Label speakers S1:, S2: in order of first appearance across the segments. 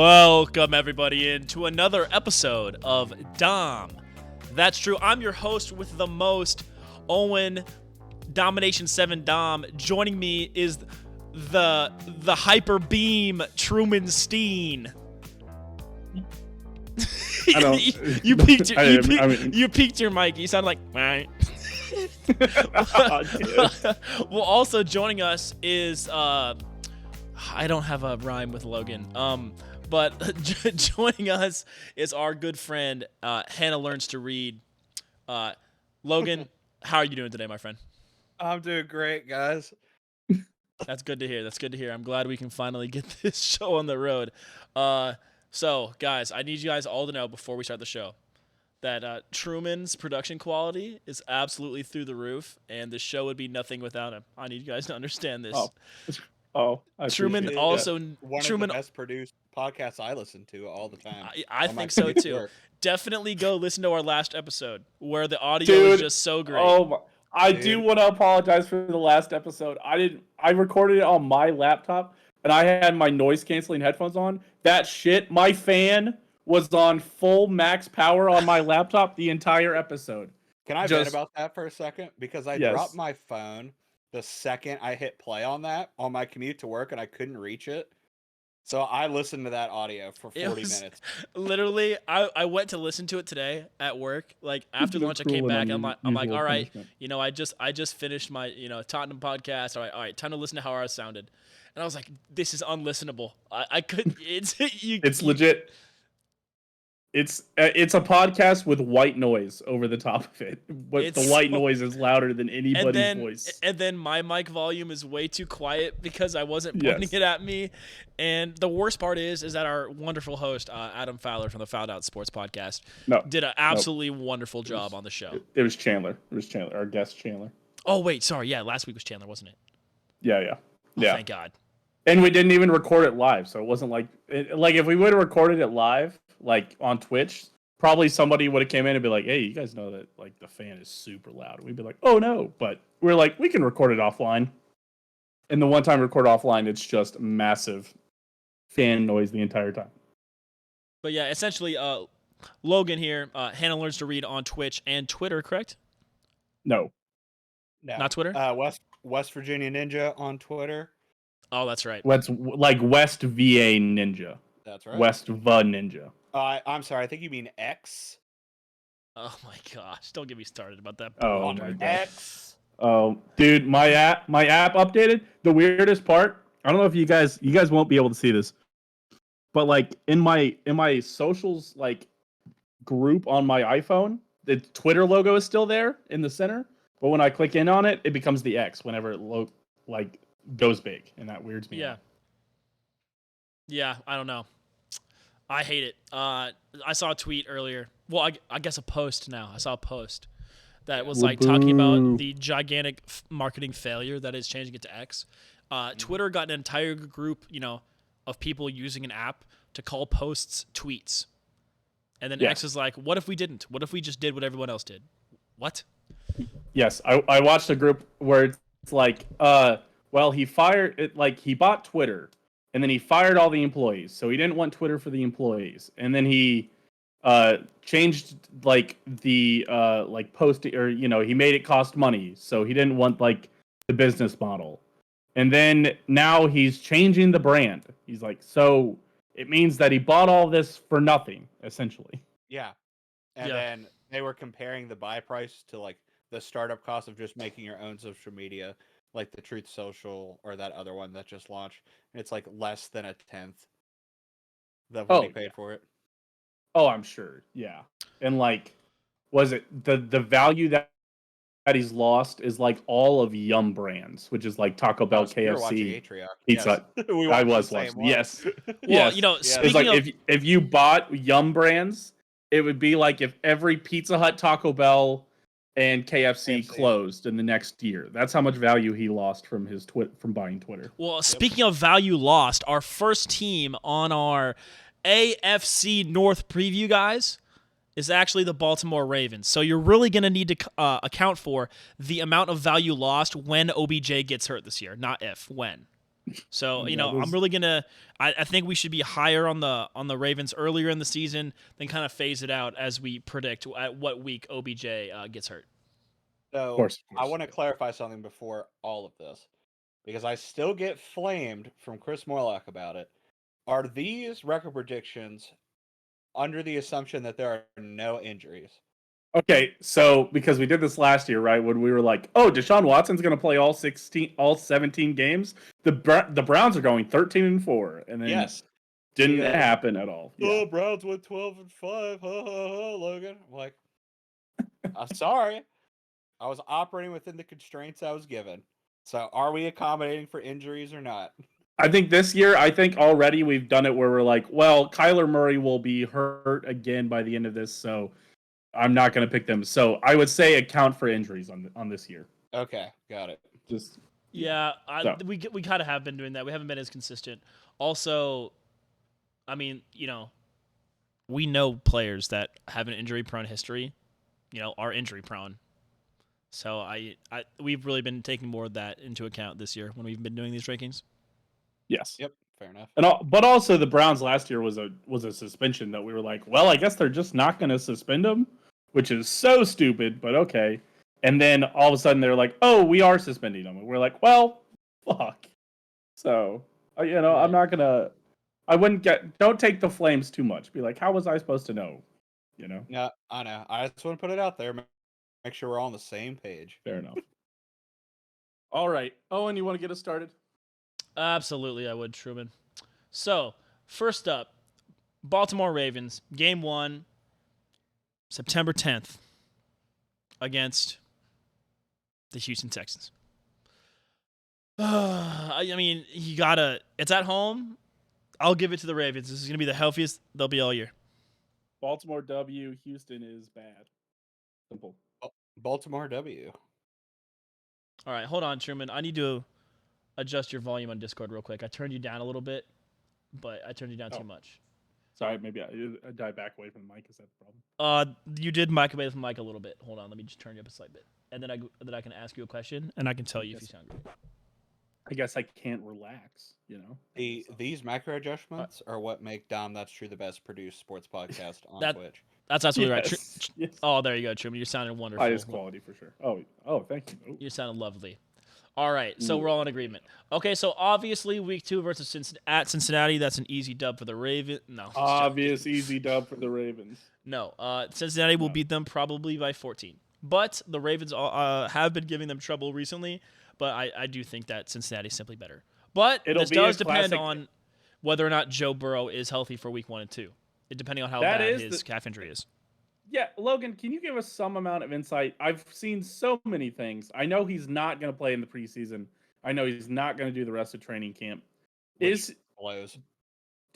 S1: Welcome everybody into another episode of Dahm. That's true. I'm your host with the most, Owen, Domination 7 Dahm. Joining me is the hyper beam Truman Steen.
S2: I don't.
S1: You peaked your mic. You sound like. Well, also joining us is I don't have a rhyme with Logan. But joining us is our good friend Hannah Learns to Read. Logan, how are you doing today, my friend?
S3: I'm doing great, guys.
S1: That's good to hear. I'm glad we can finally get this show on the road. So, guys, I need you guys all to know before we start the show that Truman's production quality is absolutely through the roof, and the show would be nothing without him. I need you guys to understand this. Truman also
S3: one of the best produced podcasts I listen to all the time.
S1: I think so too. Definitely go listen to our last episode where the audio is just so great.
S2: I do want to apologize for the last episode. I recorded it on my laptop and I had my noise canceling headphones on. That shit, my fan was on full max power on my laptop the entire episode.
S3: Can I vent about that for a second? Because I dropped my phone the second I hit play on that on my commute to work and I couldn't reach it. So I listened to that audio for 40 minutes.
S1: Literally, I went to listen to it today at work. Like after lunch, I came back. I'm like, all right, I just finished my Tottenham podcast. All right, time to listen to how ours sounded. And I was like, this is unlistenable. I couldn't. It's
S2: legit. It's a podcast with white noise over the top of it, but the white noise is louder than anybody's voice.
S1: And then my mic volume is way too quiet because I wasn't pointing it at me. And the worst part is that our wonderful host, Adam Fowler from the Fouled Out Sports Podcast, did an absolutely wonderful job on the show.
S2: It was Chandler. Our guest Chandler.
S1: Oh, wait, sorry. Yeah, last week was Chandler, wasn't it?
S2: Yeah.
S1: Thank God.
S2: And we didn't even record it live, so it wasn't like if we would have recorded it live, like on Twitch, probably somebody would have came in and be like, "Hey, you guys know that like the fan is super loud." And we'd be like, "Oh no!" But we're like, we can record it offline. And the one time record offline, it's just massive fan noise the entire time.
S1: But yeah, essentially, Logan here, Hannah Learns to Read on Twitch and Twitter, correct?
S2: No,
S1: not Twitter.
S3: West Virginia Ninja on Twitter.
S1: Oh, that's right.
S2: West VA Ninja.
S3: That's right.
S2: West Va Ninja.
S3: I'm sorry. I think you mean X.
S1: Oh my gosh! Don't get me started about that.
S2: Oh my god.
S3: X.
S2: Oh, dude, my app updated. The weirdest part, I don't know if you guys won't be able to see this, but like in my socials like group on my iPhone, the Twitter logo is still there in the center, but when I click in on it, it becomes the X whenever it goes big, and that weirds me out.
S1: Yeah, I don't know. I hate it. I saw a tweet earlier. Well, I guess a post now. I saw a post that was like talking about the gigantic marketing failure that is changing it to X. Twitter got an entire group, of people using an app to call posts tweets. And then X is like, what if we didn't? What if we just did what everyone else did? What?
S2: Yes, I watched a group where it's like, well, he bought Twitter. And then he fired all the employees, so he didn't want Twitter for the employees. And then he changed the posting, or he made it cost money, so he didn't want the business model. And then now he's changing the brand. He's like, so it means that he bought all this for nothing, essentially.
S3: Yeah, and then they were comparing the buy price to the startup cost of just making your own social media. Like the Truth Social or that other one that just launched. And it's less than a tenth of what he paid for it.
S2: Oh, I'm sure. Yeah. And was it the value that he's lost is all of Yum Brands, which is Taco Bell, KFC, Pizza.
S3: Yes.
S2: I was watching. Yes.
S1: Well, speaking
S2: of, if you bought Yum Brands, it would be like if every Pizza Hut, Taco Bell, and KFC closed in the next year. That's how much value he lost from from buying Twitter.
S1: Well, speaking of value lost, our first team on our AFC North preview, guys, is actually the Baltimore Ravens. So you're really going to need to account for the amount of value lost when OBJ gets hurt this year. Not if, when. So I'm really gonna. I think we should be higher on the Ravens earlier in the season, then kind of phase it out as we predict at what week OBJ gets hurt.
S3: So
S2: Of course.
S3: I want to clarify something before all of this, because I still get flamed from Chris Morlock about it. Are these record predictions under the assumption that there are no injuries?
S2: Okay, so because we did this last year, right? When we were like, "Oh, Deshaun Watson's going to play all 17 games." The Browns are going 13-4, and then
S3: Yes.
S2: didn't happen at all.
S3: Oh, Browns went 12-5. Logan. I'm like, I'm sorry. I was operating within the constraints I was given. So, are we accommodating for injuries or not?
S2: I think this year, already we've done it where we're like, well, Kyler Murray will be hurt again by the end of this, so I'm not going to pick them. So I would say account for injuries on this year.
S3: Okay, got it.
S2: Just
S1: we kind of have been doing that. We haven't been as consistent. Also, I mean, we know players that have an injury-prone history, are injury-prone. So we've really been taking more of that into account this year when we've been doing these rankings.
S2: Yes.
S3: Yep. Fair enough.
S2: But also the Browns last year was a suspension that we were like, well, I guess they're just not going to suspend him, which is so stupid, but okay. And then all of a sudden they're like, oh, we are suspending him, and we're like, well, fuck. So right. I'm not gonna. Don't take the flames too much. Be like, how was I supposed to know?
S3: Yeah, I know. I just want to put it out there. Make sure we're all on the same page.
S2: Fair enough. All right, Owen, you want to get us started?
S1: Absolutely, I would, Truman. So, first up, Baltimore Ravens, Game 1, September 10th, against the Houston Texans. I mean, it's at home. I'll give it to the Ravens. This is going to be the healthiest they'll be all year.
S2: Baltimore W, Houston is bad. Simple.
S3: Baltimore W.
S1: All right, hold on, Truman. I need to adjust your volume on Discord real quick. I turned you down a little bit, but I turned you down too much.
S2: Sorry, maybe I dive back away from the mic. Is that the
S1: problem? You did mic away from the mic a little bit. Hold on, let me just turn you up a slight bit, and then I can ask you a question, and I can tell you if you sound great.
S2: I guess I can't relax.
S3: These macro adjustments are what make Dahm That's True the best produced sports podcast on Twitch.
S1: That's absolutely right.
S2: Yes.
S1: Oh, there you go, Truman. You're sounding wonderful.
S2: Highest quality for sure. Oh, thank you.
S1: You sounded lovely. All right, so we're all in agreement. Okay, so obviously week 2 versus at Cincinnati, that's an easy dub for the Ravens. No.
S2: Obvious easy dub for the Ravens.
S1: No, Cincinnati will beat them probably by 14. But the Ravens have been giving them trouble recently, but I do think that Cincinnati is simply better. But this does depend on whether or not Joe Burrow is healthy for week 1 and 2, depending on how bad his calf injury is.
S2: Yeah, Logan, can you give us some amount of insight? I've seen so many things. I know he's not going to play in the preseason. I know he's not going to do the rest of training camp. Do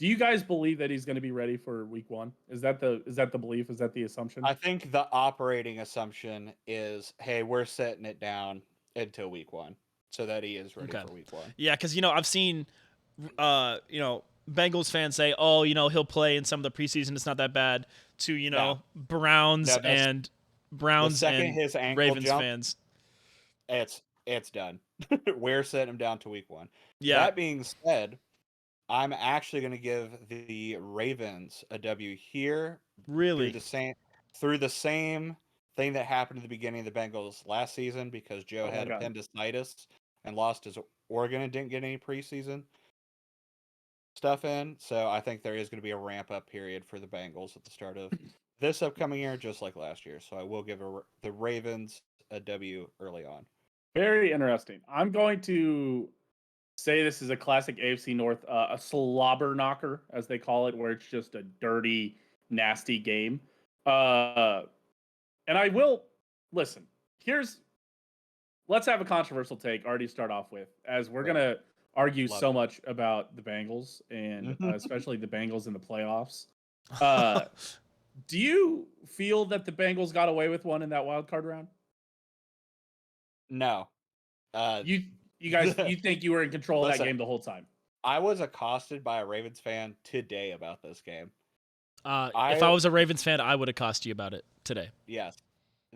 S2: you guys believe that he's going to be ready for week 1? Is that the belief? Is that the assumption?
S3: I think the operating assumption is, hey, we're setting it down until week 1 so that he is ready for week 1.
S1: Yeah, because I've seen Bengals fans say, oh, he'll play in some of the preseason. It's not that bad. To Browns and
S3: his
S1: Ravens
S3: jump,
S1: fans.
S3: It's done. We're setting him down to week 1.
S1: Yeah.
S3: That being said, I'm actually going to give the Ravens a W here.
S1: Really?
S3: Through the same thing that happened at the beginning of the Bengals last season, because Joe had appendicitis and lost his organ and didn't get any preseason stuff in. So I think there is going to be a ramp up period for the Bengals at the start of this upcoming year, just like last year. So I will give the Ravens a W early on.
S2: Very interesting. I'm going to say this is a classic AFC North, a slobber knocker, as they call it, where it's just a dirty, nasty game. And I will listen. Let's have a controversial take. Already start off with, as we're gonna argue much about the Bengals and especially the Bengals in the playoffs. Do you feel that the Bengals got away with one in that wild card round?
S3: No.
S2: You guys, you think you were in control of that game the whole time?
S3: I was accosted by a Ravens fan today about this game.
S1: If I was a Ravens fan, I would accost you about it today.
S3: Yes.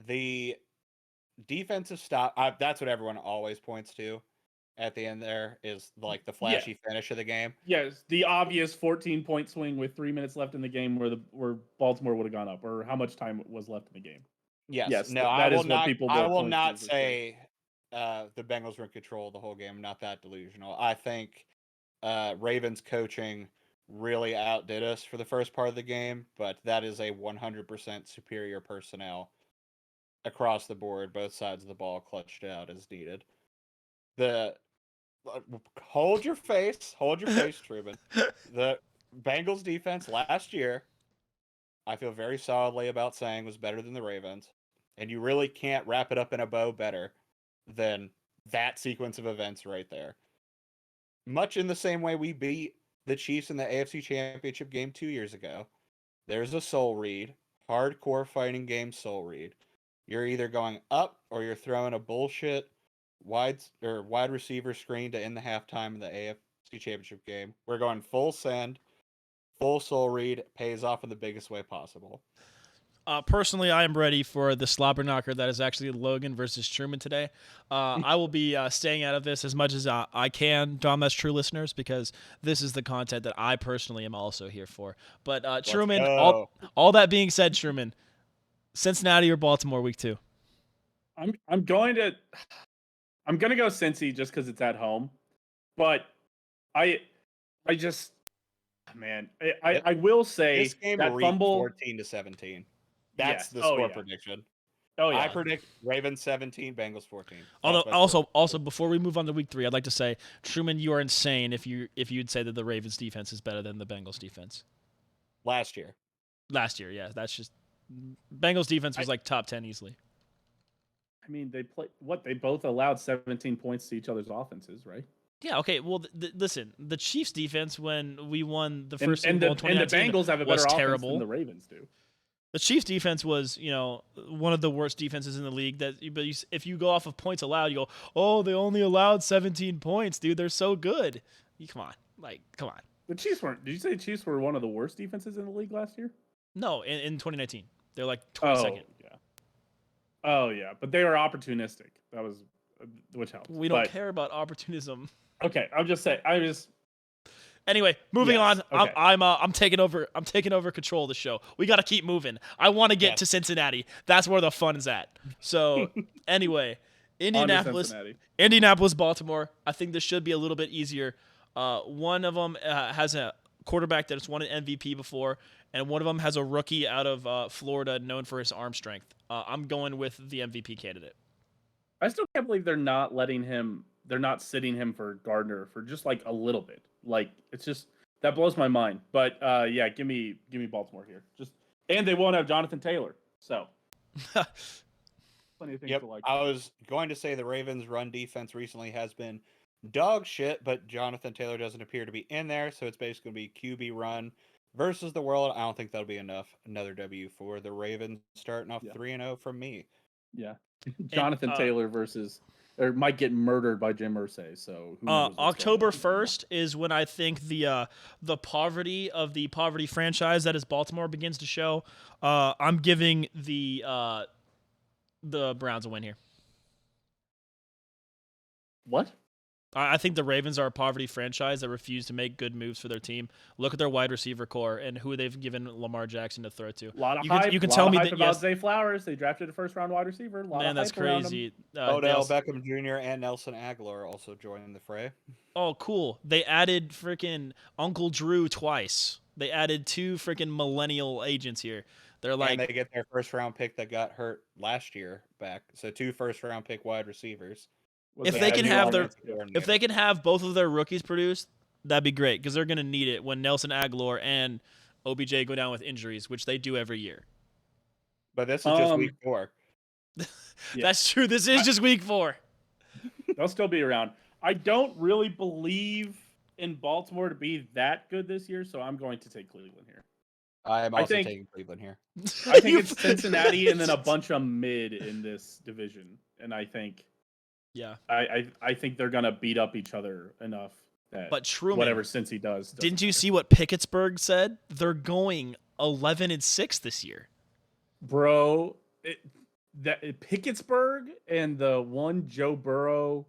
S3: The defensive stop, that's what everyone always points to. at the end there is like the flashy finish of the game.
S2: Yes, the obvious 14-point swing with 3 minutes left in the game where Baltimore would have gone up, or how much time was left in the game.
S3: Yes. No,
S2: that
S3: I
S2: is what people
S3: I
S2: will
S3: will
S2: point
S3: not
S2: to for sure.
S3: say the Bengals were in control the whole game. I'm not that delusional. I think Ravens coaching really outdid us for the first part of the game, but that is a 100% superior personnel across the board. Both sides of the ball clutched out as needed. Hold your face, Truman. The Bengals defense last year, I feel very solidly about saying was better than the Ravens, and you really can't wrap it up in a bow better than that sequence of events right there. Much in the same way we beat the Chiefs in the AFC Championship game 2 years ago. There's a soul read, hardcore fighting game soul read. You're either going up or you're throwing a bullshit wide receiver screen to end the halftime in the AFC Championship game. We're going full send, full soul read, pays off in the biggest way possible.
S1: Personally, I am ready for the slobber knocker that is actually Logan versus Truman today. I will be staying out of this as much as I can, Dahm, that's true listeners, because this is the content that I personally am also here for. But Truman, all that being said, Truman, Cincinnati or Baltimore week 2?
S2: I'm going to go Cincy just because it's at home, but I just I will say
S3: this game
S2: that fumble
S3: 14-17. That's the prediction.
S2: Oh yeah.
S3: I predict Ravens 17, Bengals 14.
S1: Although also before we move on to week 3, I'd like to say, Truman, you are insane if you'd say that the Ravens defense is better than the Bengals defense.
S3: Last year,
S1: yeah. That's just Bengals defense was like top 10 easily.
S2: I mean, they both allowed 17 points to each other's offenses, right?
S1: Yeah, okay. Well, listen, the Chiefs defense when we won the first Super Bowl in 2019
S2: and the Bengals have a better offense
S1: terrible.
S2: than the Ravens do.
S1: The Chiefs defense was, one of the worst defenses in the league. But if you go off of points allowed, you go, oh, they only allowed 17 points, dude. They're so good. Come on.
S2: The Chiefs weren't. Did you say the Chiefs were one of the worst defenses in the league last year?
S1: No, in 2019. They're like 22nd.
S2: Oh, yeah. But they were opportunistic. That was, which helps.
S1: We don't care about opportunism.
S2: Okay, I'm just saying.
S1: Anyway, moving on.
S2: Okay.
S1: I'm taking over control of the show. We got to keep moving. I want to get to Cincinnati. That's where the fun is at. So, anyway, Indianapolis, Baltimore. I think this should be a little bit easier. One of them has a quarterback that's won an MVP before, and one of them has a rookie out of Florida known for his arm strength. I'm going with the MVP candidate.
S2: I still can't believe they're not sitting him for Gardner for just like a little bit. Like, it's just, that blows my mind. But yeah, give me Baltimore here. And they won't have Jonathan Taylor. So plenty of things to like.
S3: I was going to say the Ravens' run defense recently has been dog shit, but Jonathan Taylor doesn't appear to be in there, so it's basically going to be QB run versus the world. I don't think that'll be enough. Another W for the Ravens, starting off 3-0 from me.
S2: Yeah. Jonathan Taylor might get murdered by Jim Irsay. So who knows
S1: October 1st is when I think the poverty of the poverty franchise that is Baltimore begins to show. I'm giving the Browns a win here.
S2: What?
S1: I think the Ravens are a poverty franchise that refuse to make good moves for their team. Look at their wide receiver core and who they've given Lamar Jackson to throw to.
S2: A lot of hype. You can tell me that about Zay Flowers. They drafted a first-round wide receiver.
S1: Man, that's crazy.
S3: Odell Beckham Jr. and Nelson Aguilar also joining the fray.
S1: Oh, cool. They added freaking Uncle Drew twice. They added 2 freaking millennial agents here. They're like,
S3: and they get their first-round pick that got hurt last year back. So 2 first-round pick wide receivers.
S1: If they can have both of their rookies produced, that'd be great because they're going to need it when Nelson Aguilar and OBJ go down with injuries, which they do every year.
S3: But this is just week 4.
S1: That's true. This is just week 4.
S2: They'll still be around. I don't really believe in Baltimore to be that good this year, so I'm going to take Cleveland here.
S3: I am also taking Cleveland here.
S2: I think it's Cincinnati and then a bunch of mid in this division, and I think.
S1: Yeah,
S2: I think they're gonna beat up each other enough that whatever Cincy does.
S1: Didn't you see what Pittsburgh said? They're going 11-6 this year,
S2: bro. Pittsburgh and the one Joe Burrow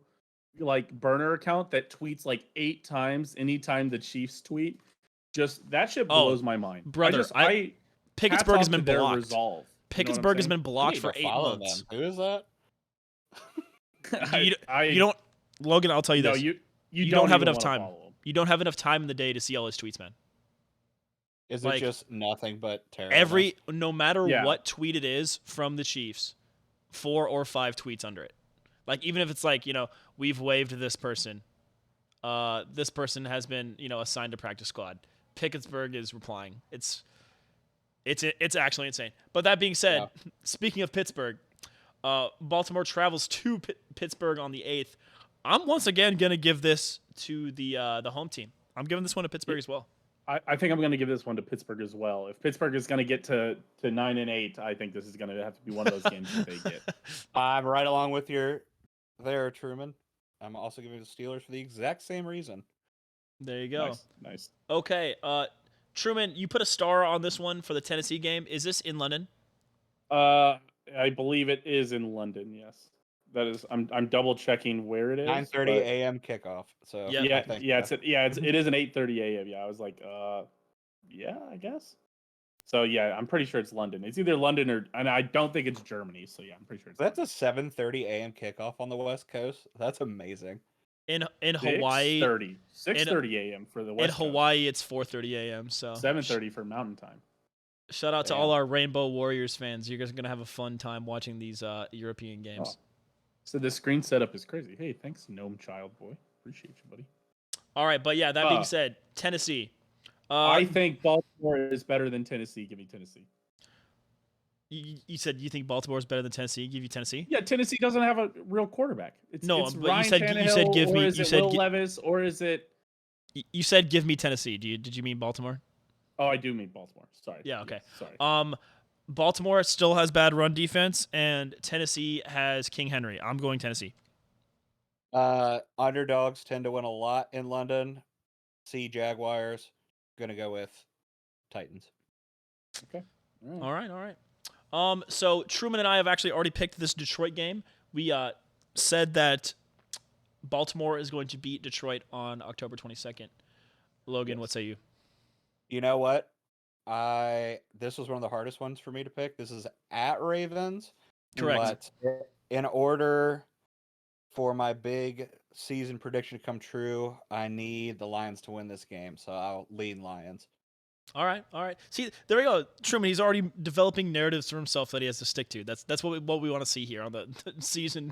S2: like burner account that tweets like 8 times anytime the Chiefs tweet. Just that shit blows my mind.
S1: Brother,
S2: I
S1: Pittsburgh has
S2: hats off
S1: been
S2: to their
S1: blocked.
S2: resolve. You know what I'm
S1: Pittsburgh has
S2: saying?
S1: been
S3: I
S1: blocked
S3: need
S1: for
S3: to
S1: 8
S3: follow
S1: months.
S3: them. Who is that?
S1: You don't, Logan. I'll tell you
S2: no,
S1: this.
S2: you
S1: don't have
S2: even
S1: enough
S2: wanna
S1: time.
S2: follow 'em.
S1: You don't have enough time in the day to see all his tweets, man.
S3: Is
S1: Like,
S3: it just nothing but terrible?
S1: no matter
S2: Yeah.
S1: what tweet it is from the Chiefs, 4 or 5 tweets under it. Like, even if it's like, we've waived this person. This person has been, assigned to practice squad. Pittsburgh is replying. It's actually insane. But that being said, speaking of Pittsburgh, Baltimore travels to Pittsburgh on the 8th. I'm once again gonna give this to the home team. I'm giving this one to Pittsburgh as well.
S2: I think I'm going to give this one to Pittsburgh as well. If Pittsburgh is going to get to 9-8, I think this is going to have to be one of those games that they get.
S3: I'm right along with you there, Truman. I'm also giving the Steelers for the exact same reason.
S1: There you go.
S2: Nice.
S1: Okay, Truman, you put a star on this one for the Tennessee game. Is this in London?
S2: I believe it is in London. Yes, that is. I'm double checking where it is.
S3: 9:30 a.m. kickoff. So
S1: Yep.
S2: It is an 8:30 a.m. Yeah, I was like, yeah, I guess. So yeah, I'm pretty sure it's London. It's either London and I don't think it's Germany. So yeah, I'm pretty sure it's.
S3: That's a 7:30 a.m. kickoff on the West Coast. That's amazing.
S1: In Hawaii,
S2: 6:30 a.m. for the West
S1: Coast. Hawaii, it's 4:30 a.m. So
S2: 7:30 for Mountain Time.
S1: Shout out to all our Rainbow Warriors fans. You guys are gonna have a fun time watching these European games.
S2: Oh. So the screen setup is crazy. Hey, thanks, Gnome Child Boy. Appreciate you, buddy.
S1: All right, but yeah, that being said, Tennessee.
S2: I think Baltimore is better than Tennessee. Give me Tennessee.
S1: You said you think Baltimore is better than Tennessee. Give you Tennessee.
S2: Yeah, Tennessee doesn't have a real quarterback. It's
S1: but
S2: Ryan
S1: you said give me.
S2: You said Will Levis, or is it?
S1: You said give me Tennessee. Did you mean Baltimore?
S2: Oh, I do mean Baltimore. Sorry.
S1: Yeah. Okay.
S2: Sorry.
S1: Baltimore still has bad run defense, and Tennessee has King Henry. I'm going Tennessee.
S3: Underdogs tend to win a lot in London. See Jaguars. Gonna go with Titans.
S2: Okay.
S1: All right. So Truman and I have actually already picked this Detroit game. We said that Baltimore is going to beat Detroit on October 22nd. Logan, what say you?
S3: You know what? This was one of the hardest ones for me to pick. This is at Ravens.
S1: Correct.
S3: But in order for my big season prediction to come true, I need the Lions to win this game, so I'll lean Lions.
S1: All right. See, there we go. Truman, he's already developing narratives for himself that he has to stick to. That's what we want to see here on the season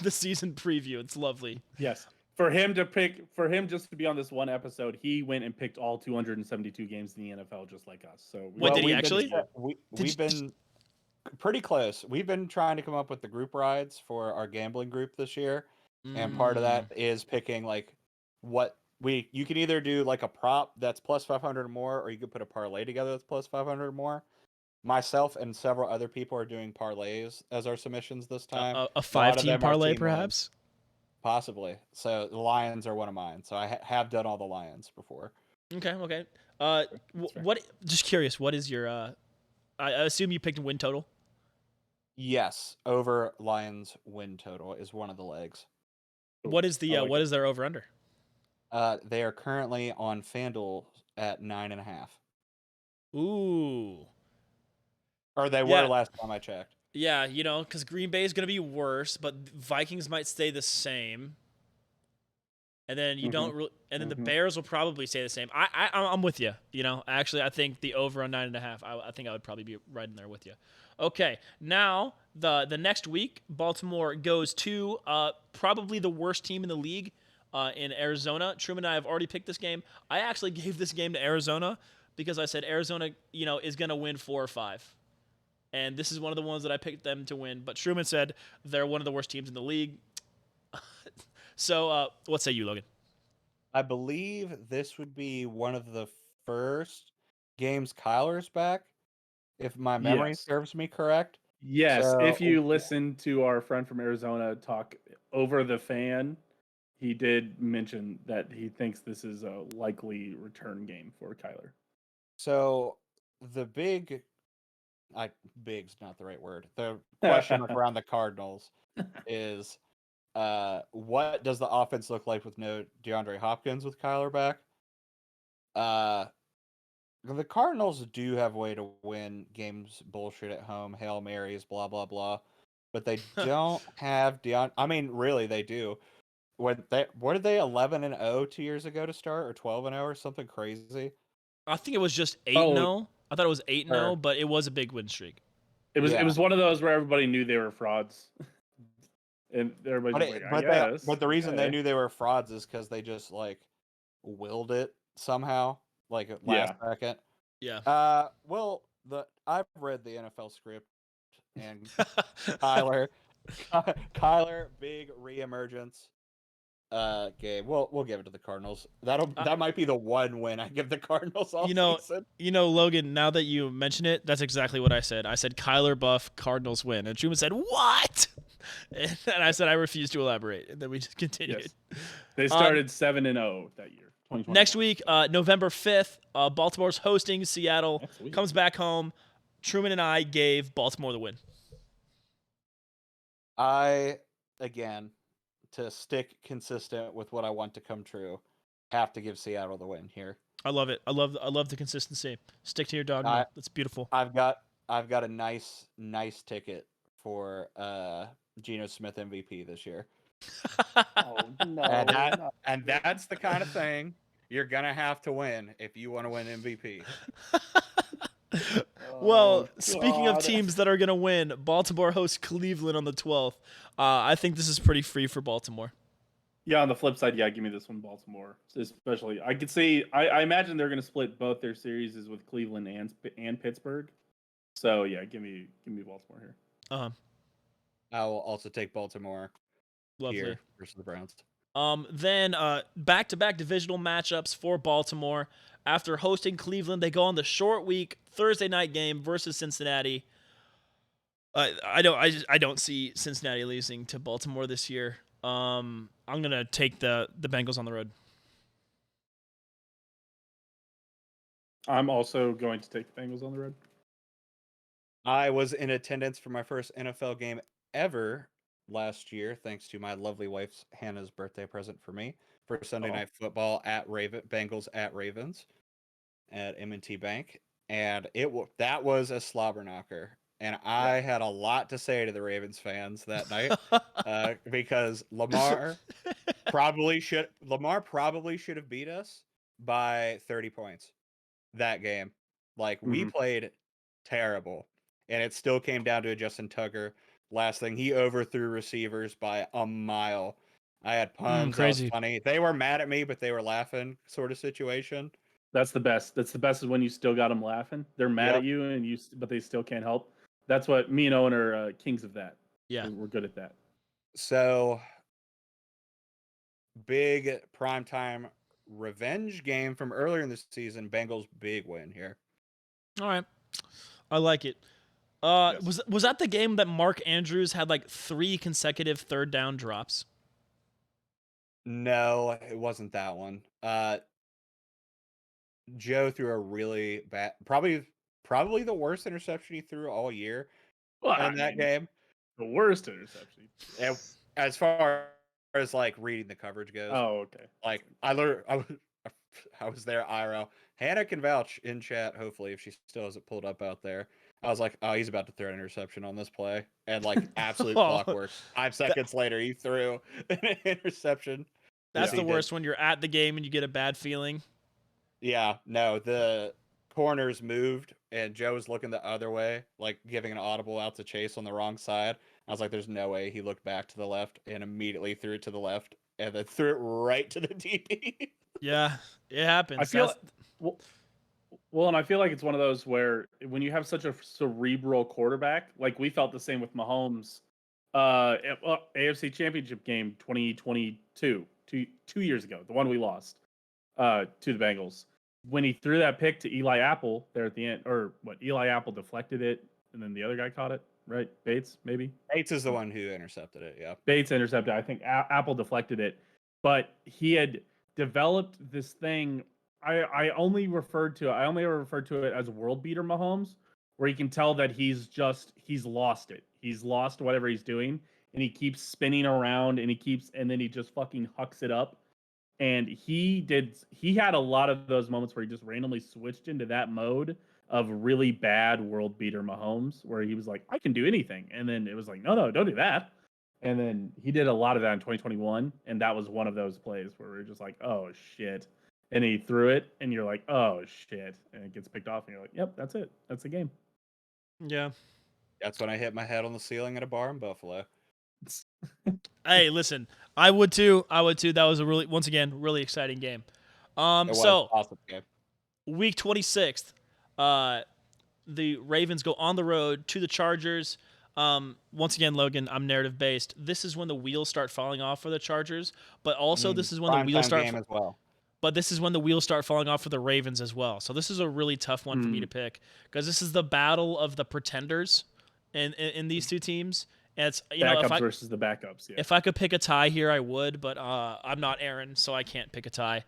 S1: the season preview. It's lovely.
S2: Yes. For him just to be on this one episode, he went and picked all 272 games in the NFL just like us. So
S1: did he actually?
S3: We've been pretty close. We've been trying to come up with the group rides for our gambling group this year. And part of that is picking like what you can either do like a prop that's plus 500 or more, or you could put a parlay together that's plus 500 or more. Myself and several other people are doing parlays as our submissions this time.
S1: A 5-team parlay, perhaps?
S3: Possibly. So the Lions are one of mine. So I have done all the Lions before.
S1: Okay. What? Just curious. What is your? I assume you picked win total.
S3: Yes, over Lions win total is one of the legs.
S1: What is the what is their over under?
S3: They are currently on FanDuel at 9.5.
S1: Ooh.
S3: Or they were last time I checked.
S1: Yeah, because Green Bay is going to be worse, but Vikings might stay the same. And then the Bears will probably stay the same. I'm with you. Actually, I think the over on 9.5. I think I would probably be right in there with you. Okay, now the next week, Baltimore goes to probably the worst team in the league in Arizona. Truman and I have already picked this game. I actually gave this game to Arizona because I said Arizona, is going to win 4 or 5. And this is one of the ones that I picked them to win. But Truman said they're one of the worst teams in the league. So what say you, Logan?
S3: I believe this would be one of the first games Kyler's back, if my memory serves me correct.
S2: Yes, so, if you listen to our friend from Arizona talk over the fan, he did mention that he thinks this is a likely return game for Kyler.
S3: So the big's not the right word. The question around the Cardinals is What does the offense look like with no DeAndre Hopkins with Kyler back? The Cardinals do have a way to win games bullshit at home, Hail Marys, blah, blah, blah. But they don't have I mean, really, they do. What did they 11-0 2 years ago to start, or 12-0 or something crazy?
S1: I think it was just 8-0. I thought it was 8-0, but it was a big win streak.
S2: It was one of those where everybody knew they were frauds. And everybody's like, I guess.
S3: But the reason they knew they were frauds is because they just like willed it somehow, like at last second.
S1: Yeah.
S3: Well, I've read the NFL script, and Kyler, big reemergence. Game. We'll give it to the Cardinals. That might be the one win I give the Cardinals all season.
S1: Logan, now that you mention it, that's exactly what I said. I said Kyler buff, Cardinals win. And Truman said, what? And I said I refuse to elaborate. And then we just continued.
S2: Yes. They started 7-0 that year.
S1: Next week, November 5th, Baltimore's hosting Seattle. Comes back home. Truman and I gave Baltimore the win.
S3: Again, to stick consistent with what I want to come true, have to give Seattle the win here.
S1: I love it. I love the consistency. Stick to your dogma. That's beautiful.
S3: I've got a nice ticket for Geno Smith MVP this year.
S2: Oh no.
S3: And that's the kind of thing you're gonna have to win if you want to win MVP.
S1: Well, speaking of teams that are going to win, Baltimore hosts Cleveland on the 12th. I think this is pretty free for Baltimore.
S2: Yeah, on the flip side, give me this one, Baltimore. Especially, I could see. I imagine they're going to split both their series with Cleveland and Pittsburgh. So yeah, give me Baltimore here.
S3: I will also take Baltimore.
S1: Lovely.
S3: Here versus the Browns.
S1: Then back-to-back divisional matchups for Baltimore. After hosting Cleveland, they go on the short week Thursday night game versus Cincinnati. I don't see Cincinnati losing to Baltimore this year. I'm gonna take the Bengals on the road.
S2: I'm also going to take the Bengals on the road.
S3: I was in attendance for my first NFL game ever last year, thanks to my lovely wife's Hannah's birthday present for me for Sunday Night Football at Bengals at Ravens at M&T Bank, and that was a slobber knocker. And I had a lot to say to the Ravens fans that night because Lamar probably should have beat us by 30 points that game. Like we played terrible, and it still came down to a Justin Tucker. Last thing, he overthrew receivers by a mile. I had puns.
S1: Crazy.
S3: That was funny. They were mad at me, but they were laughing, sort of situation.
S2: That's the best. That's the best is when you still got them laughing. They're mad at you, but they still can't help. That's what me and Owen are kings of that.
S1: Yeah,
S2: we're good at that.
S3: So, big primetime revenge game from earlier in the season. Bengals big win here.
S1: All right, I like it. Yes. Was that the game that Mark Andrews had like 3 consecutive third down drops?
S3: No, it wasn't that one. Joe threw a really bad, probably the worst interception he threw all year in that game.
S2: The worst interception.
S3: As far as like reading the coverage goes.
S2: Oh, okay.
S3: Like I was there, IRL. Hannah can vouch in chat, hopefully, if she still has it pulled up out there. I was like, oh, he's about to throw an interception on this play. And like absolute clockwork. 5 seconds later, he threw an interception.
S1: That's the worst when you're at the game and you get a bad feeling.
S3: Yeah, no, the corners moved and Joe was looking the other way, like giving an audible out to Chase on the wrong side. I was like, there's no way. He looked back to the left and immediately threw it to the left and then threw it right to the DB.
S1: Yeah, it happens.
S2: I feel and I feel like it's one of those where when you have such a cerebral quarterback, like we felt the same with Mahomes, AFC Championship game 2022, 2 years ago, the one we lost to the Bengals. When he threw that pick to Eli Apple there at the end, or what, Eli Apple deflected it, and then the other guy caught it, right? Bates, maybe?
S3: Bates is the one who intercepted it, yeah.
S2: Bates intercepted. I think Apple deflected it. But he had developed this thing. I only ever referred to it as world beater Mahomes, where you can tell that he's lost it. He's lost whatever he's doing. and he keeps spinning around, and then he just fucking hucks it up. And he had a lot of those moments where he just randomly switched into that mode of really bad world beater Mahomes, where he was like, I can do anything. And then it was like, no, don't do that. And then he did a lot of that in 2021. And that was one of those plays where we are just like, oh shit. And he threw it, and you're like, oh shit. And it gets picked off, and you're like, yep, that's it. That's the game.
S1: Yeah.
S3: That's when I hit my head on the ceiling at a bar in Buffalo.
S1: Hey, listen, I would too. That was a once again, really exciting game.
S3: It was
S1: So
S3: awesome game.
S1: week 26th, the Ravens go on the road to the Chargers. Once again, Logan, I'm narrative based. This is when the wheels start falling off for the Chargers, but also this is when the wheels start.
S3: Game as well.
S1: But this is when the wheels start falling off for the Ravens as well. So this is a really tough one for me to pick because this is the battle of the pretenders in these two teams. And it's
S2: backups versus the backups. Yeah.
S1: If I could pick a tie here, I would, but I'm not Aaron, so I can't pick a tie.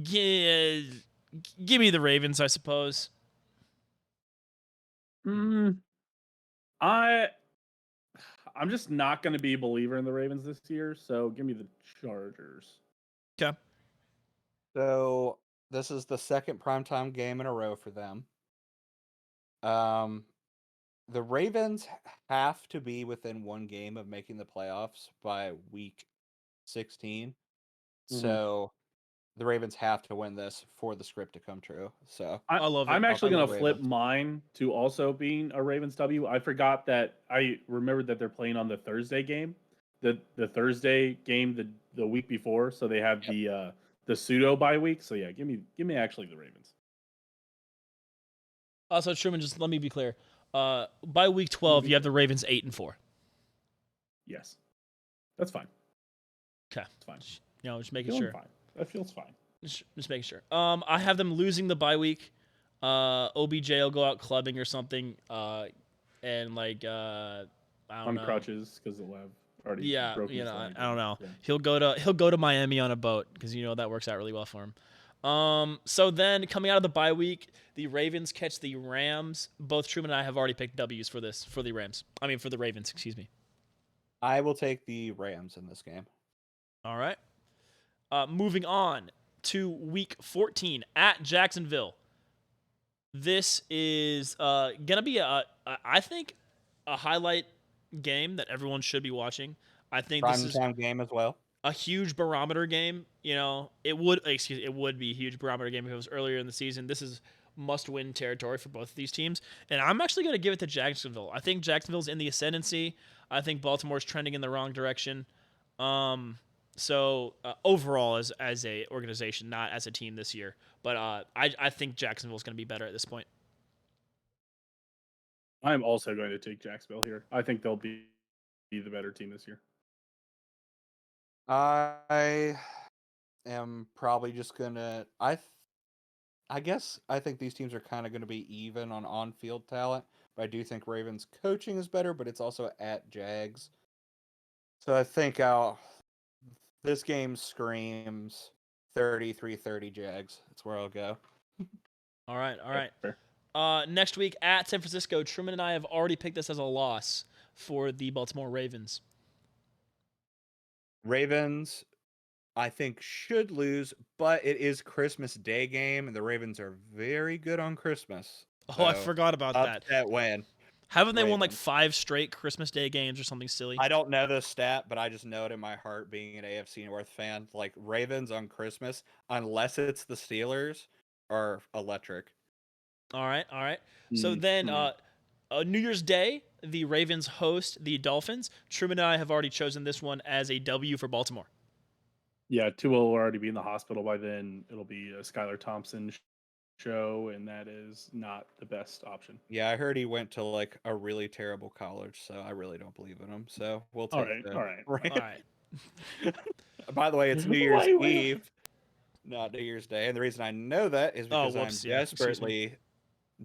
S1: Give me the Ravens, I suppose.
S2: I'm just not going to be a believer in the Ravens this year, so give me the Chargers.
S1: Okay.
S3: So this is the second primetime game in a row for them. The Ravens have to be within one game of making the playoffs by week 16. So the Ravens have to win this for the script to come true. So
S1: I love it.
S2: I'm actually going to flip mine to also being a Ravens W. I forgot that I remembered that they're playing on the Thursday game, the Thursday game the week before, so they have the pseudo bye week. So yeah, give me actually the Ravens.
S1: Also, Truman, just let me be clear. By week 12, you have the Ravens 8-4.
S2: Yes, that's fine.
S1: Okay,
S2: it's fine.
S1: Just making sure.
S2: Fine. That feels fine.
S1: Just making sure. I have them losing the bye week. OBJ will go out clubbing or something. And like I don't know.
S2: On crutches because they'll have already. Broken
S1: I don't know. Yeah. He'll go to Miami on a boat because that works out really well for him. So then coming out of the bye week, the Ravens catch the Rams. Both Truman and I have already picked W's for the Rams. I mean for the Ravens, excuse me.
S3: I will take the Rams in this game.
S1: All right. Moving on to week 14 at Jacksonville. This is gonna be I think a highlight game that everyone should be watching. I think this is
S3: prime game as well.
S1: A huge barometer game. It would be a huge barometer game if it was earlier in the season. This is must-win territory for both of these teams, and I'm actually going to give it to Jacksonville. I think Jacksonville's in the ascendancy. I think Baltimore's trending in the wrong direction. So overall, as a organization, not as a team this year, but I think Jacksonville's going to be better at this point.
S2: I'm also going to take Jacksonville here. I think they'll be the better team this year.
S3: I am probably just gonna. I guess I think these teams are kind of going to be even on-field talent, but I do think Ravens coaching is better, but it's also at Jags. So I think this game screams 33-30 Jags. That's where I'll go.
S1: All right. Next week at San Francisco, Truman and I have already picked this as a loss for the Baltimore Ravens.
S3: Ravens, I think, should lose, but it is Christmas Day game, and the Ravens are very good on Christmas.
S1: So I forgot about that.
S3: That win.
S1: Haven't they won like 5 straight Christmas Day games or something silly?
S3: I don't know the stat, but I just know it in my heart being an AFC North fan. Like, Ravens on Christmas, unless it's the Steelers, are electric.
S1: All right. So then New Year's Day, the Ravens host the Dolphins. Truman and I have already chosen this one as a W for Baltimore.
S2: Yeah, Tua will already be in the hospital by then. It'll be a Skylar Thompson show, and that is not the best option.
S3: Yeah, I heard he went to like a really terrible college, so I really don't believe in him. So we'll take
S2: All right.
S3: By the way, it's New Year's Eve, not New Year's Day, and the reason I know that is because I'm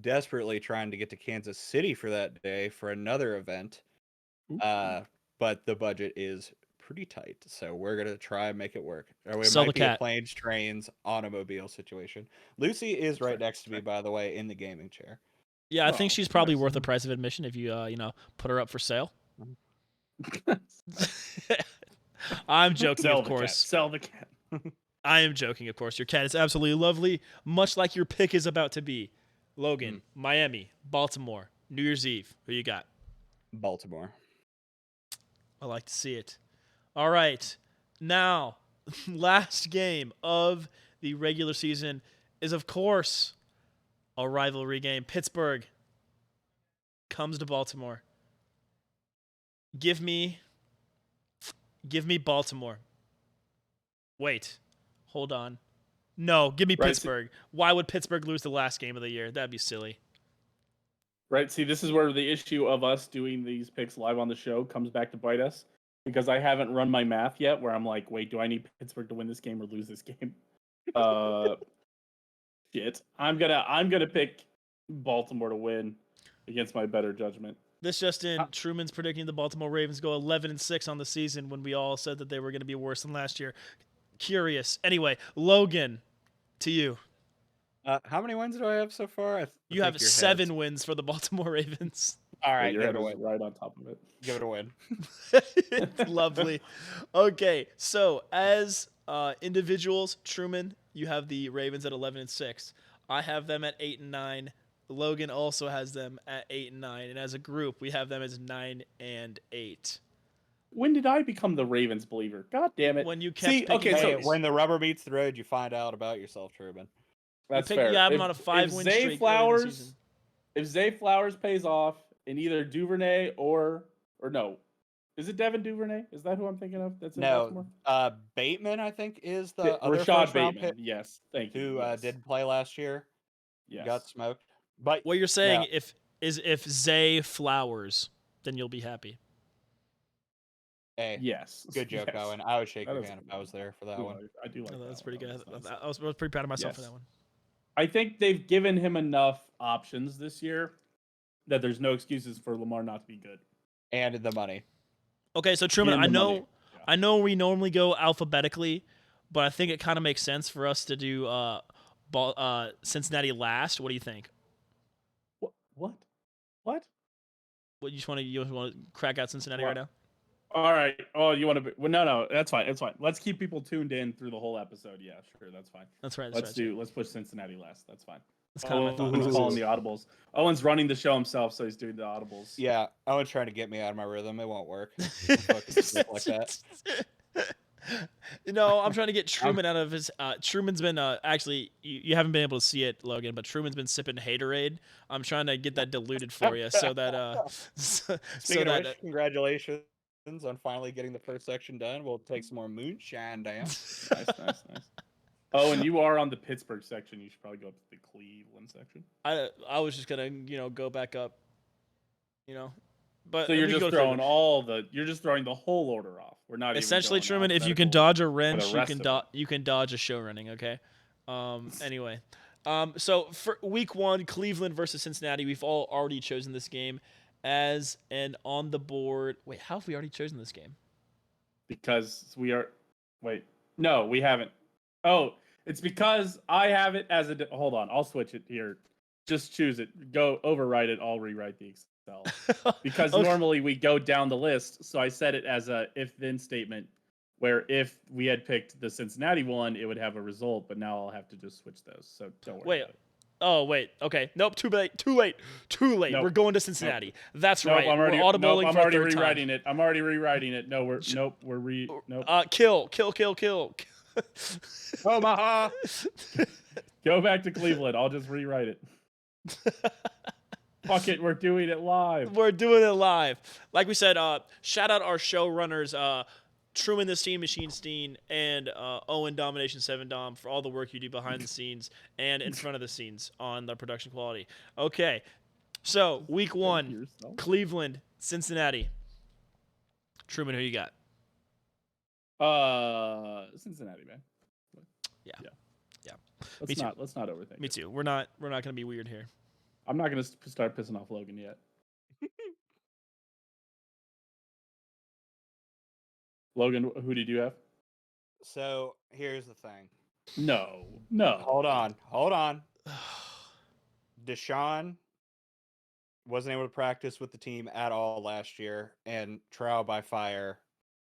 S3: desperately trying to get to Kansas City for that day for another event. But the budget is pretty tight, so we're gonna try and make it work. Or it might be a planes, trains, automobile situation. Lucy is right next to me, by the way, in the gaming chair.
S1: Yeah, I think
S2: Oh,
S1: she's probably
S2: nice.
S1: worth the price of admission if you put her up for sale. I'm joking,
S2: Sell
S1: of
S2: the cat.
S1: course.
S2: Sell the cat.
S1: I am joking, of course. Your cat is absolutely lovely, much like your pick is about to be. Logan, Miami, Baltimore, New Year's Eve. Who you got?
S3: Baltimore.
S1: I like to see it. All right. Now, last game of the regular season is, of course, a rivalry game. Pittsburgh comes to Baltimore. Give me Baltimore. Wait. Hold on. No, give me
S2: Right,
S1: Pittsburgh. Why would Pittsburgh lose the last game of the year? That'd be silly.
S2: Right. See, this is where the issue of us doing these picks live on the show comes back to bite us, because I haven't run my math yet. Where I'm like, wait, do I need Pittsburgh to win this game or lose this game? Shit. I'm gonna pick Baltimore to win against my better judgment.
S1: This just in, Truman's predicting the Baltimore Ravens go 11-6 on the season when we all said that they were going to be worse than last year. Curious. Anyway, Logan, to you.
S3: How many wins do I have so far?
S1: You have 7 wins for the Baltimore Ravens.
S3: All
S2: Right,
S3: right,
S2: your
S3: give
S2: head
S3: it
S2: is
S3: away.
S2: right on top of it.
S3: Give it a win.
S1: Lovely. Okay, so as individuals, Truman, you have the Ravens at 11-6. I have them at 8-9. Logan also has them at 8-9, and as a group, we have them as 9-8.
S2: When did I become the Ravens believer? God damn it!
S1: When you kept
S2: See,
S1: picking
S2: okay,
S3: Hey,
S2: so
S3: when the rubber meets the road, you find out about yourself, Truman.
S2: that's
S1: you
S2: fair.
S1: have them on a 5-win
S2: Zay
S1: streak.
S2: Flowers, if Zay Flowers pays off in either Duvernay or no, is it Devin Duvernay? Is that who I'm thinking of? That's in Baltimore.
S3: Bateman, I think, is the other
S2: Rashad
S3: first-round
S2: Bateman.
S3: pick
S2: Yes, thank you.
S3: who
S2: Yes.
S3: didn't play last year.
S2: Yes.
S3: Got smoked. But
S1: What you're saying,
S3: no.
S1: if Zay Flowers, then you'll be happy.
S3: Hey,
S2: Yes.
S3: good joke,
S2: Yes.
S3: Owen. I would shake
S2: That
S3: your
S2: is
S3: hand
S2: a
S3: if I was there for that one.
S2: I do like that.
S1: That's pretty good.
S2: Nice.
S1: I was pretty proud of myself for
S2: Yes.
S1: that one.
S2: I think they've given him enough options this year that there's no excuses for Lamar not to be good.
S3: And the money.
S1: Okay, so Truman,
S2: And
S1: I
S2: the
S1: know,
S2: money. Yeah.
S1: I know we normally go alphabetically, but I think it kind of makes sense for us to do Cincinnati last. What do you think?
S2: What?
S1: What you just want to crack out Cincinnati right now?
S2: All right. Oh, you want to? No. That's fine. It's fine. Let's keep people tuned in through the whole episode. Yeah, sure. That's fine.
S1: That's right.
S2: Let's push Cincinnati last. That's fine.
S1: That's kind of my thought
S2: Owen's
S1: process.
S2: calling the audibles. Owen's running the show himself, so he's doing the audibles.
S3: Yeah, Owen's trying to get me out of my rhythm. It won't work. Like that.
S1: No, I'm trying to get Truman out of his. Truman's been actually you haven't been able to see it, Logan, but Truman's been sipping Haterade. I'm trying to get that diluted for you, so that
S3: Speaking of which, congratulations on finally getting the first section done. We'll take some more moonshine down.
S2: Nice. Oh, and you are on the Pittsburgh section. You should probably go up to the Cleveland section.
S1: I was just gonna go back up, but
S2: so you're just throwing the whole order off. We're not
S1: essentially
S2: even
S1: Truman. If you can dodge a wrench, you can dodge a show running. Okay. Anyway, so for week 1, Cleveland versus Cincinnati, we've all already chosen this game as an on the board. Wait, how have we already chosen this game?
S2: Because we are. Wait, no, we haven't. Oh, it's because I have it as a. Hold on, I'll switch it here. Just choose it. Go overwrite it. I'll rewrite the Excel. Because normally we go down the list, so I set it as a if-then statement, where if we had picked the Cincinnati one, it would have a result. But now I'll have to just switch those. So don't worry. About it.
S1: Oh wait. Okay. Nope. Too late. Nope. We're going to Cincinnati. Nope. That's right.
S2: I'm already
S1: rewriting
S2: it. I'm already rewriting it. No, nope.
S1: Kill.
S3: Omaha.
S2: Go back to Cleveland. I'll just rewrite it. Fuck it. We're doing it live.
S1: Like we said, shout out our showrunners, Truman the Steam Machine Steen and Owen Domination 7 Dom for all the work you do behind the scenes and in front of the scenes on the production quality. Okay. So, week 1, Cleveland, Cincinnati. Truman, who you got?
S2: Cincinnati, man.
S1: Yeah.
S2: Let's not overthink.
S1: Me too. We're not going to be weird here.
S2: I'm not going to start pissing off Logan yet. Logan, who did you have?
S3: So here's the thing.
S2: No.
S3: Hold on. Deshaun wasn't able to practice with the team at all last year, and trial by fire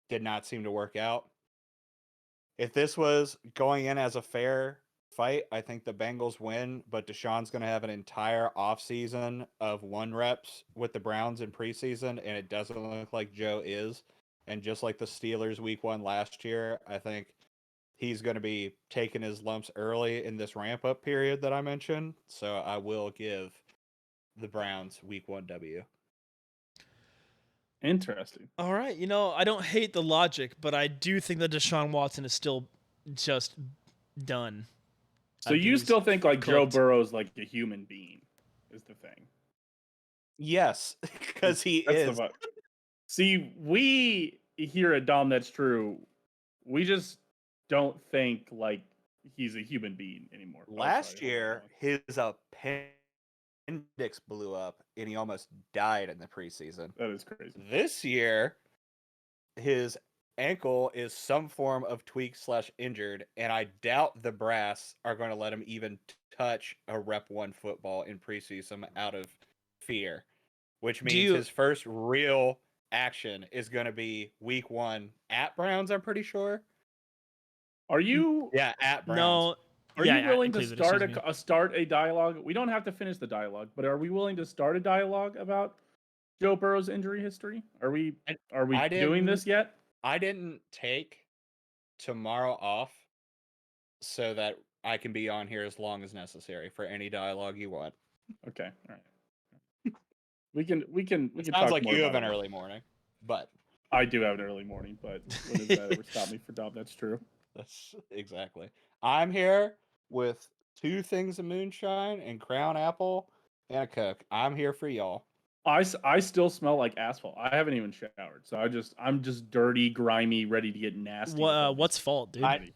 S3: did not seem to work out. If this was going in as a fair fight, I think the Bengals win, but Deshaun's going to have an entire offseason of 1 reps with the Browns in preseason, and it doesn't look like Joe is. And just like the Steelers week 1 last year, I think he's going to be taking his lumps early in this ramp-up period that I mentioned. So I will give the Browns week 1 W.
S2: Interesting.
S1: All right. I don't hate the logic, but I do think that Deshaun Watson is still just done.
S2: So you still think like Joe Burrow's like a human being is the thing?
S3: Yes, because he is.
S2: See, we here at Dahm, that's true. We just don't think like he's a human being anymore.
S3: Last year, his appendix blew up and he almost died in the preseason.
S2: That is crazy.
S3: This year, his ankle is some form of tweak / injured, and I doubt the brass are going to let him even touch a rep 1 football in preseason out of fear, which means his first real action is going to be week 1 at Browns, I'm pretty sure.
S2: Are you?
S3: Yeah, at Browns.
S1: No.
S2: Are you willing to start a dialogue? We don't have to finish the dialogue, but are we willing to start a dialogue about Joe Burrow's injury history? Are we doing this yet?
S3: I didn't take tomorrow off so that I can be on here as long as necessary for any dialogue you want.
S2: Okay, all right. We can
S3: It sounds like you have an early morning, but
S2: I do have an early morning. But when does that ever stop me for Dom? That's true.
S3: That's exactly. I'm here with 2 things of moonshine and Crown Apple and a Coke. I'm here for y'all.
S2: I still smell like asphalt. I haven't even showered, so I'm just dirty, grimy, ready to get nasty.
S1: What's fault, dude?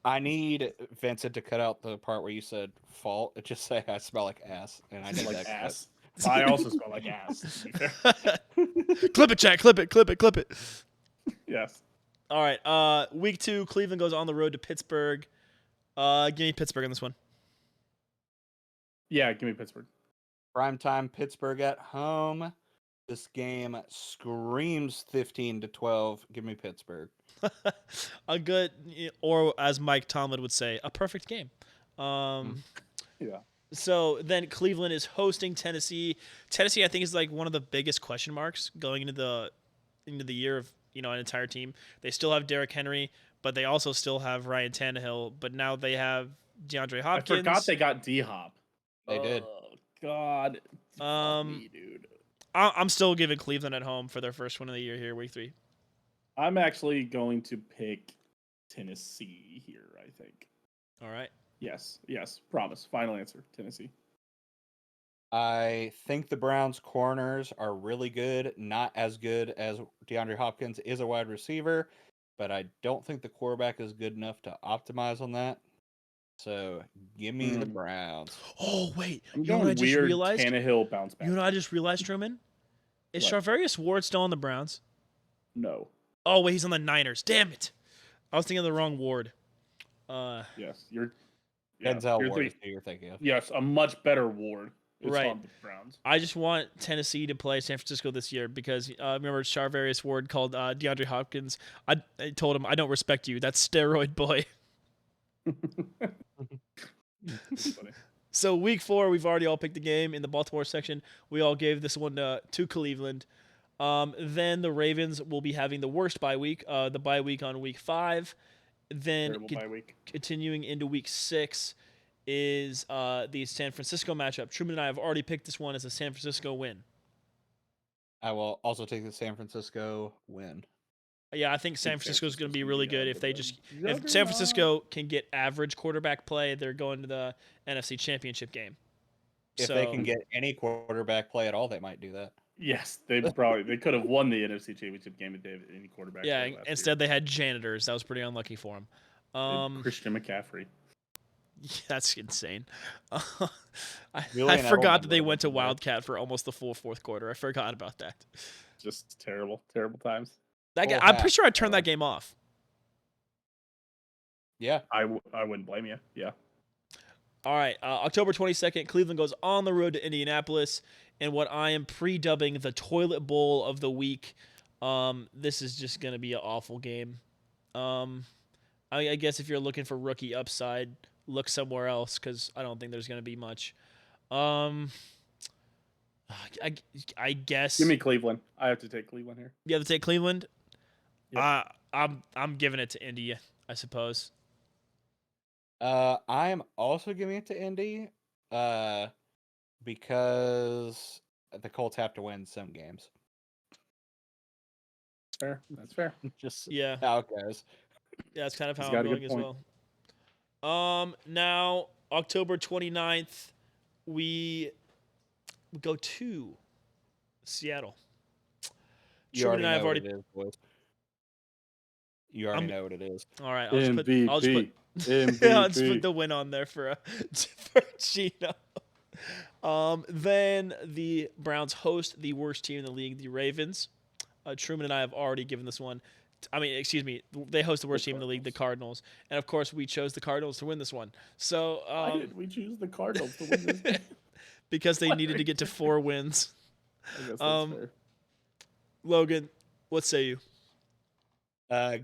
S3: I need Vincent to cut out the part where you said fault. It just say I smell like ass, and I need
S2: like
S3: that
S2: ass. I also smell like ass.
S1: Clip it, chat. Clip it.
S2: Yes.
S1: All right. Week 2, Cleveland goes on the road to Pittsburgh. Give me Pittsburgh in this one.
S2: Yeah, give me Pittsburgh.
S3: Primetime Pittsburgh at home. This game screams 15-12. Give me Pittsburgh.
S1: A good, or as Mike Tomlin would say, a perfect game.
S2: Yeah.
S1: So then Cleveland is hosting Tennessee. Tennessee, I think, is like one of the biggest question marks going into the year of an entire team. They still have Derrick Henry, but they also still have Ryan Tannehill. But now they have DeAndre Hopkins.
S2: I forgot they got D-Hop.
S3: They did.
S2: Oh God. Fuck me, dude.
S1: I'm still giving Cleveland at home for their first win of the year here, week 3.
S2: I'm actually going to pick Tennessee here, I think.
S1: All right.
S2: Yes. Promise. Final answer. Tennessee.
S3: I think the Browns' corners are really good. Not as good as DeAndre Hopkins is a wide receiver, but I don't think the quarterback is good enough to optimize on that. So give me the Browns.
S1: Oh, wait.
S2: I'm going what I just realized? Tannehill bounce back.
S1: You know what I just realized, Truman? Is Charvarius Ward still on the Browns?
S2: No.
S1: Oh, wait, he's on the Niners. Damn it. I was thinking of the wrong Ward.
S2: Yes, you're...
S3: Denzel Ward is who you're thinking of.
S2: Yes, a much better Ward.
S1: Right.
S2: On the Browns.
S1: I just want Tennessee to play San Francisco this year because remember Charvarius Ward called DeAndre Hopkins. I told him, I don't respect you. That's steroid boy. So week 4, we've already all picked the game in the Baltimore section. We all gave this one to Cleveland. Then the Ravens will be having the worst bye week, the bye week on week 5. Then continuing into week 6 is the San Francisco matchup. Truman and I have already picked this one as a San Francisco win.
S3: I will also take the San Francisco win.
S1: Yeah, I think San Francisco is going to be really good if San Francisco can get average quarterback play, they're going to the NFC Championship game.
S3: If they can get any quarterback play at all, they might do that.
S2: Yes, they could have won the NFC Championship game if they had any quarterback.
S1: Yeah, instead they had janitors. That was pretty unlucky for them.
S2: Christian McCaffrey.
S1: That's insane. I forgot that they went to Wildcat for almost the full fourth quarter. I forgot about that.
S2: Just terrible times.
S1: I'm pretty sure I turned that game off.
S3: Yeah,
S2: I wouldn't blame you. Yeah.
S1: All right, October 22nd, Cleveland goes on the road to Indianapolis, and what I am pre-dubbing the toilet bowl of the week. This is just gonna be an awful game. I guess if you're looking for rookie upside, look somewhere else because I don't think there's gonna be much. Um, I, I guess
S2: Give me Cleveland. I have to take Cleveland here.
S1: you have to take Cleveland.
S2: Yep.
S1: I'm giving it to Indy, I suppose.
S3: I'm also giving it to Indy, because the Colts have to win some games.
S2: Fair. That's fair.
S3: Just
S1: Yeah,
S3: how it goes.
S1: yeah, that's kind of
S2: He's
S1: how
S2: got
S1: I'm
S2: a
S1: going
S2: good
S1: as
S2: point.
S1: well. Now October 29th, we go to Seattle.
S3: You
S1: Truman and I have
S3: know
S1: already.
S3: what it is, boys. You already know what it is.
S1: All right,
S2: MVP.
S1: I'll just
S2: MVP.
S1: put the win on there for for Gino. Then the Browns host the worst team in the league, the Ravens. Truman and I have already given this one. Excuse me. They host the worst team in the league, the Cardinals, and of course we chose the Cardinals to win this one. So
S2: Why did we choose the Cardinals to win this game?
S1: because they needed to get to 4 wins.
S2: I guess that's fair.
S1: Logan, what say you?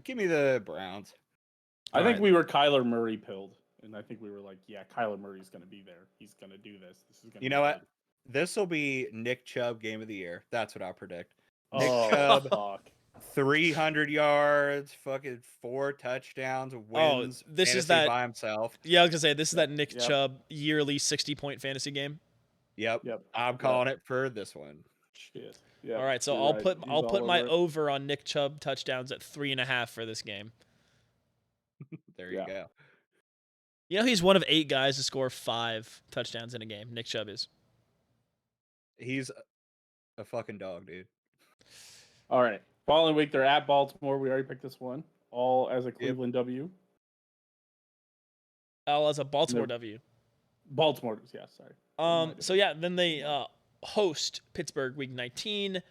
S3: Give me the Browns.
S2: I think
S1: right.
S2: we were Kyler Murray pilled, and I think we were like, yeah, Kyler Murray's going to be there. He's going to do this. This is going to.
S3: You know what? This will be Nick Chubb game of the year. That's what I'll predict. Nick
S2: Oh,
S3: Chubb,
S2: fuck.
S3: 300 yards, fucking 4 touchdowns, wins.
S1: This is
S3: fantasy
S1: that
S3: by himself.
S1: Yeah, I was gonna say this is that Nick
S2: Yep.
S1: Chubb yearly 60-point fantasy game.
S3: Yep.
S2: Yep.
S3: I'm calling it for this one.
S2: Shit. Yeah.
S1: All right, so I'll put my over on Nick Chubb touchdowns at 3.5 for this game.
S3: There you go.
S1: You know he's one of 8 guys to score 5 touchdowns in a game. Nick Chubb is.
S3: He's a fucking dog, dude.
S2: All right. Following week, they're at Baltimore. We already picked this one. All as a Cleveland W.
S1: All as a Baltimore W.
S2: Baltimore, yeah, sorry.
S1: So yeah, then they host Pittsburgh week 19.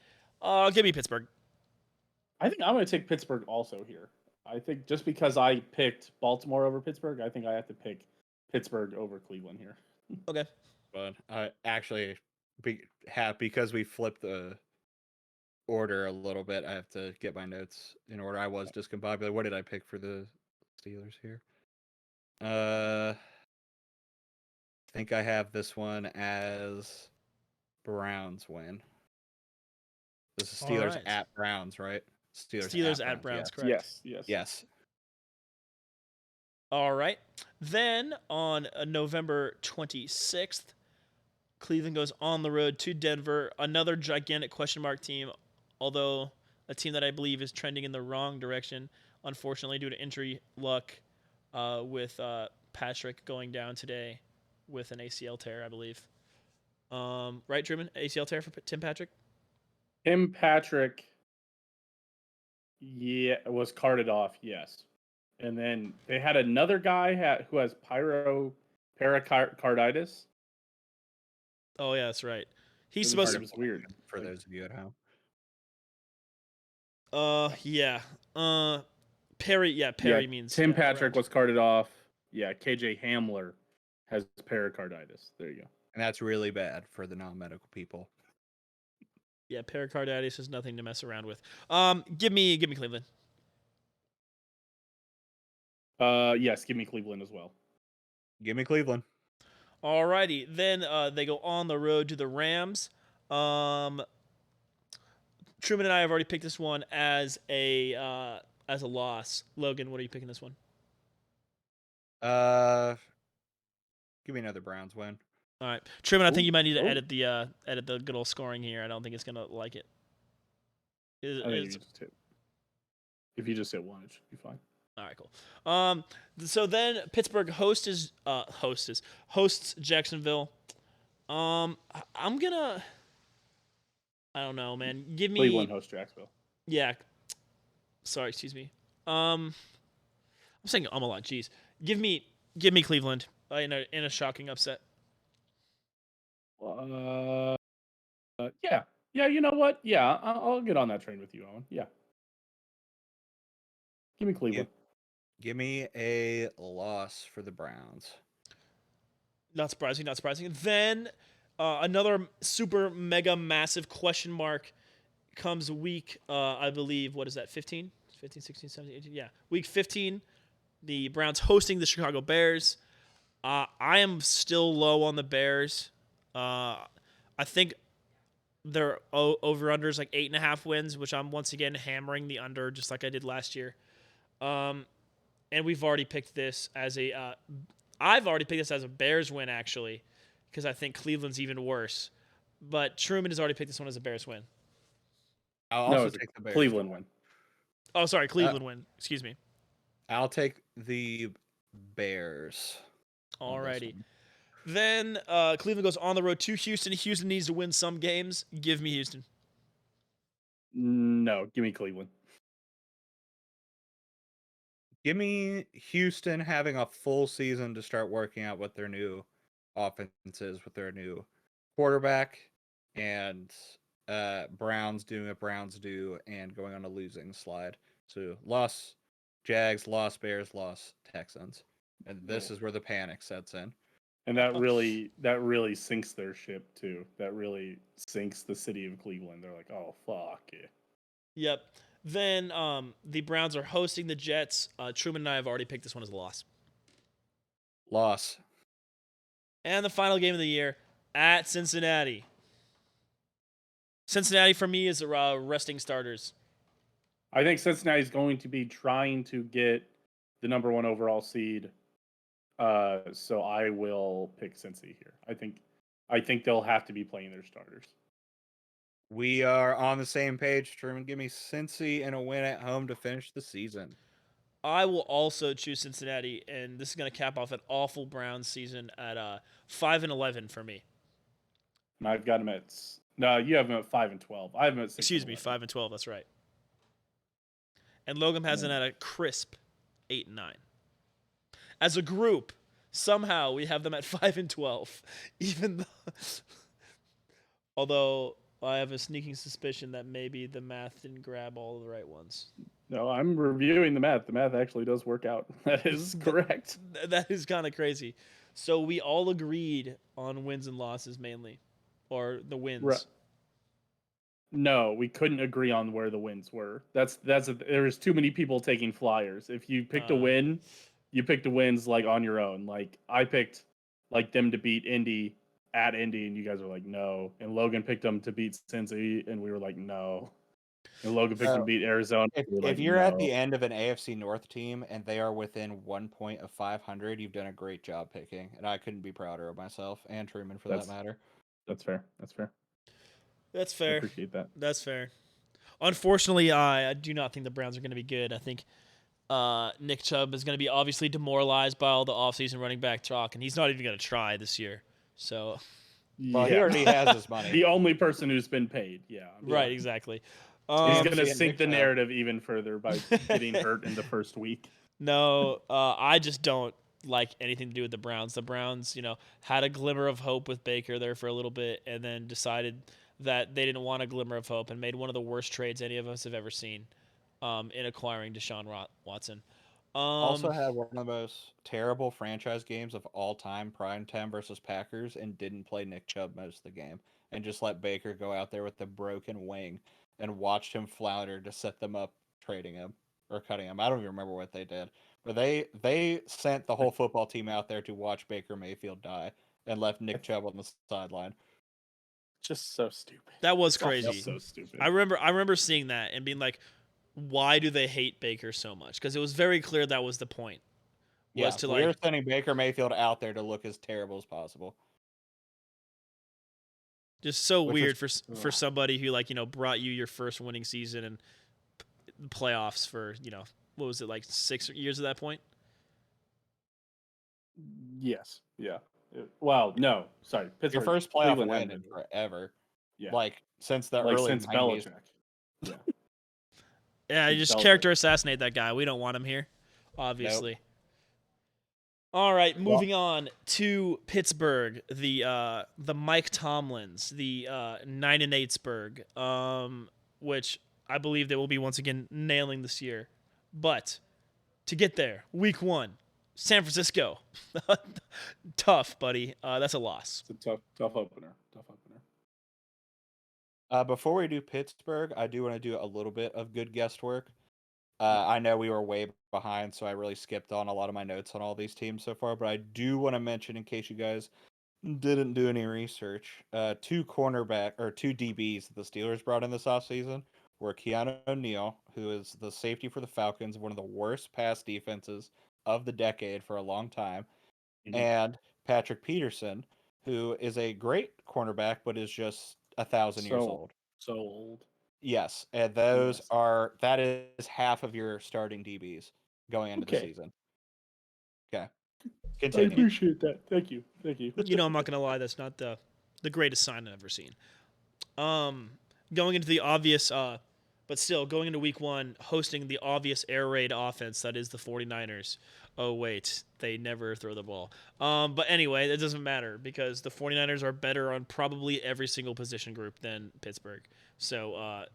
S1: Give me Pittsburgh.
S2: I think I'm going to take Pittsburgh also here. I think just because I picked Baltimore over Pittsburgh, I think I have to pick Pittsburgh over Cleveland here.
S1: Okay.
S3: But I actually because we flipped the order a little bit, I have to get my notes in order. I was discombobulated. What did I pick for the Steelers here? I think I have this one as Browns win. This is Steelers at Browns, right?
S1: Steelers at Browns, correct?
S2: Yes.
S1: All right. Then on November 26th, Cleveland goes on the road to Denver, another gigantic question mark team, although a team that I believe is trending in the wrong direction, unfortunately, due to injury luck with Patrick going down today with an ACL tear, I believe. Right, Truman? ACL tear for Tim Patrick?
S2: Tim Patrick, was carted off, yes. And then they had another guy who has pericarditis.
S1: Oh, yeah, that's right. He's supposed to...
S2: It was weird.
S3: For those of you at home.
S1: Yeah. Perry means...
S2: Tim Patrick was carted off. Yeah, KJ Hamler has pericarditis. There you go.
S3: And that's really bad for the non-medical people.
S1: Yeah, pericarditis is nothing to mess around with. Give me Cleveland.
S2: Yes, give me Cleveland as well.
S3: Give me Cleveland.
S1: Alrighty, then they go on the road to the Rams. Truman and I have already picked this one as a loss. Logan, what are you picking this one?
S3: Give me another Browns win.
S1: All right, Truman, I think you might need to edit the good old scoring here. I don't think it's gonna like it.
S2: If you just hit one, it should be fine.
S1: All right, cool. So then Pittsburgh hosts Jacksonville. I don't know, man. Give me
S2: Cleveland hosts Jacksonville.
S1: Yeah. Sorry, excuse me. I'm saying a lot. Jeez. Give me Cleveland in a shocking upset.
S2: Yeah. You know what? Yeah, I'll get on that train with you, Owen. Yeah. Give me Cleveland.
S3: Give me a loss for the Browns.
S1: Not surprising, not surprising. Then another super mega massive question mark comes week, I believe, what is that, 15? 15, 16, 17, 18? Yeah, week 15. The Browns hosting the Chicago Bears. I am still low on the Bears. I think their over-under is like 8.5 wins, which I'm once again hammering the under just like I did last year. And we've already picked this as a I've already picked this as a Bears win, actually, because I think Cleveland's even worse. But Truman has already picked this one as a Bears win.
S3: I'll
S2: No,
S3: also
S2: it's a
S3: take the Bears.
S2: Cleveland win.
S1: Oh, sorry, Cleveland win. Excuse me.
S3: I'll take the Bears.
S1: Alrighty. Then Cleveland goes on the road to Houston. Houston needs to win some games. Give me Houston.
S2: No, give me Cleveland.
S3: Give me Houston having a full season to start working out what their new offense is with their new quarterback, and Browns doing what Browns do and going on a losing slide. So loss Jags, loss Bears, loss Texans. And this is where the panic sets in.
S2: And that really sinks their ship too. That really sinks the city of Cleveland. They're like, oh fuck yeah.
S1: Yep. Then the Browns are hosting the Jets. Truman and I have already picked this one as a loss.
S3: Loss.
S1: And the final game of the year at Cincinnati. Cincinnati for me is resting starters.
S2: I think Cincinnati's going to be trying to get the number 1 overall seed. So I will pick Cincy here. I think they'll have to be playing their starters.
S3: We are on the same page, Truman. Give me Cincy and a win at home to finish the season.
S1: I will also choose Cincinnati, and this is going to cap off an awful Browns season at 5-11 for me.
S2: And I've got them at no. You have them at 5-12. I have them at 6.
S1: Excuse me, 5-12. That's right. And Logan has them at a crisp 8-9. As a group, somehow we have them at 5-12, even though. Although I have a sneaking suspicion that maybe the math didn't grab all the right ones.
S2: No, I'm reviewing the math. The math actually does work out. That is correct.
S1: That is kind of crazy. So we all agreed on wins and losses mainly, or the wins.
S2: Right. No, we couldn't agree on where the wins were. There's too many people taking flyers. If you picked a win, you picked the wins like on your own. Like I picked like them to beat Indy at Indy, and you guys were like no. And Logan picked them to beat Cincy, and we were like no. And Logan picked them to beat Arizona.
S3: If you're at the end of an AFC North team and they are within 1 point of 500, you've done a great job picking, and I couldn't be prouder of myself and Truman for that matter.
S2: That's fair.
S1: That's fair.
S2: I appreciate that.
S1: That's fair. Unfortunately, I do not think the Browns are going to be good. I think Nick Chubb is going to be obviously demoralized by all the offseason running back talk, and he's not even going to try this year. So,
S3: well, he already has his money.
S2: The only person who's been paid. Yeah.
S1: Right. Exactly.
S2: He's going to sink the narrative even further by getting hurt in the first week.
S1: No, I just don't like anything to do with the Browns. The Browns, had a glimmer of hope with Baker there for a little bit, and then decided that they didn't want a glimmer of hope and made one of the worst trades any of us have ever seen in acquiring Deshaun Watson.
S3: Also had one of the most terrible franchise games of all time, primetime versus Packers, and didn't play Nick Chubb most of the game, and just let Baker go out there with the broken wing and watched him flounder to set them up trading him or cutting him. I don't even remember what they did. But they sent the whole football team out there to watch Baker Mayfield die and left Nick Chubb on the sideline.
S2: Just so stupid.
S1: That was crazy.
S2: So stupid.
S1: I remember seeing that and being like, why do they hate Baker so much? Because it was very clear that was the point.
S3: We're sending Baker Mayfield out there to look as terrible as possible.
S1: Just so weird for somebody who brought you your first winning season and playoffs for what was it, like 6 years at that point?
S2: Yes. Yeah. Well, no. Sorry.
S3: Pittsburgh, your first playoff win in forever. Yeah. Like since the early
S2: since
S3: 90s.
S2: Belichick. Yeah.
S1: Yeah, you just character assassinate that guy. We don't want him here, obviously. Nope. All right, moving on to Pittsburgh, the Mike Tomlins, the 9-8sburg, which I believe they will be once again nailing this year. But to get there, week 1, San Francisco. Tough, buddy. That's a loss.
S2: It's a tough opener. Tough opener.
S3: Before we do Pittsburgh, I do want to do a little bit of good guest work. I know we were way behind, so I really skipped on a lot of my notes on all these teams so far, but I do want to mention, in case you guys didn't do any research, two DBs that the Steelers brought in this offseason were Keanu O'Neal, who is the safety for the Falcons, one of the worst pass defenses of the decade for a long time, and Patrick Peterson, who is a great cornerback, but is just 1,000 years old.
S2: So old.
S3: Yes, and that is half of your starting DBs going into the season. Okay. Continue.
S2: I appreciate that. Thank you.
S1: You know, I'm not gonna lie. That's not the greatest sign I've ever seen. Going into the obvious, but still going into week 1, hosting the obvious air raid offense that is the 49ers. Oh wait, they never throw the ball. But anyway, it doesn't matter because the 49ers are better on probably every single position group than Pittsburgh. So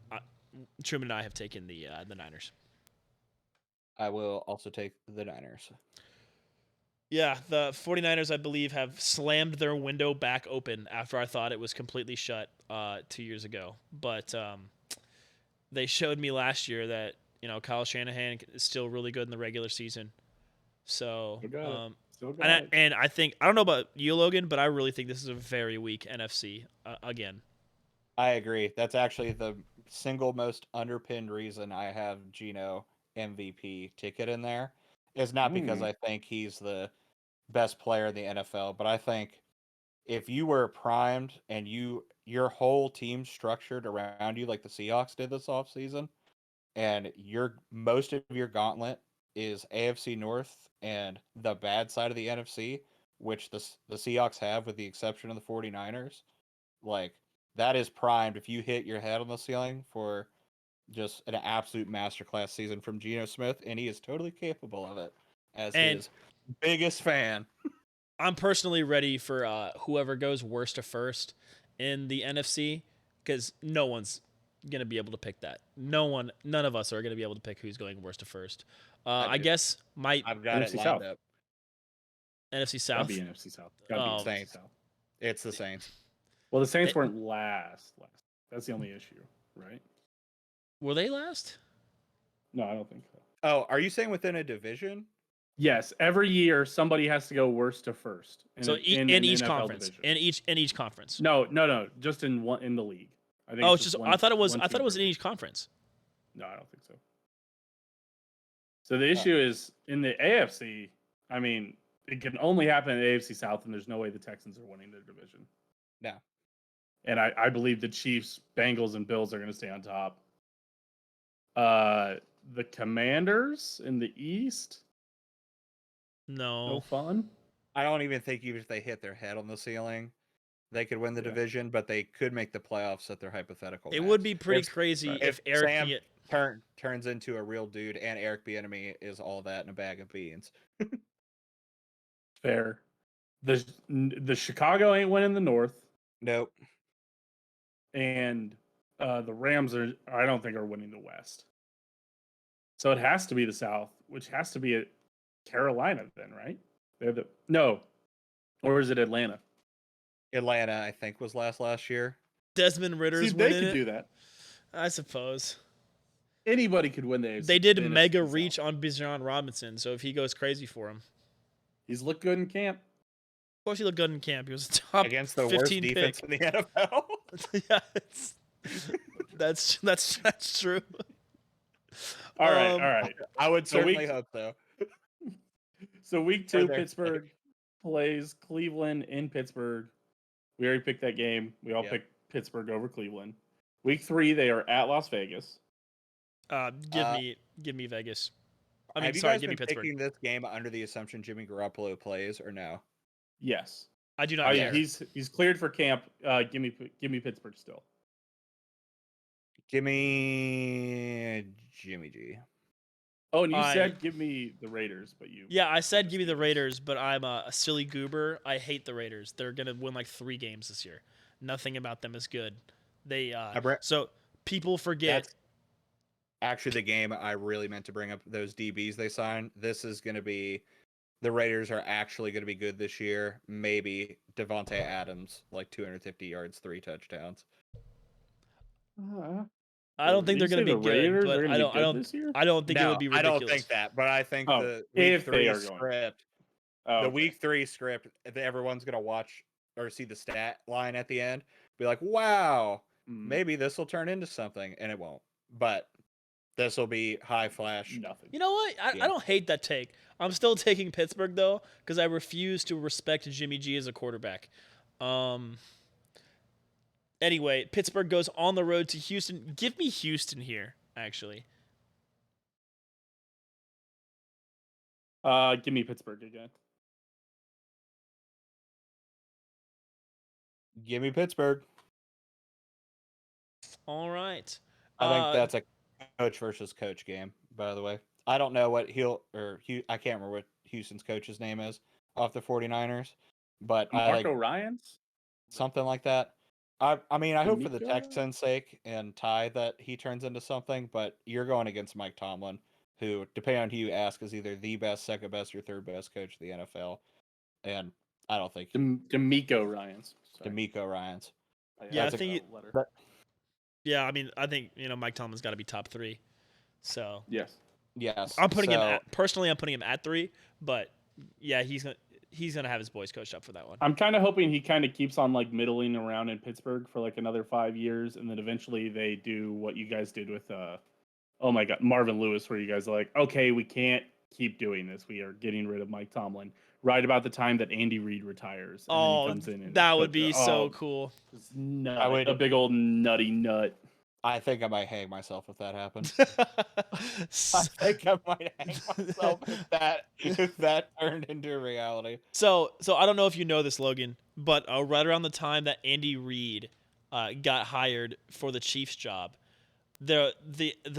S1: Truman and I have taken the Niners.
S3: I will also take the Niners.
S1: Yeah, the 49ers, I believe, have slammed their window back open after I thought it was completely shut 2 years ago. But they showed me last year that, Kyle Shanahan is still really good in the regular season. So, and I think, I don't know about you, Logan, but I really think this is a very weak NFC again.
S3: I agree. That's actually the single most underpinned reason I have Geno MVP ticket in there. Is not because I think he's the best player in the NFL, but I think if you were primed and your whole team structured around you like the Seahawks did this offseason, and most of your gauntlet is AFC North and the bad side of the NFC, which the Seahawks have with the exception of the 49ers, like that is primed if you hit your head on the ceiling for just an absolute masterclass season from Geno Smith, and he is totally capable of it as his biggest fan.
S1: I'm personally ready for whoever goes worst to first in the NFC because no one's going to be able to pick that. None of us are going to be able to pick who's going worst to first. I guess
S3: I've got
S2: NFC
S3: it lined
S2: South.
S3: up.
S1: NFC South?
S2: Gotta be NFC South. Gotta be
S3: Saints.
S2: South.
S3: It's the Saints.
S2: Well, the Saints weren't last. That's the only issue, right?
S1: Were they last?
S2: No, I don't think so.
S3: Oh, are you saying within a division?
S2: Yes, every year somebody has to go worst to first.
S1: In each conference. In each conference.
S2: No, just in the league. I think.
S1: I thought it was in each conference.
S2: No, I don't think so. So the issue is in the AFC. I mean, it can only happen in the AFC South, and there's no way the Texans are winning their division.
S3: No.
S2: And I believe the Chiefs, Bengals, and Bills are going to stay on top. The Commanders in the East. No fun.
S3: I don't even think even if they hit their head on the ceiling, they could win the division, but they could make the playoffs at their hypothetical.
S1: It would be pretty crazy if Eric
S3: Sam turns into a real dude and Eric Bieniemy is all that in a bag of beans.
S2: Fair. The Chicago ain't winning the North.
S3: Nope.
S2: And the Rams I don't think are winning the West. So it has to be the South, which has to be Carolina then, right? Or is it Atlanta?
S3: Atlanta, I think, was last year.
S1: Desmond Ritter's
S2: winning
S1: winning
S2: it. They could do that.
S1: I suppose.
S2: Anybody could win the AFC.
S1: They did mega reach on Bijan Robinson, so if he goes crazy for him.
S2: He's looked good in camp.
S1: Of course he looked good in camp. He was a top
S3: against the worst defense in the NFL.
S1: Yeah, that's true.
S2: All right.
S3: I would certainly hope so.
S2: So week 2, Pittsburgh plays Cleveland in Pittsburgh. We already picked that game. We all picked Pittsburgh over Cleveland. Week 3, they are at Las Vegas.
S1: Give me Vegas.
S3: Have you guys been picking this game under the assumption Jimmy Garoppolo plays or no?
S2: Yes,
S1: I do not.
S2: Yeah, he's cleared for camp. Give me Pittsburgh still.
S3: Give me Jimmy G.
S2: Oh, and you said give me the Raiders, but you.
S1: Yeah, I said give me the Raiders, but I'm a silly goober. I hate the Raiders. They're gonna win like 3 games this year. Nothing about them is good. They so people forget.
S3: That's actually the game I really meant to bring up. Those DBs they signed. This is gonna be the Raiders are actually going to be good this year. Maybe Devontae Adams, like 250 yards, 3 touchdowns.
S1: I don't think
S2: Did
S1: they're
S2: you
S1: going
S2: say
S1: to
S2: the
S1: be good,
S2: Raiders
S1: but
S2: are going
S1: I
S2: to be
S1: don't. I
S2: good
S1: don't.
S2: this year?
S1: I don't think it
S3: No,
S1: would be
S3: I
S1: ridiculous.
S3: don't think that, but I think
S2: Oh,
S3: the
S2: if
S3: week
S2: they
S3: 3
S2: are going.
S3: script,
S2: Oh,
S3: the
S2: okay.
S3: week 3 script, everyone's going to watch or see the stat line at the end, be like, wow, maybe this will turn into something, and it won't. But this will be high flash.
S2: Nothing.
S1: You know what? I don't hate that take. I'm still taking Pittsburgh though, because I refuse to respect Jimmy G as a quarterback. Anyway, Pittsburgh goes on the road to Houston. Give me Houston here, actually.
S2: Give me Pittsburgh again.
S3: Give me Pittsburgh.
S1: All right.
S3: I think that's a coach versus coach game, by the way. I don't know what I can't remember what Houston's coach's name is off the 49ers, but
S2: Marco Ryans?
S3: Something like that. I mean, I hope for the
S2: D'Amico?
S3: Texans' sake and Ty that he turns into something, but you're going against Mike Tomlin, who, depending on who you ask, is either the best, second best, or third best coach of the NFL. And I don't think
S2: D'Amico Ryans. Sorry.
S3: D'Amico Ryans.
S1: Yeah, I think.
S2: Letter.
S1: Yeah, I mean, I think Mike Tomlin's got to be top 3. So
S2: Yes.
S1: I'm putting him personally. I'm putting him at 3, but yeah, he's gonna have his boys coached up for that one.
S2: I'm kind of hoping he kind of keeps on like middling around in Pittsburgh for like another 5 years, and then eventually they do what you guys did with oh my God, Marvin Lewis, where you guys are like, okay, we can't keep doing this. We are getting rid of Mike Tomlin right about the time that Andy Reid retires. And then he comes in and
S1: that would be so cool.
S2: A big old nutty nut.
S3: I think I might hang myself if that happens. I think I might hang myself if that turned into reality.
S1: So I don't know if you know this, Logan, but right around the time that Andy Reid got hired for the Chiefs job, the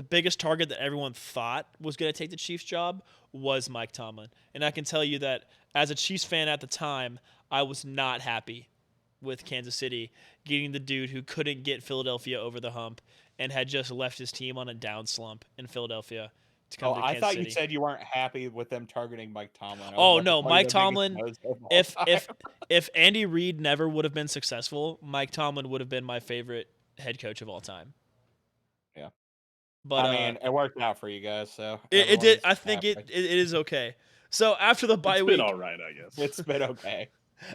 S1: biggest target that everyone thought was going to take the Chiefs job was Mike Tomlin. And I can tell you that as a Chiefs fan at the time, I was not happy with Kansas City getting the dude who couldn't get Philadelphia over the hump and had just left his team on a down slump in Philadelphia to come to Kansas
S3: I thought
S1: City.
S3: You said you weren't happy with them targeting Mike Tomlin.
S1: Oh no, Mike Tomlin. If Andy Reid never would have been successful, Mike Tomlin would have been my favorite head coach of all time.
S3: Yeah,
S1: but
S3: I mean, it worked out for you guys, so
S1: it did. I think it is okay. So after the bye week,
S2: it's been all right, I guess.
S3: It's been okay.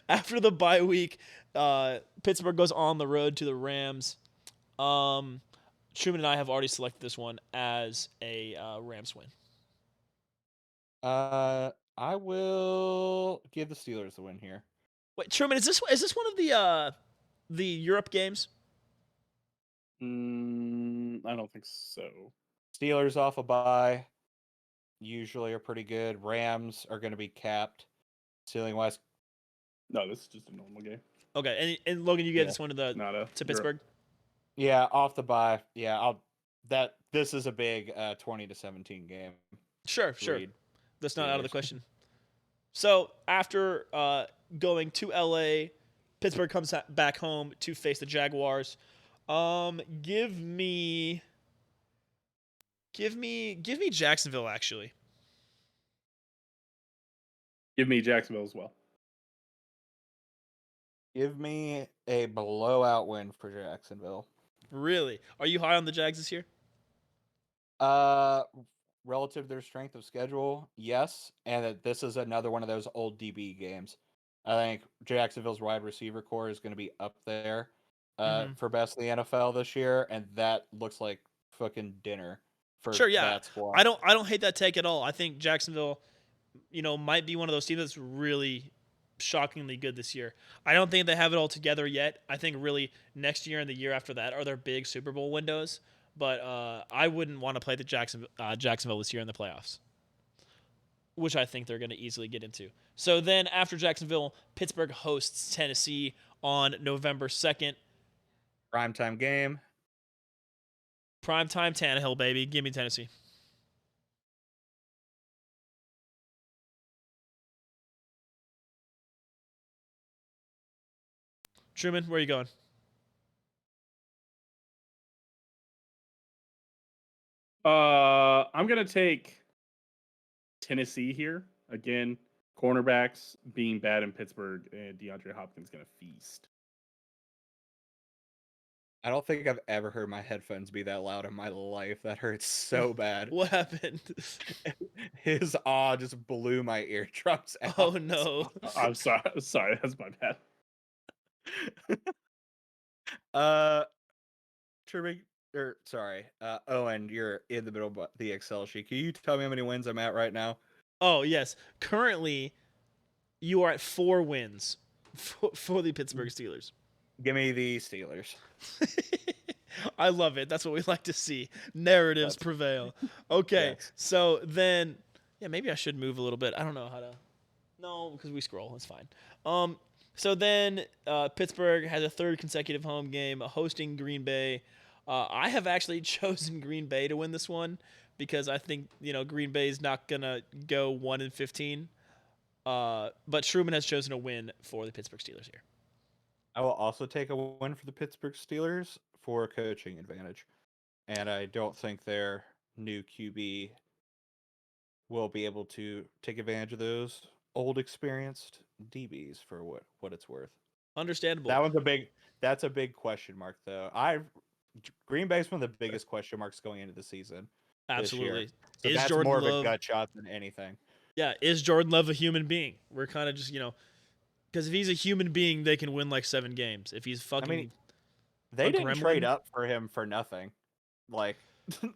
S1: After the bye week, Pittsburgh goes on the road to the Rams. Truman and I have already selected this one as a Rams win.
S3: I will give the Steelers the win here.
S1: Wait, Truman, is this one of the Europe games?
S2: I don't think so.
S3: Steelers off a bye usually are pretty good. Rams are going to be capped ceiling wise.
S2: No, this is just a normal game.
S1: Okay, and Logan, you gave this one to Pittsburgh.
S3: Yeah, off the bye. Yeah, this is a big 20-17 game.
S1: Sure. That's not out of the question. So after going to LA, Pittsburgh comes back home to face the Jaguars. Give me Jacksonville, actually.
S2: Give me Jacksonville as well.
S3: Give me a blowout win for Jacksonville.
S1: Really? Are you high on the Jags this year?
S3: Relative to their strength of schedule, yes. And that this is another one of those old DB games. I think Jacksonville's wide receiver core is going to be up there for best in the NFL this year, and that looks like fucking dinner for that squad.
S1: I don't hate that take at all. I think Jacksonville, might be one of those teams that's really shockingly good this year. I don't think they have it all together yet. I think really next year and the year after that are their big Super Bowl windows. But I wouldn't want to play the Jacksonville this year in the playoffs, which I think they're going to easily get into. So then after Jacksonville, Pittsburgh hosts Tennessee on November 2nd.
S3: Primetime game.
S1: Primetime Tannehill, baby. Give me Tennessee. Truman, where are you going?
S2: I'm gonna take Tennessee here again. cornerbacks being bad in Pittsburgh, and DeAndre Hopkins going to feast.
S3: I don't think I've ever heard my headphones be that loud in my life. That hurts so bad.
S1: What happened?
S3: His awe just blew my eardrums out.
S1: Oh no.
S2: I'm sorry. Sorry, that's my bad.
S3: Truman, Owen, you're in the middle of the Excel sheet. Can you tell me how many wins I'm at right now?
S1: Oh yes. Currently, you are at 4 wins for the Pittsburgh Steelers.
S3: Give me the Steelers.
S1: I love it. That's what we like to see. Narratives prevail. Okay,
S3: Yes.
S1: so then, yeah, maybe I should move a little bit. I don't know how to. No, because we scroll. It's fine. So then Pittsburgh has a 3rd consecutive home game, hosting Green Bay. I have actually chosen Green Bay to win this one because I think Green Bay is not gonna go 1-15. But Truman has chosen a win for the Pittsburgh Steelers here.
S3: I will also take a win for the Pittsburgh Steelers for coaching advantage. And I don't think their new QB will be able to take advantage of those old experienced DBs for what it's worth.
S1: Understandable.
S3: That's a big question mark though. Green Bay's one of the biggest question marks going into the season.
S1: Absolutely.
S3: So
S1: Is
S3: that's
S1: Jordan
S3: more of
S1: Love
S3: a gut shot than anything.
S1: Yeah, is Jordan Love a human being? We're kind of just, because if he's a human being, they can win like 7 games. If he's fucking
S3: they didn't
S1: gremlin.
S3: Trade up for him for nothing. Like,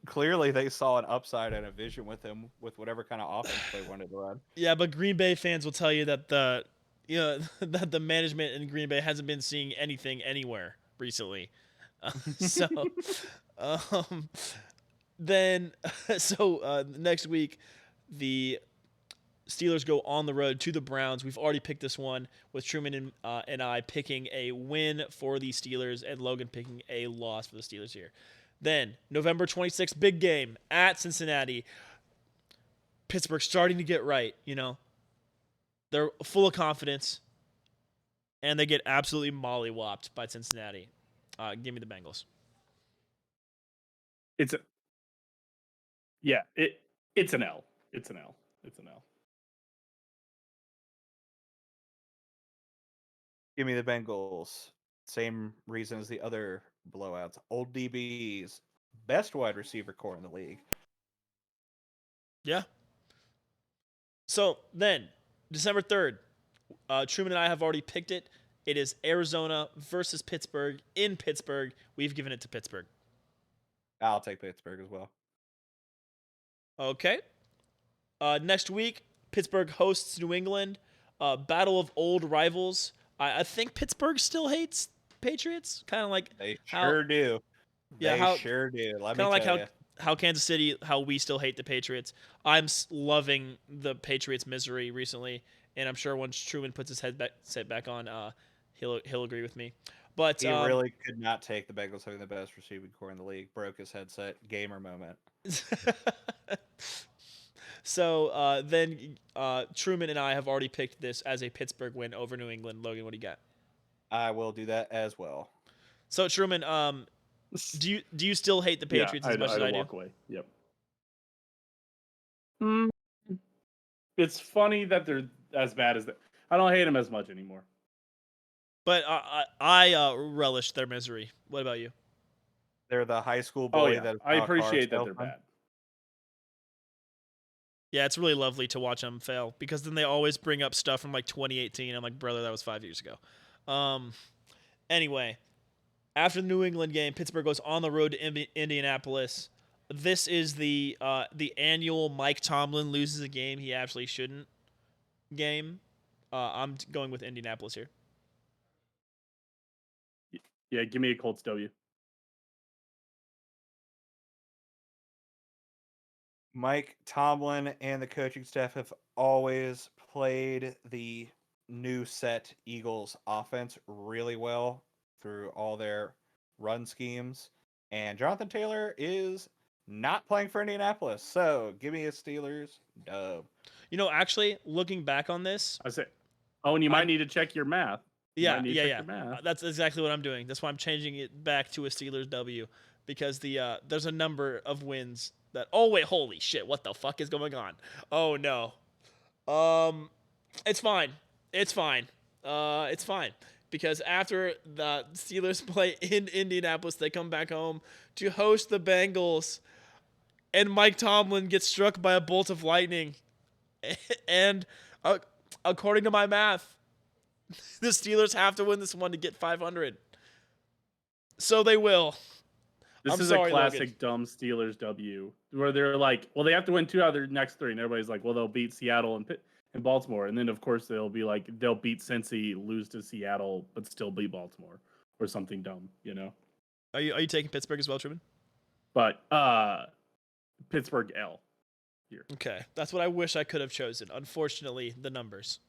S3: clearly they saw an upside and a vision with him with whatever kind of offense they wanted to run.
S1: Yeah, but Green Bay fans will tell you that that the management in Green Bay hasn't been seeing anything anywhere recently. Next week, the Steelers go on the road to the Browns. We've already picked this one with Truman and I picking a win for the Steelers and Logan picking a loss for the Steelers here. Then, November 26th, big game at Cincinnati. Pittsburgh starting to get right, They're full of confidence, and they get absolutely mollywopped by Cincinnati. Give me the Bengals.
S2: It's an L. It's an L. It's an L.
S3: Give me the Bengals. Same reason as the other blowouts. Old DBs, best wide receiver core in the league.
S1: Yeah. So then, December 3rd, Truman and I have already picked it. It is Arizona versus Pittsburgh in Pittsburgh. We've given it to Pittsburgh.
S3: I'll take Pittsburgh as well.
S1: Okay. Next week, Pittsburgh hosts New England. Battle of old rivals. I think Pittsburgh still hates Patriots. Kind of like
S3: they sure do.
S1: Yeah,
S3: sure do.
S1: Kind of like how Kansas City, how we still hate the Patriots. I'm loving the Patriots' misery recently, and I'm sure once Truman puts his head back on, he'll agree with me. But
S3: he really could not take the Bengals having the best receiving core in the league. Broke his headset. Gamer moment.
S1: So then Truman and I have already picked this as a Pittsburgh win over New England. Logan, what do you got?
S3: I will do that as well.
S1: So Truman, do you still hate the Patriots as much as I do?
S2: Walk away. Yep. It's funny that they're as bad as that. I don't hate them as much anymore.
S1: But I relish their misery. What about you?
S3: They're the high school bully that
S2: I appreciate that they're bad.
S1: Yeah, it's really lovely to watch them fail because then they always bring up stuff from like 2018. I'm like, brother, that was 5 years ago. Anyway, after the New England game, Pittsburgh goes on the road to Indianapolis. This is the annual Mike Tomlin loses a game he actually shouldn't game. I'm going with Indianapolis here.
S2: Yeah, give me a Colts W.
S3: Mike Tomlin and the coaching staff have always played the new set Eagles offense really well through all their run schemes. And Jonathan Taylor is not playing for Indianapolis. So give me a Steelers dub.
S1: Actually, looking back on this,
S2: I say, and you might need to check your math.
S1: Yeah. That's exactly what I'm doing. That's why I'm changing it back to a Steelers W because there's a number of wins that. Oh wait, holy shit! What the fuck is going on? Oh no. It's fine. It's fine. It's fine. Because after the Steelers play in Indianapolis, they come back home to host the Bengals, and Mike Tomlin gets struck by a bolt of lightning. And according to my math, the Steelers have to win this one to get 500. So they will.
S2: This is
S1: sorry,
S2: a classic
S1: Logan.
S2: dumb Steelers W, where they're like, well, they have to win 2 out of their next 3, and everybody's like, well, they'll beat Seattle and Baltimore, and then of course they'll be like, they'll beat Cincy, lose to Seattle, but still beat Baltimore, or something dumb, you know.
S1: Are you taking Pittsburgh as well, Truman?
S2: But Pittsburgh L here.
S1: Okay, that's what I wish I could have chosen. Unfortunately, the numbers.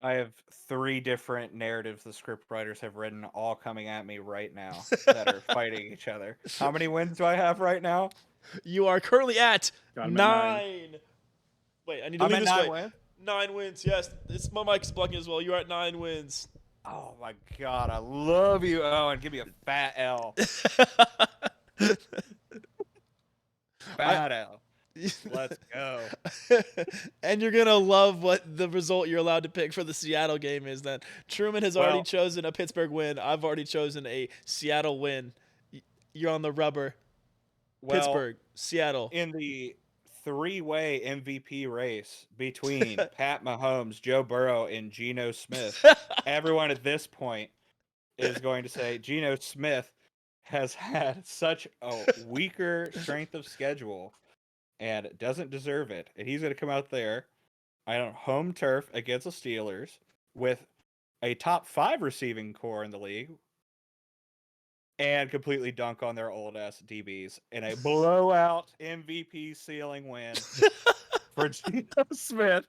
S3: I have 3 different narratives the script writers have written, all coming at me right now that are fighting each other. How many wins do I have right now?
S1: You are currently at
S2: Got him at
S1: 9. Wait, I need to
S3: I'm
S1: leave
S3: at
S1: this
S3: 9
S1: way.
S3: wins.
S1: 9 wins. Yes, my mic's blocking as well. You're at 9 wins.
S3: Oh my god, I love you, Owen. Give me a fat L. Fat L. Let's go.
S1: And you're gonna love what the result you're allowed to pick for the Seattle game is. Then Truman has already chosen a Pittsburgh win. I've already chosen a Seattle win. You're on the rubber. Pittsburgh, Seattle.
S3: In the 3-way MVP race between Pat Mahomes, Joe Burrow, and Geno Smith, everyone at this point is going to say Geno Smith has had such a weaker strength of schedule and doesn't deserve it. And he's going to come out there on home turf against the Steelers with a top 5 receiving core in the league and completely dunk on their old-ass DBs in a blowout MVP ceiling win for Geno Smith.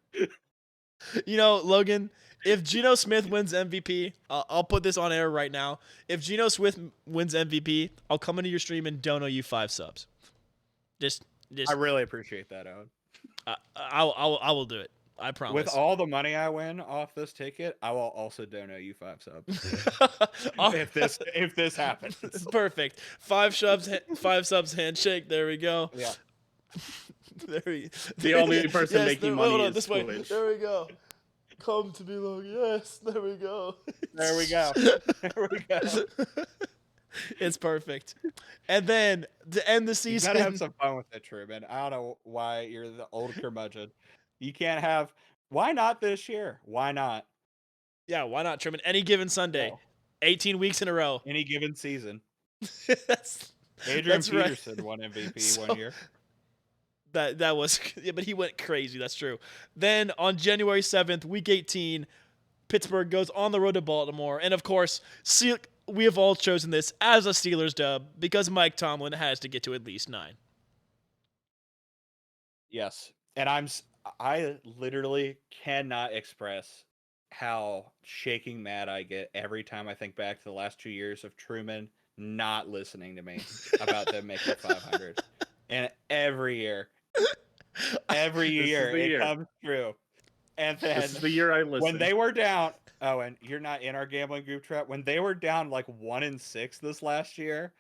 S1: You know, Logan, if Geno Smith wins MVP, I'll put this on air right now. If Geno Smith wins MVP, I'll come into your stream and dono you 5 subs. Just
S3: I really appreciate that, Owen.
S1: I will do it. I promise.
S3: With all the money I win off this ticket, I will also donate you 5 subs. if this happens.
S1: Perfect. 5 subs handshake. There we go.
S3: Yeah.
S2: The only person making money is
S1: this way. There we go. Come to me, Logan. Yes, there we go.
S3: There we go. There we go.
S1: It's perfect. And then to end the season,
S3: You gotta have some fun with it, Truman. I don't know why you're the old curmudgeon. You can't have. Why not this year? Why not?
S1: Yeah, why not, Truman? Any given Sunday, 18 weeks in a row.
S3: Any given season.
S1: Adrian
S3: Adrian Peterson won MVP 1 year.
S1: That was, yeah, but he went crazy. That's true. Then on January 7th, week 18, Pittsburgh goes on the road to Baltimore, and of course, we have all chosen this as a Steelers dub because Mike Tomlin has to get to at least 9.
S3: Yes, and I literally cannot express how shaking mad I get every time I think back to the last 2 years of Truman not listening to me about them making 500. And every year it comes true. And then
S2: this is the year I listen.
S3: When they were down, and you're not in our gambling group chat. When they were down like 1-6 this last year,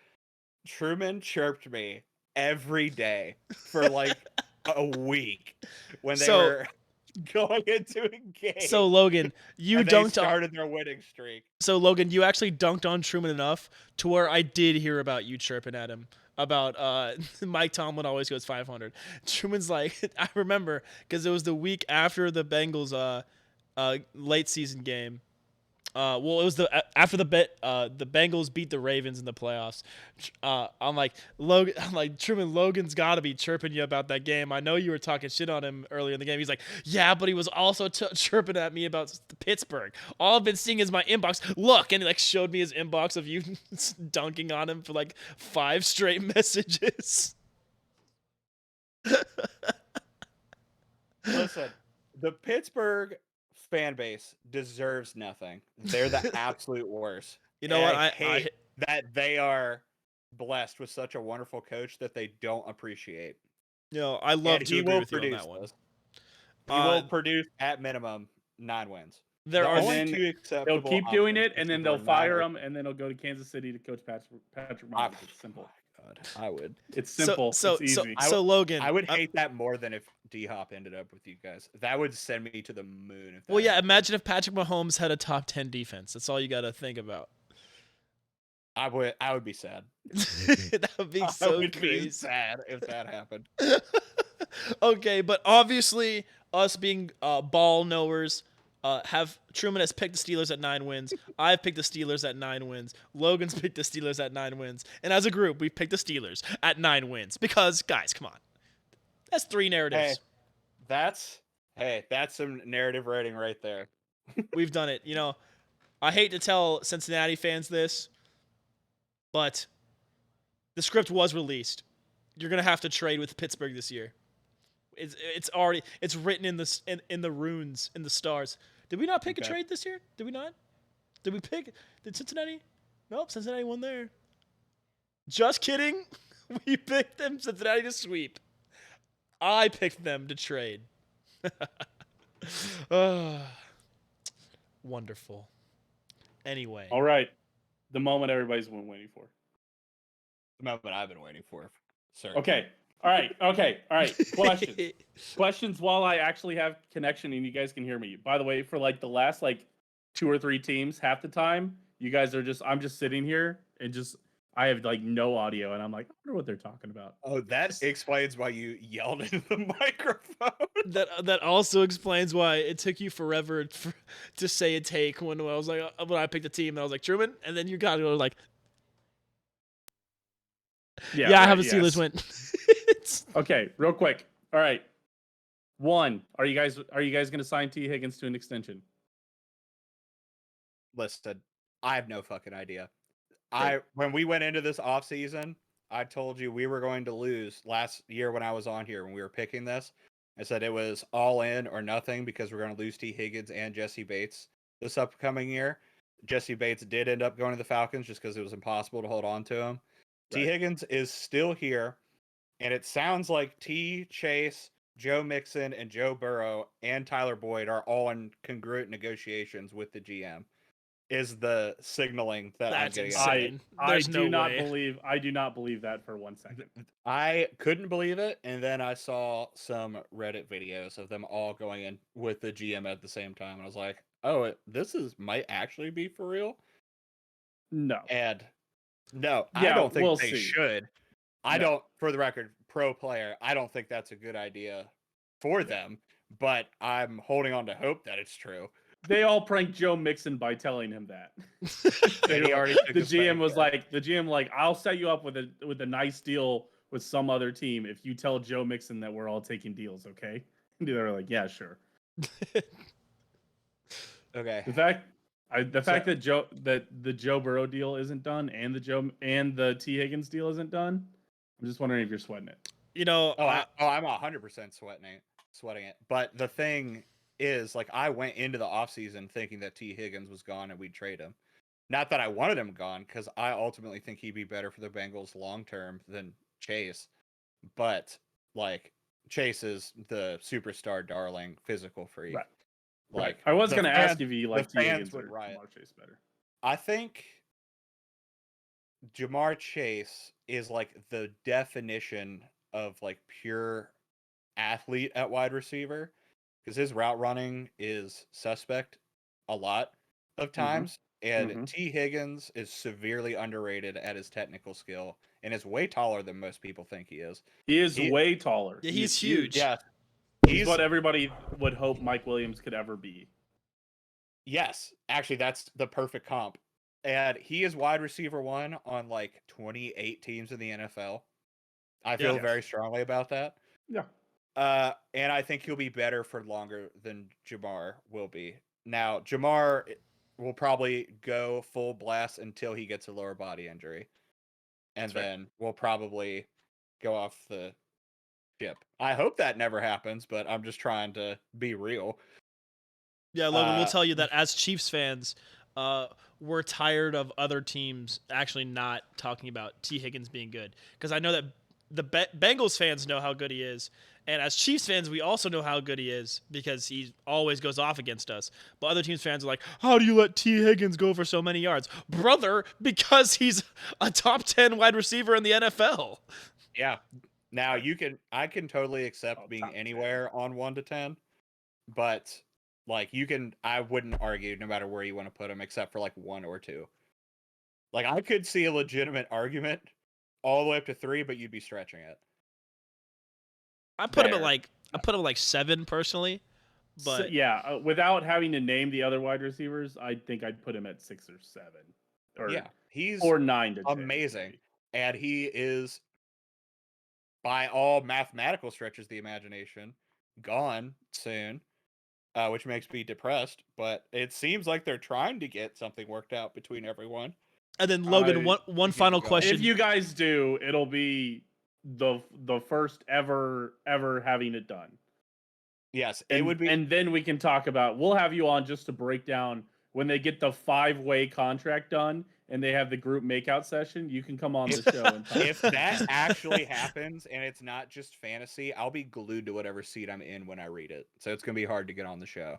S3: Truman chirped me every day for like a week when they were going into a game.
S1: So Logan, you
S3: started their winning streak.
S1: So Logan, you actually dunked on Truman enough to where I did hear about you chirping at him about Mike Tomlin always goes 500. Truman's like, I remember because it was the week after the Bengals late season game. Well, it was after the Bengals beat the Ravens in the playoffs. I'm like Truman, Logan's got to be chirping you about that game. I know you were talking shit on him earlier in the game. He's like, yeah, but he was also chirping at me about Pittsburgh. All I've been seeing is my inbox. Look, and he like showed me his inbox of you dunking on him for like 5 straight messages.
S3: Listen, the Pittsburgh fan base deserves nothing. They're the absolute worst.
S1: You know what?
S3: I hate that they are blessed with such a wonderful coach that they don't appreciate.
S1: You know, I love to agree with you on that one.
S3: He will produce at minimum 9 wins.
S2: There are only 2 acceptable. They'll keep doing it, and then they'll fire him, and then he'll go to Kansas City to coach Patrick Mahomes. It's simple.
S3: God, I would.
S2: It's simple. It's easy.
S1: Logan,
S3: I would hate that more than if D-Hop ended up with you guys. That would send me to the moon. If that
S1: well, yeah.
S3: happened.
S1: Imagine if Patrick Mahomes had a top 10 defense. That's all you got to think about.
S3: I would be sad.
S1: That would be so
S3: I would
S1: crazy.
S3: be sad if that happened.
S1: Okay, but obviously, us being ball knowers, have Truman has picked the Steelers at 9 wins. I've picked the Steelers at 9 wins. Logan's picked the Steelers at 9 wins. And as a group, we've picked the Steelers at 9 wins. Because, guys, come on. That's 3 narratives.
S3: That's some narrative writing right there.
S1: We've done it. You know, I hate to tell Cincinnati fans this, but the script was released. You're gonna have to trade with Pittsburgh this year. It's already written in the runes, in the stars. Did we not pick a trade this year? Did we not? Did Cincinnati? Nope, Cincinnati won there. Just kidding. We picked them Cincinnati to sweep. I picked them to trade. Wonderful. Anyway.
S2: All right. The moment everybody's been waiting for.
S3: The moment I've been waiting for. Sir.
S2: Okay. All right. Questions. Questions while I actually have connection and you guys can hear me. By the way, for like the last 2 or 3 teams, half the time, you guys are I'm just sitting here and I have no audio and I'm like, I wonder what they're talking about.
S3: Oh, that explains why you yelled into the microphone.
S1: That also explains why it took you forever to say a take when I was when I picked a team and I was like, Truman, and then you got to go like, yeah, right, I have a Steelers win.
S2: Okay, real quick. All right. 1, are you guys going to sign T. Higgins to an extension?
S3: Listen, I have no fucking idea.
S2: Great.
S3: When we went into this offseason, I told you we were going to lose last year when I was on here when we were picking this. I said it was all in or nothing because we're going to lose T. Higgins and Jesse Bates this upcoming year. Jesse Bates did end up going to the Falcons just because it was impossible to hold on to him. Right. T. Higgins is still here, and it sounds like T. Chase, Joe Mixon, and Joe Burrow and Tyler Boyd are all in congruent negotiations with the GM. Is the signaling that I'm getting?
S1: Insane.
S2: I do not believe that for 1 second.
S3: I couldn't believe it, and then I saw some Reddit videos of them all going in with the GM at the same time, and I was like, "Oh, might actually be for real."
S2: No,
S3: and no, I don't think they should. I
S2: No.
S3: don't, for the record, pro player. I don't think that's a good idea for them, but I'm holding on to hope that it's true.
S2: They all pranked Joe Mixon by telling him that.
S3: He already
S2: the GM was like, I'll set you up with a nice deal with some other team if you tell Joe Mixon that we're all taking deals, okay? And they were like, yeah, sure.
S3: Okay.
S2: The fact that the Joe Burrow deal isn't done and the T. Higgins deal isn't done, I'm just wondering if you're sweating it.
S1: You know,
S3: I'm 100% sweating it. But the thing is, I went into the offseason thinking that T. Higgins was gone and we'd trade him. Not that I wanted him gone, because I ultimately think he'd be better for the Bengals long term than Chase. But Chase is the superstar darling physical freak.
S2: Right. I was going to ask if you like T. Higgins or
S3: Jamar
S2: Chase better.
S3: I think Jamar Chase is the definition of pure athlete at wide receiver. Because his route running is suspect a lot of times. And T. Higgins is severely underrated at his technical skill and is way taller than most people think he is.
S2: He is way taller.
S1: Yeah, he's huge.
S3: Yeah.
S2: He's what everybody would hope Mike Williams could ever be.
S3: Yes. Actually, that's the perfect comp. And he is wide receiver 1 on 28 teams in the NFL. I feel very strongly about that.
S2: Yeah.
S3: And I think he'll be better for longer than Jamar will be. Now, Jamar will probably go full blast until he gets a lower body injury. And then we'll probably go off the ship. I hope that never happens, but I'm just trying to be real.
S1: Yeah, Logan, we'll tell you that as Chiefs fans, we're tired of other teams actually not talking about T. Higgins being good. Because I know that the Bengals fans know how good he is, and as Chiefs fans, we also know how good he is because he always goes off against us. But other teams fans are like, "How do you let T. Higgins go for so many yards, brother?" Because he's a top 10 wide receiver in the NFL.
S3: Yeah. Now I can totally accept being
S2: top 10.
S3: anywhere on 1 to 10, but like I wouldn't argue no matter where you want to put him except for like 1 or 2. Like I could see a legitimate argument all the way up to 3, but you'd be stretching it.
S1: I put him
S2: Fair.
S1: at like 7 personally, but
S2: So, yeah, without having to name the other wide receivers, I think I'd put him at 6 or 7,
S3: Yeah, he's
S2: or 9 to 10.
S3: amazing,
S2: Maybe.
S3: and he is by all mathematical stretches of the imagination gone soon, which makes me depressed. But it seems like they're trying to get something worked out between everyone.
S1: and then Logan, one
S3: think he
S1: final
S3: should go.
S1: question.
S2: If you guys do, it'll be the first ever having it done.
S3: Yes,
S2: And,
S3: it would be.
S2: and then we can talk about. We'll have you on just to break down when they get the 5-way contract done and they have the group makeout session. You can come on the show and talk.
S3: If that actually happens and it's not just fantasy, I'll be glued to whatever seat I'm in when I read it. So it's gonna be hard to get on the show,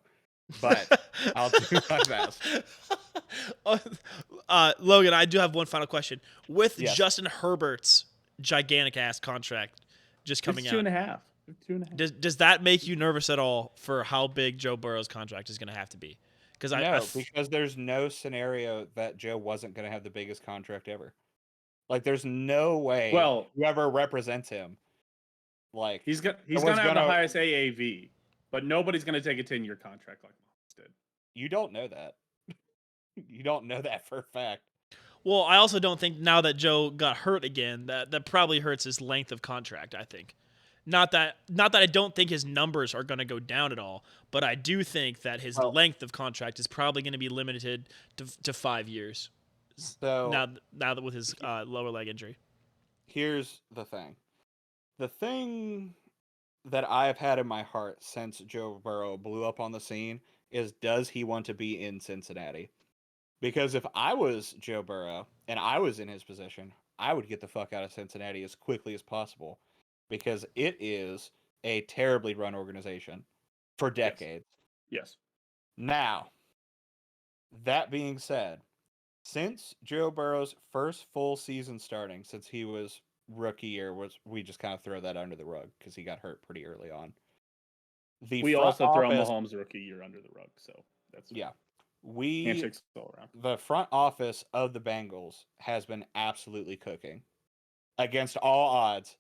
S3: but I'll do my best.
S1: Logan, I do have one final question. With
S3: Yes.
S1: Justin Herbert's gigantic ass contract just coming
S2: It's
S1: out,
S2: 2.5. 2.5.
S1: does that make you nervous at all for how big Joe Burrow's contract is going to have to be? Because
S3: Because there's no scenario that Joe wasn't going to have the biggest contract ever. Like, there's no way whoever represents him, like
S2: he's going to
S3: someone's
S2: have the
S3: gonna-
S2: highest AAV, but nobody's going to take a 10-year contract like Mahomes did.
S3: You don't know that. You don't know that for a fact.
S1: well, I also don't think now that Joe got hurt again that probably hurts his length of contract. I think. Not that I don't think his numbers are going to go down at all, but I do think that his length of contract is probably going to be limited to 5 years.
S3: So
S1: now that with his lower leg injury.
S3: here's the thing. The thing that I've had in my heart since Joe Burrow blew up on the scene is, does he want to be in Cincinnati? Because if I was Joe Burrow and I was in his position, I would get the fuck out of Cincinnati as quickly as possible, because it is a terribly run organization for decades.
S2: Yes.
S3: Now, that being said, since Joe Burrow's first full season starting, since he was rookie year, we just kind of throw that under the rug because he got hurt pretty early on.
S2: We also throw Mahomes' rookie year under the rug, so that's
S3: yeah.
S2: handshakes all around.
S3: The front office of the Bengals has been absolutely cooking. Against all odds,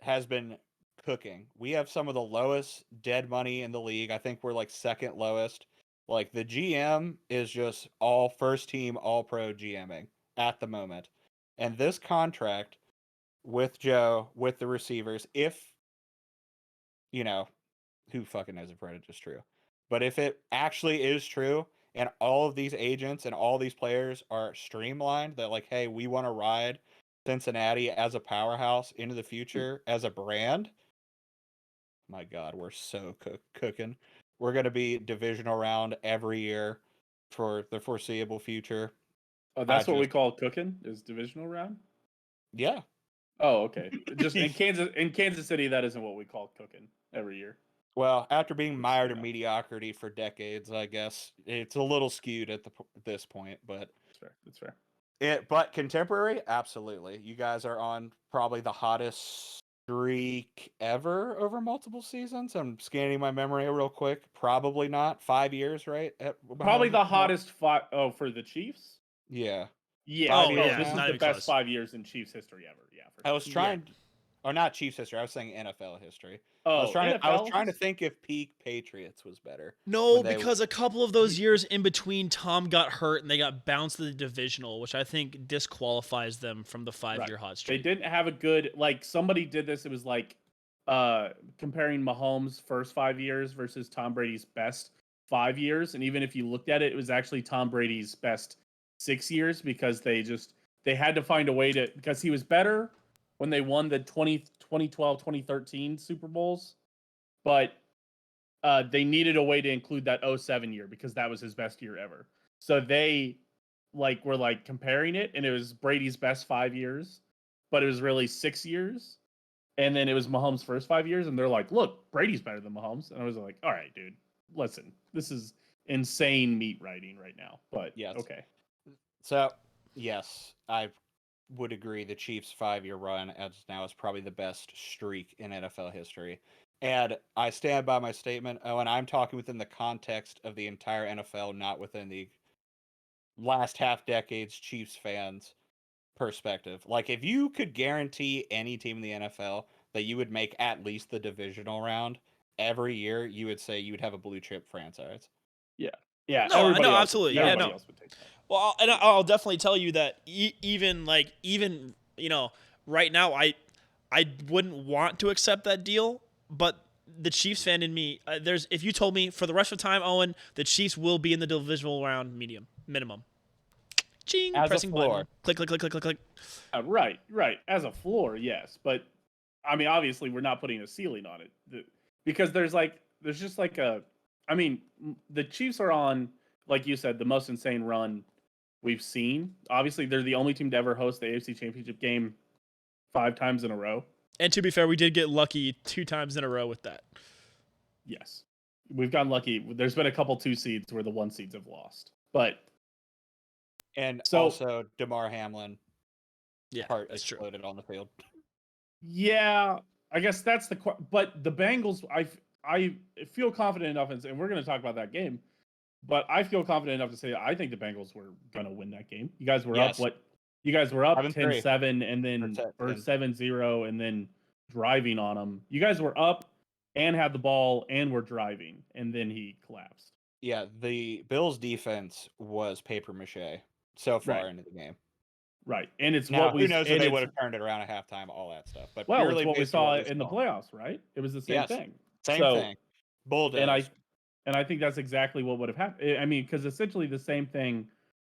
S3: has been cooking. We have some of the lowest dead money in the league. I think we're like second lowest. Like, the GM is just all first team, all pro GMing at the moment. And this contract with Joe, with the receivers, if, who fucking knows if Reddit is true. But if it actually is true, and all of these agents and all these players are streamlined, that like, hey, we want to ride Cincinnati as a powerhouse into the future as a brand. My God, we're so cooking. We're going to be divisional round every year for the foreseeable future.
S2: Oh, that's what we call cooking, is divisional round?
S3: Yeah.
S2: Oh, okay. Just in Kansas City, that isn't what we call cooking every year.
S3: Well, after being mired in mediocrity for decades, I guess it's a little skewed at this point, but
S2: that's fair.
S3: But contemporary, absolutely. You guys are on probably the hottest streak ever over multiple seasons. I'm scanning my memory real quick. Probably not 5 years, right?
S2: Probably the hottest 5. Oh, for the Chiefs?
S3: Yeah.
S2: Yeah.
S3: This
S2: is the best 5 years in Chiefs history ever. Yeah.
S3: I was trying, or not Chiefs history. I was saying NFL history.
S2: Oh,
S3: I was trying to think if peak Patriots was better.
S1: No, because a couple of those years in between, Tom got hurt and they got bounced to the divisional, which I think disqualifies them from the 5-year hot streak.
S2: They didn't have a good, like, somebody did this. It was like comparing Mahomes' first 5 years versus Tom Brady's best 5 years. And even if you looked at it, it was actually Tom Brady's best 6 years, because they had to find a way to, because he was better when they won the 2012, 2013 Super Bowls, but they needed a way to include that 2007 year because that was his best year ever. So they were comparing it, and it was Brady's best 5 years. but it was really 6 years. And then it was Mahomes' first 5 years, and they're like, "Look, Brady's better than Mahomes." And I was like, "All right, dude, listen, this is insane meat writing right now." But
S3: Yes.
S2: okay,
S3: So, yes, I would agree the Chiefs' 5-year run as now is probably the best streak in NFL history. And I stand by my statement. Oh, and I'm talking within the context of the entire NFL, not within the last half decade's Chiefs fans' perspective. Like, if you could guarantee any team in the NFL that you would make at least the divisional round every year, you would say you would have a blue chip franchise.
S2: yeah.
S1: No,
S2: Everybody else,
S1: absolutely. Yeah,
S2: everybody
S1: no.
S2: else would take that.
S1: Well, and I'll definitely tell you that even right now I wouldn't want to accept that deal, but the Chiefs fan in me, if you told me for the rest of the time, Owen, the Chiefs will be in the divisional round minimum. Ching,
S3: As a
S1: pressing
S3: floor.
S1: button. Click, click, click, click, click, click.
S2: Right. As a floor, yes, but I mean, obviously, we're not putting a ceiling on it because there's just like a. I mean, the Chiefs are on, like you said, the most insane run we've seen. Obviously, they're the only team to ever host the AFC Championship game 5 times in a row.
S1: And to be fair, we did get lucky 2 times in a row with that.
S2: Yes, we've gotten lucky. There's been a couple 2 seeds where the 1 seeds have lost, but
S3: also DeMar Hamlin, heart exploded on the field.
S2: Yeah, I guess that's but the Bengals. I feel confident enough, and we're going to talk about that game. But I feel confident enough to say I think the Bengals were going to win that game. You guys were up what? You guys were up 10-7 and then or 7-0 and then driving on them. You guys were up and had the ball and were driving, and then he collapsed.
S3: Yeah, the Bills' defense was paper mache so far into the game.
S2: Right, and it's
S3: now,
S2: what we.
S3: Who knows if they would have turned it around at halftime, all that stuff. But
S2: it's what we saw in the playoffs, right? It was the same thing.
S3: Same thing. Bulldoze.
S2: And I think that's exactly what would have happened. I mean, because essentially the same thing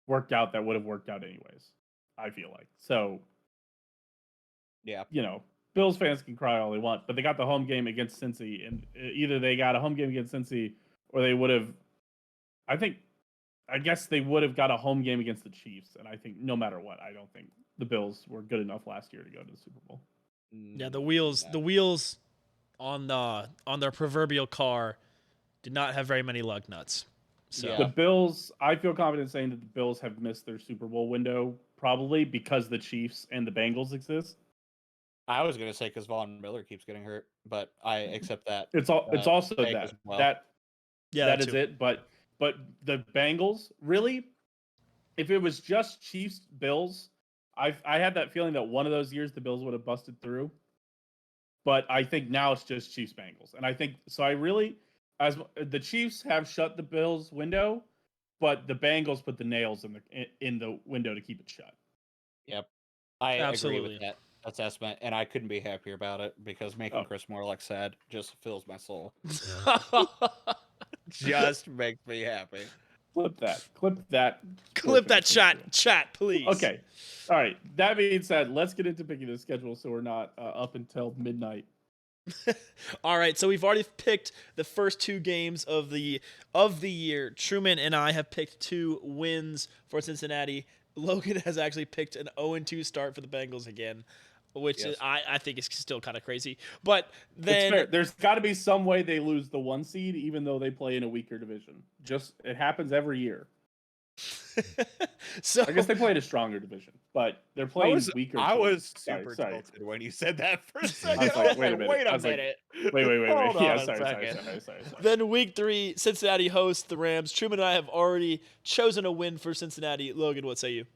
S2: worked out that would have worked out anyways. I feel like so.
S3: Yeah,
S2: Bills fans can cry all they want, but they got the home game against Cincy, and either they got a home game against Cincy, or they would have. I guess they would have got a home game against the Chiefs, and I think no matter what, I don't think the Bills were good enough last year to go to the Super Bowl.
S1: Yeah, the wheels on their proverbial car did not have very many lug nuts. So
S2: the Bills, I feel confident saying that the Bills have missed their Super Bowl window probably because the Chiefs and the Bengals exist.
S3: I was going to say because Von Miller keeps getting hurt, but I accept that.
S2: It's also that
S3: well.
S2: that is it. But the Bengals, really, if it was just Chiefs Bills, I had that feeling that one of those years the Bills would have busted through. But I think now it's just Chiefs Bengals, and I think so. As the Chiefs have shut the Bills window, but the Bengals put the nails in the window to keep it shut.
S3: Yep, I agree with that assessment, and I couldn't be happier about it because making Chris Morlock sad just fills my soul. Just makes me happy.
S2: Clip that
S1: chat, please.
S2: Okay, all right. That being said, let's get into picking the schedule so we're not up until midnight.
S1: All right, so we've already picked the first 2 games of the year. Truman and I have picked 2 wins for Cincinnati. Logan has actually picked an 0-2 start for the Bengals again, which I think is still kind of crazy. But then
S2: there's got to be some way they lose the 1 seed, even though they play in a weaker division. It happens every year.
S1: So
S2: I guess they played a stronger division, but they're playing weaker.
S3: I was super tilted when you said that for a second.
S2: I was like, wait a minute.
S3: Wait a minute.
S2: Wait.
S3: Hold on
S2: Yeah,
S3: a second.
S2: Sorry.
S1: Then week 3, Cincinnati hosts the Rams. Truman and I have already chosen a win for Cincinnati. Logan, what say you?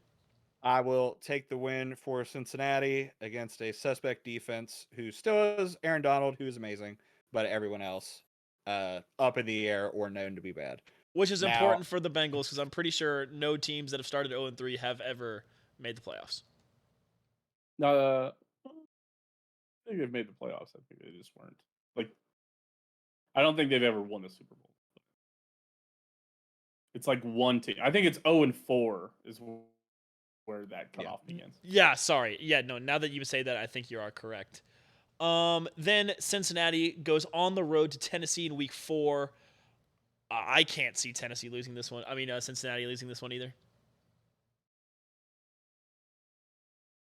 S3: I will take the win for Cincinnati against a suspect defense who still has Aaron Donald, who is amazing, but everyone else up in the air or known to be bad.
S1: Which is important for the Bengals because I'm pretty sure no teams that have started 0-3 have ever made the playoffs.
S2: No, I think they've made the playoffs. I think they just weren't. I don't think they've ever won a Super Bowl. It's like one team. I think it's 0-4 is where that cutoff begins.
S1: Yeah, sorry. Yeah, no, now that you say that, I think you are correct. Then Cincinnati goes on the road to Tennessee in week 4. I can't see Tennessee losing this one. I mean, Cincinnati losing this one either.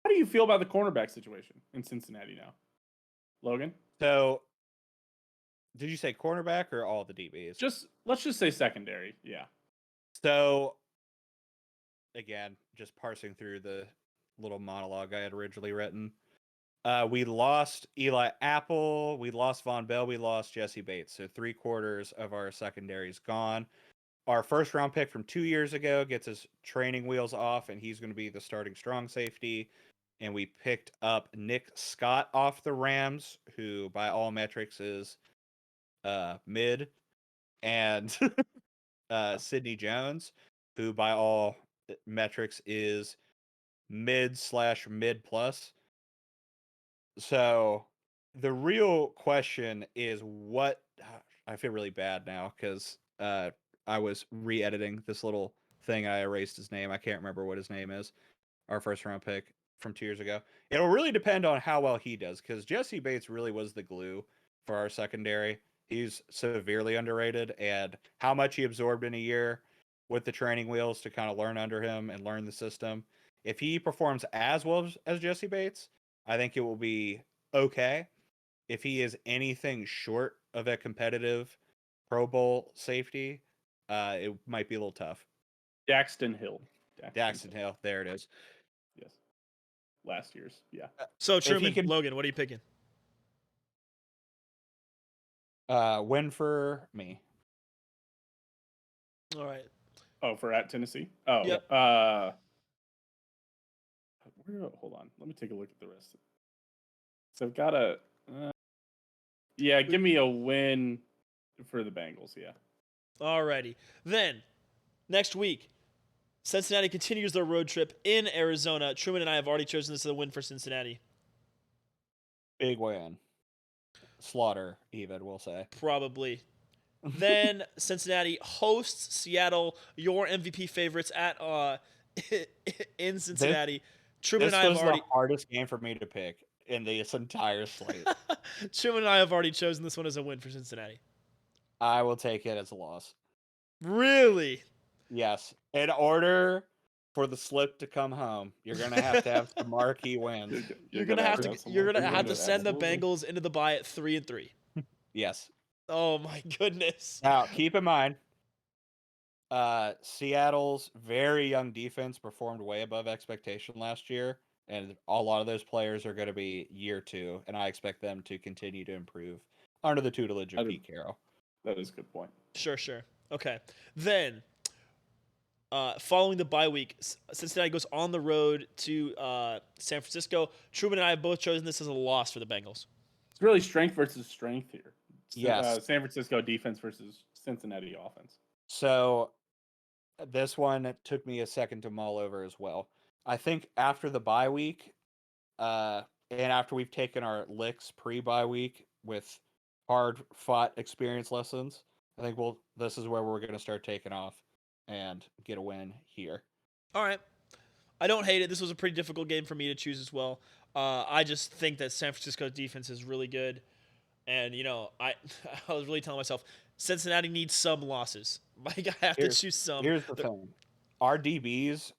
S2: How do you feel about the cornerback situation in Cincinnati now, Logan?
S3: So, did you say cornerback or all the DBs?
S2: Let's just say secondary. Yeah.
S3: So, again, just parsing through the little monologue I had originally written. We lost Eli Apple, we lost Von Bell, we lost Jesse Bates. So 3/4 of our secondary is gone. Our first round pick from 2 years ago gets his training wheels off, and he's going to be the starting strong safety. And we picked up Nick Scott off the Rams, who by all metrics is mid, and Sidney Jones, who by all metrics is mid/mid plus. So the real question is what I feel really bad now because I was re-editing this little thing. I erased his name. I can't remember what his name is. Our first round pick from 2 years ago. It'll really depend on how well he does because Jesse Bates really was the glue for our secondary. He's severely underrated, and how much he absorbed in a year with the training wheels to kind of learn under him and learn the system. If he performs as well as Jesse Bates, I think it will be okay. If he is anything short of a competitive Pro Bowl safety, it might be a little tough.
S2: Daxton Hill.
S3: Daxton Hill, there it is.
S2: Yes. Last year's, yeah.
S1: So Truman, Logan, what are you picking?
S3: Win for me.
S1: All right.
S2: Oh, for at Tennessee? Oh,
S1: yep.
S2: Hold on. Let me take a look at the rest. So I've got a... yeah, give me a win for the Bengals, yeah.
S1: Alrighty. Then, next week, Cincinnati continues their road trip in Arizona. Truman and I have already chosen this as a win for Cincinnati.
S3: Big win. Slaughter, even, we'll say.
S1: Probably. Then Cincinnati hosts Seattle, your MVP favorites, at in Cincinnati. Truman and I have already...
S3: the hardest game for me to pick in this entire slate.
S1: Truman and I have already chosen this one as a win for Cincinnati.
S3: I will take it as a loss.
S1: Really?
S3: Yes. In order for the slip to come home, you're gonna have some marquee wins.
S1: You're gonna have to send the Bengals into the bye at 3-3.
S3: Yes.
S1: Oh my goodness.
S3: Now keep in mind, Seattle's very young defense performed way above expectation last year, and a lot of those players are going to be year 2, and I expect them to continue to improve under the tutelage of Pete Carroll.
S2: That is a good point.
S1: Sure. Okay. Then, following the bye week, Cincinnati goes on the road to San Francisco. Truman and I have both chosen this as a loss for the Bengals.
S2: It's really strength versus strength here.
S3: Yes.
S2: San Francisco defense versus Cincinnati offense.
S3: So this one took me a second to mull over as well. I think after the bye week, and after we've taken our licks pre-bye week with hard-fought experience lessons, I think this is where we're going to start taking off and get a win here.
S1: All right. I don't hate it. This was a pretty difficult game for me to choose as well. I just think that San Francisco's defense is really good. And, I was really telling myself, Cincinnati needs some losses. Like, I have to choose some.
S3: Here's the thing. Our DBs,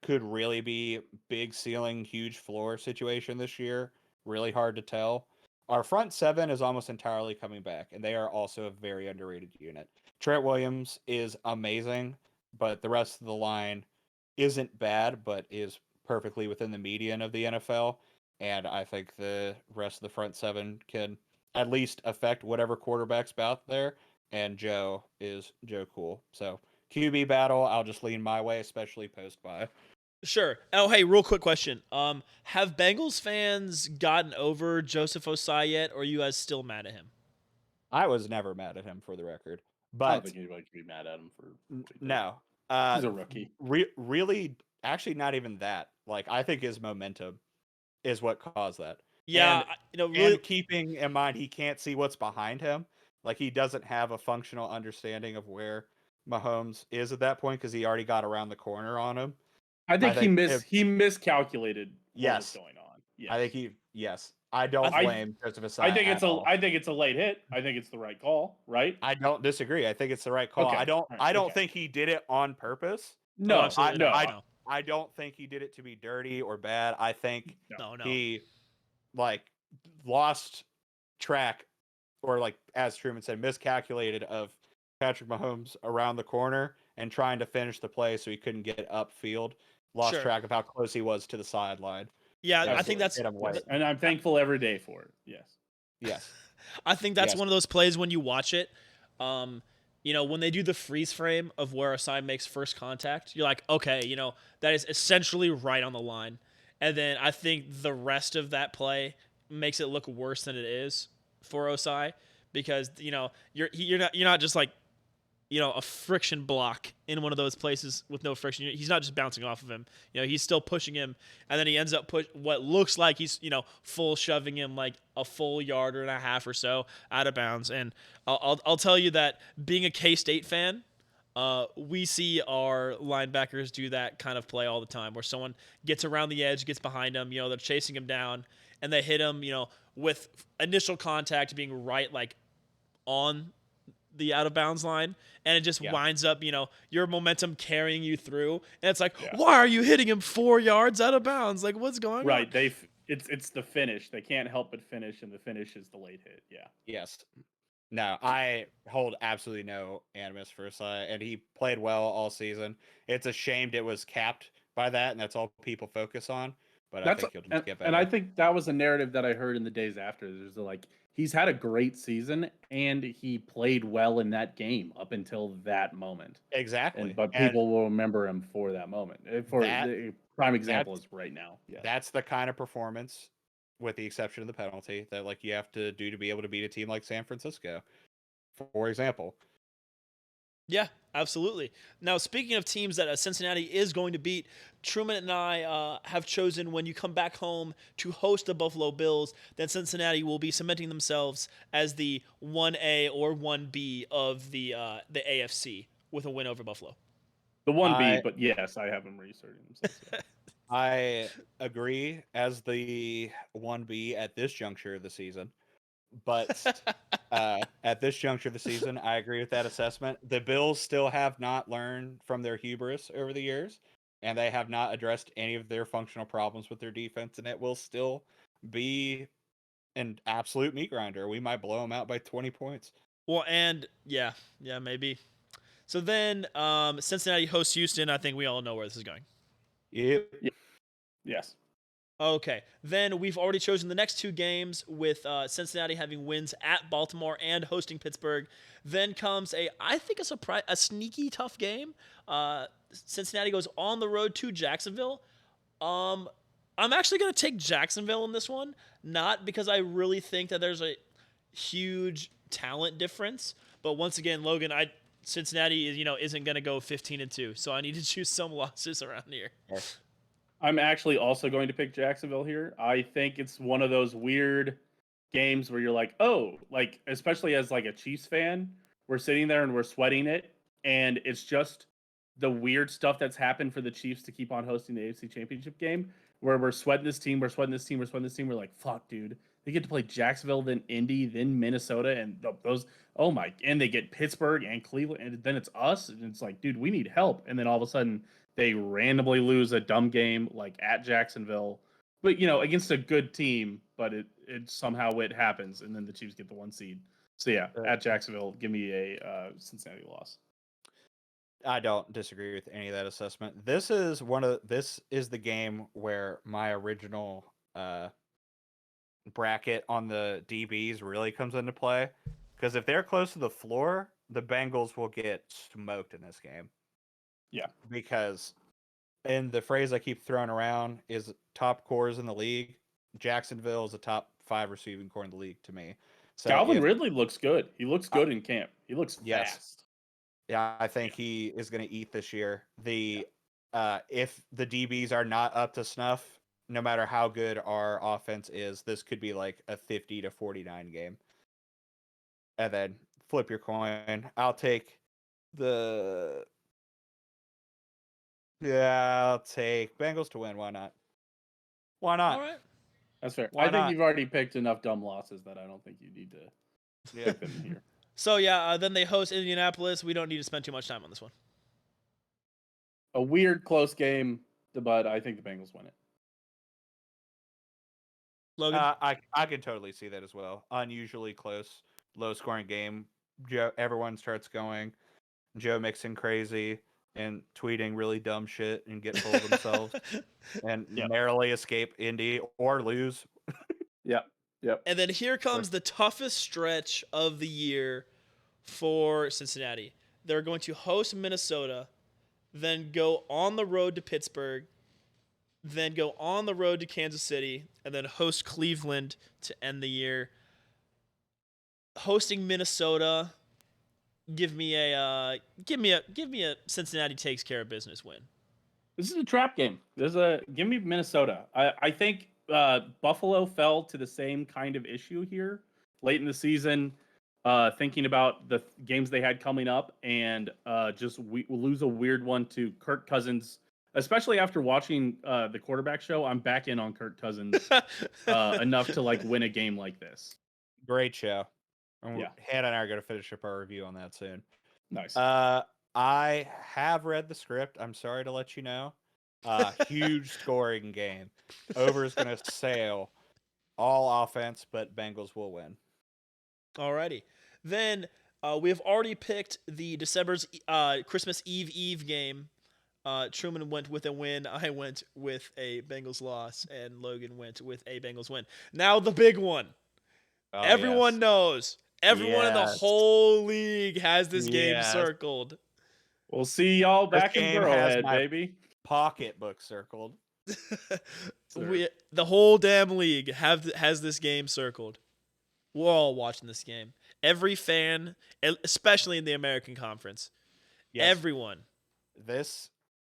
S3: could really be big ceiling, huge floor situation this year. Really hard to tell. Our front seven is almost entirely coming back, and they are also a very underrated unit. Trent Williams is amazing, but the rest of the line isn't bad, but is perfectly within the median of the NFL. And I think the rest of the front seven can at least affect whatever quarterback's out there. And Joe is Joe Cool. So QB battle, I'll just lean my way, especially post-bye.
S1: Sure. Oh, hey, real quick question. Have Bengals fans gotten over Joseph Osai yet, or are you guys still mad at him?
S3: I was never mad at him, for the record. But
S2: I don't think anybody can be mad at him for
S3: no.
S2: He's a rookie.
S3: Really, actually, not even that. I think his momentum is what caused that.
S1: Yeah,
S3: and keeping in mind he can't see what's behind him. He doesn't have a functional understanding of where Mahomes is at that point because he already got around the corner on him.
S2: I think he miscalculated what was going on.
S3: Yes. I think I don't blame Joseph Osai.
S2: I think it's a late hit. I think it's the right call, right?
S3: I don't disagree. I think it's the right call.
S2: Okay.
S3: I don't think he did it on purpose.
S2: No,
S3: I I don't think he did it to be dirty or bad. I think
S1: No.
S3: he lost track, or as Truman said, miscalculated of Patrick Mahomes around the corner and trying to finish the play so he couldn't get upfield. Lost track of how close he was to the sideline.
S1: Yeah, I think that's
S2: and I'm thankful every day for it.
S3: Yes.
S1: I think that's one of those plays when you watch it. When they do the freeze frame of where Osai makes first contact, you're like, okay, that is essentially right on the line. And then I think the rest of that play makes it look worse than it is for Osai because you're not just like a friction block in one of those places with no friction. He's not just bouncing off of him. He's still pushing him, and then he ends up what looks like he's full shoving him like a full yard and a half or so out of bounds. And I'll tell you that being a K-State fan, we see our linebackers do that kind of play all the time, where someone gets around the edge, gets behind him, they're chasing him down, and they hit him, with initial contact being right like on the out of bounds line, and it just winds up, your momentum carrying you through, and it's like, why are you hitting him 4 yards out of bounds? Like, what's going on?
S2: Right. It's the finish. They can't help but finish, and the finish is the late hit. Yeah.
S3: Yes. No, I hold absolutely no animus for Osai, and he played well all season. It's a shame it was capped by that, and that's all people focus on. But I think he'll just get better.
S2: And I think that was a narrative that I heard in the days after. There's he's had a great season, and he played well in that game up until that moment.
S3: Exactly.
S2: But people will remember him for that moment. The prime example is right now. Yeah.
S3: That's the kind of performance, with the exception of the penalty, that you have to do to be able to beat a team like San Francisco, for example.
S1: Yeah, absolutely. Now, speaking of teams that Cincinnati is going to beat, Truman and I have chosen, when you come back home to host the Buffalo Bills, that Cincinnati will be cementing themselves as the 1A or 1B of the AFC with a win over Buffalo.
S2: The 1B, but yes, I have them reasserting themselves.
S3: I agree as the 1B at this juncture of the season. But at this juncture of the season, I agree with that assessment. The Bills still have not learned from their hubris over the years, and they have not addressed any of their functional problems with their defense, and it will still be an absolute meat grinder. We might blow them out by 20 points.
S1: Well, and yeah, maybe. So then Cincinnati hosts Houston. I think we all know where this is going.
S3: Yep.
S2: Yes.
S1: Okay, then we've already chosen the next 2 games, with Cincinnati having wins at Baltimore and hosting Pittsburgh. Then comes I think a sneaky tough game. Cincinnati goes on the road to Jacksonville. I'm actually going to take Jacksonville in this one, not because I really think that there's a huge talent difference, but once again, Logan, Cincinnati isn't going to go 15-2, so I need to choose some losses around here.
S3: Yes.
S2: I'm actually also going to pick Jacksonville here. I think it's one of those weird games where you're like, especially as a Chiefs fan, we're sitting there and we're sweating it, and it's just the weird stuff that's happened for the Chiefs to keep on hosting the AFC Championship game, where we're sweating this team. We're like, fuck, dude. They get to play Jacksonville, then Indy, then Minnesota, and and they get Pittsburgh and Cleveland, and then it's us, and it's like, dude, we need help. And then all of a sudden, they randomly lose a dumb game at Jacksonville, but against a good team. But it somehow it happens, and then the Chiefs get the 1 seed. So yeah, at Jacksonville, give me a Cincinnati loss.
S3: I don't disagree with any of that assessment. This is the game where my original bracket on the DBs really comes into play, because if they're close to the floor, the Bengals will get smoked in this game.
S2: Yeah,
S3: because, and the phrase I keep throwing around is top cores in the league. Jacksonville is a top 5 receiving core in the league to me. So
S2: Calvin Ridley looks good. He looks good in camp. He looks fast.
S3: Yeah, I think he is going to eat this year. If the DBs are not up to snuff, no matter how good our offense is, this could be like a 50-49 game. And then flip your coin. I'll take Bengals to win. Why not?
S1: All right.
S2: That's fair. I think you've already picked enough dumb losses that I don't think you need to pick them here.
S1: So then they host Indianapolis. We don't need to spend too much time on this one.
S2: A weird close game. but I think the Bengals win it.
S1: Logan?
S3: I can totally see that as well. Unusually close, low scoring game. Everyone starts going. Joe Mixon crazy and tweeting really dumb shit and get full of themselves and narrowly escape Indy or lose.
S2: Yep.
S1: And then here comes the toughest stretch of the year for Cincinnati. They're going to host Minnesota, then go on the road to Pittsburgh, then go on the road to Kansas City, and then host Cleveland to end the year. Hosting Minnesota, give me a Cincinnati takes care of business win.
S2: This is a trap game. Give me Minnesota. I think Buffalo fell to the same kind of issue here late in the season, thinking about the games they had coming up, and just lose a weird one to Kirk Cousins. Especially after watching the quarterback show, I'm back in on Kirk Cousins enough to win a game like this.
S3: Great show.
S2: Yeah.
S3: Hannah and I are going to finish up our review on that soon.
S2: Nice.
S3: I have read the script. I'm sorry to let you know. Huge scoring game. Over is going to sail. All offense, but Bengals will win.
S1: Alrighty. Then we have already picked the December's Christmas Eve game. Truman went with a win. I went with a Bengals loss, and Logan went with a Bengals win. Now the big one.
S3: Oh,
S1: Everyone knows. Everyone in the whole league has this game circled.
S2: We'll see y'all back in Burrowhead, baby.
S3: Pocketbook circled.
S1: The whole damn league has this game circled. We're all watching this game. Every fan, especially in the American Conference. Yes. Everyone.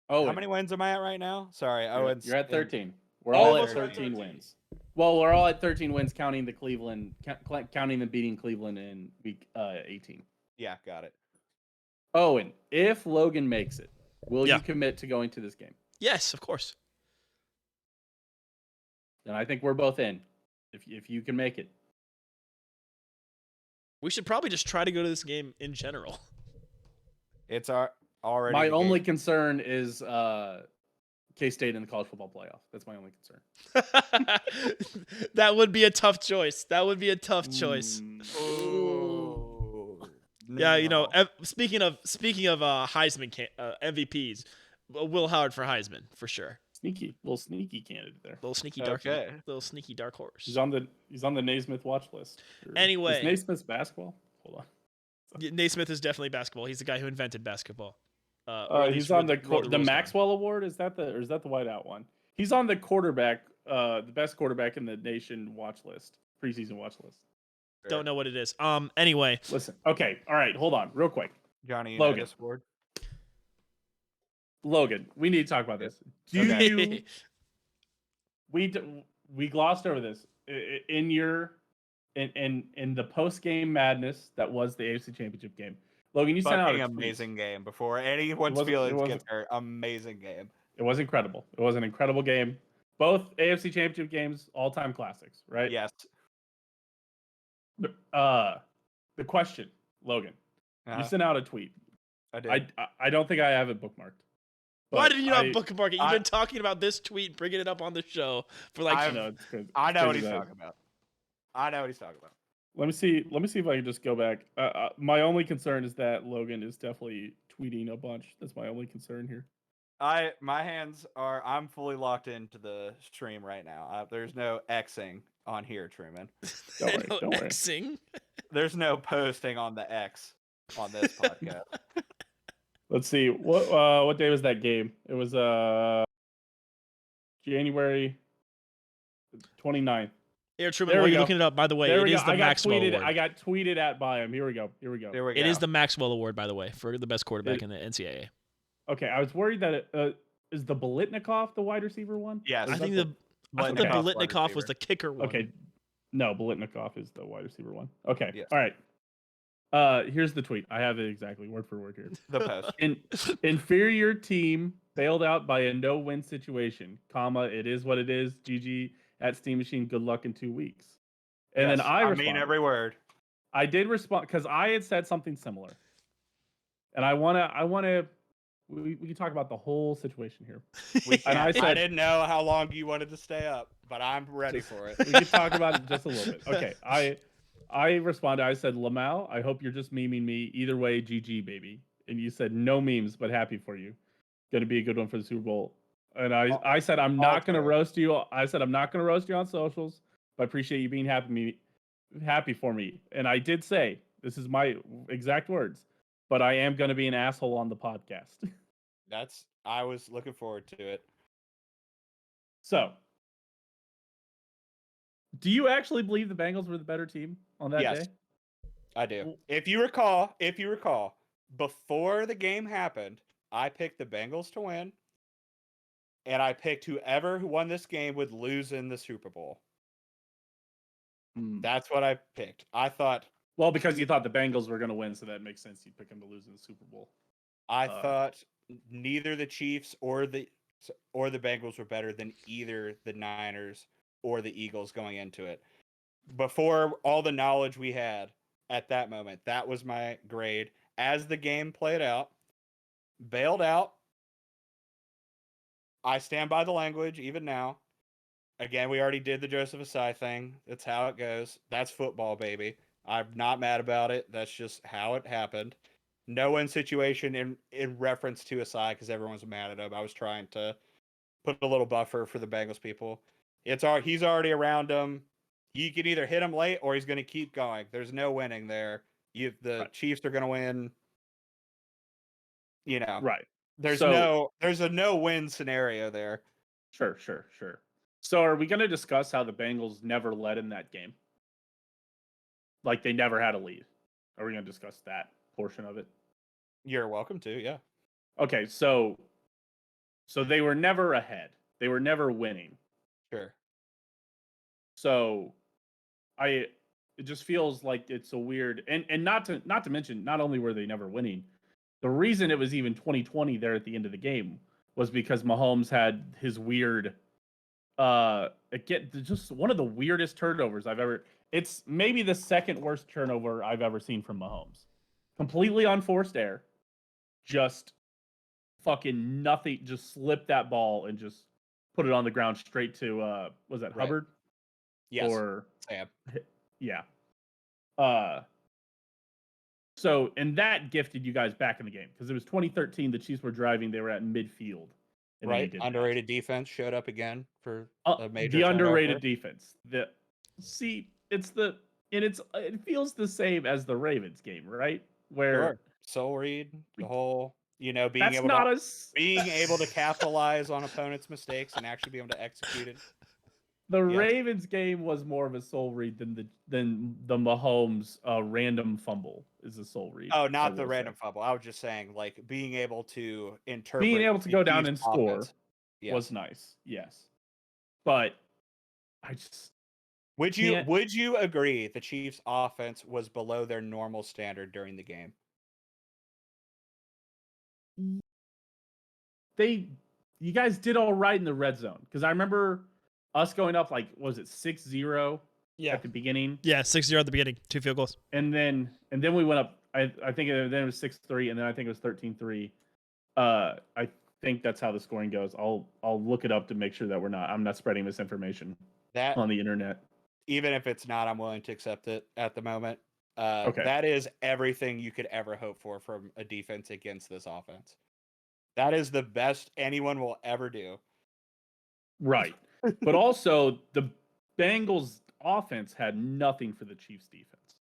S3: How many wins am I at right now? Sorry, Owen's.
S2: You're at 13. We're all at 13 wins. Well, we're all at 13 wins, counting them beating Cleveland in week 18.
S3: Yeah, got it.
S2: Owen, if Logan makes it, will you commit to going to this game?
S1: Yes, of course.
S2: Then I think we're both in. If you can make it,
S1: we should probably just try to go to this game in general.
S3: It's already.
S2: My only concern is K-State in the college football playoff. That's my only concern.
S1: That would be a tough choice. Yeah, speaking of Heisman MVPs, Will Howard for Heisman for sure.
S2: Little sneaky candidate there.
S1: Little sneaky dark horse.
S2: He's on the Naismith watch list.
S1: Anyway,
S2: is Naismith basketball? Hold
S1: on. Naismith is definitely basketball. He's the guy who invented basketball.
S2: He's on the Maxwell Award. Is that the whiteout one? He's on the quarterback, the best quarterback in the nation watch list, preseason watch list.
S1: Don't know what it is. Anyway,
S2: listen. Okay, all right. Hold on, real quick.
S3: Johnny
S2: Logan.
S3: Award.
S2: Logan, we need to talk about this. We glossed over this in the post game madness that was the AFC Championship game. Logan, you sent out an
S3: amazing game before anyone's feelings get hurt. Amazing game.
S2: It was incredible. It was an incredible game. Both AFC Championship games, all-time classics, right?
S3: Yes.
S2: The question, Logan, you sent out a tweet.
S3: I did.
S2: I don't think I have it bookmarked.
S1: Why did you not bookmark it? You've been talking about this tweet, bringing it up on the show for
S3: I know what he's talking about.
S2: Let me see if I can just go back. My only concern is that Logan is definitely tweeting a bunch. That's my only concern here.
S3: I'm fully locked into the stream right now. There's no Xing on here, Truman.
S2: Don't worry.
S1: Xing?
S3: There's no posting on the X on this podcast.
S2: Let's see. What day was that game? It was January 29th.
S1: Here, Truman, while you're looking it up, by the way, it is the Maxwell Award.
S2: I got tweeted at by him. Here we go.
S1: It is the Maxwell Award, by the way, for the best quarterback in the NCAA.
S2: Okay, I was worried that is the Bolitnikov the wide receiver one?
S3: Yes.
S1: I think the Bolitnikov was the kicker one.
S2: Okay. No, Bolitnikov is the wide receiver one. Okay.
S3: Yes.
S2: All right. Here's the tweet. I have it exactly word for word here.
S3: The post.
S2: Inferior team bailed out by a no-win situation, comma, it is what it is. GG at Steam Machine. Good luck in 2 weeks. And then I
S3: mean every word.
S2: I did respond because I had said something similar. And I wanna we can talk about the whole situation here.
S3: We can.
S2: I
S3: I
S2: said-
S3: didn't know how long you wanted to stay up, but I'm ready for it.
S2: We can talk about it just a little bit. Okay, I responded. I said, Lamau, I hope you're just memeing me. Either way, GG, baby. And you said, no memes, but happy for you. Going to be a good one for the Super Bowl. And I said, I'm not going to roast you. I said, I'm not going to roast you on socials, but I appreciate you being happy for me. And I did say, this is my exact words, but I am going to be an asshole on the podcast.
S3: I was looking forward to it.
S2: So, do you actually believe the Bengals were the better team on that
S3: Yes.
S2: day?
S3: I do. If you recall, before the game happened, I picked the Bengals to win, and I picked whoever who won this game would lose in the Super Bowl. That's what I picked. I thought.
S2: Well, because you thought the Bengals were going to win, so that makes sense. You'd pick them to lose in the Super Bowl.
S3: I thought neither the Chiefs or the Bengals were better than either the Niners or the Eagles going into it. Before all the knowledge we had at that moment, that was my grade. As the game played out, bailed out. I stand by the language even now. Again, we already did the Joseph Asai thing. That's how it goes. That's football, baby. I'm not mad about it. That's just how it happened. No win situation in reference to Asai because everyone's mad at him. I was trying to put a little buffer for the Bengals people. He's already around them. You can either hit him late or he's going to keep going. There's no winning there. The Chiefs are going to win.
S2: Right.
S3: There's a no-win scenario there.
S2: Sure. So are we going to discuss how the Bengals never led in that game? Like they never had a lead. Are we going to discuss that portion of it?
S3: You're welcome to, yeah.
S2: Okay, so they were never ahead. They were never winning.
S3: Sure.
S2: So it just feels like it's a weird and not to mention not only were they never winning, the reason it was even 2020 there at the end of the game was because Mahomes had his weird just one of the weirdest turnovers I've ever. It's maybe the second worst turnover I've ever seen from Mahomes. Completely unforced error. Just fucking nothing. Just slipped that ball and just put it on the ground straight to was that Hubbard?
S3: Yes.
S2: Or
S3: Sam.
S2: Yeah. So and that gifted you guys back in the game because it was 2013. The Chiefs were driving. They were at midfield.
S3: Right. Underrated defense showed up again for a major
S2: the
S3: turnover.
S2: underrated defense. It feels the same as the Ravens game, right? Where
S3: Soul read the whole, being able to capitalize on opponents' mistakes and actually be able to execute it.
S2: The Ravens game was more of a soul read than the Mahomes random fumble is a soul read.
S3: Oh, not the random fumble. I was just saying, like being able to interpret,
S2: being able to go down and score
S3: offense.
S2: was nice. Yes, but I just
S3: would you agree the Chiefs' offense was below their normal standard during the game?
S2: You guys did all right in the red zone because I remember us going up like was it 6-0 at the beginning?
S1: Yeah, 6-0 at the beginning, 2 field goals,
S2: and then we went up. I think then it was 6-3, and then I think it was 13-3. I think that's how the scoring goes. I'll look it up to make sure that I'm not spreading misinformation on the internet.
S3: Even if it's not, I'm willing to accept it at the moment.
S2: Okay.
S3: That is everything you could ever hope for from a defense against this offense. That is the best anyone will ever do.
S2: Right. But also, the Bengals offense had nothing for the Chiefs defense.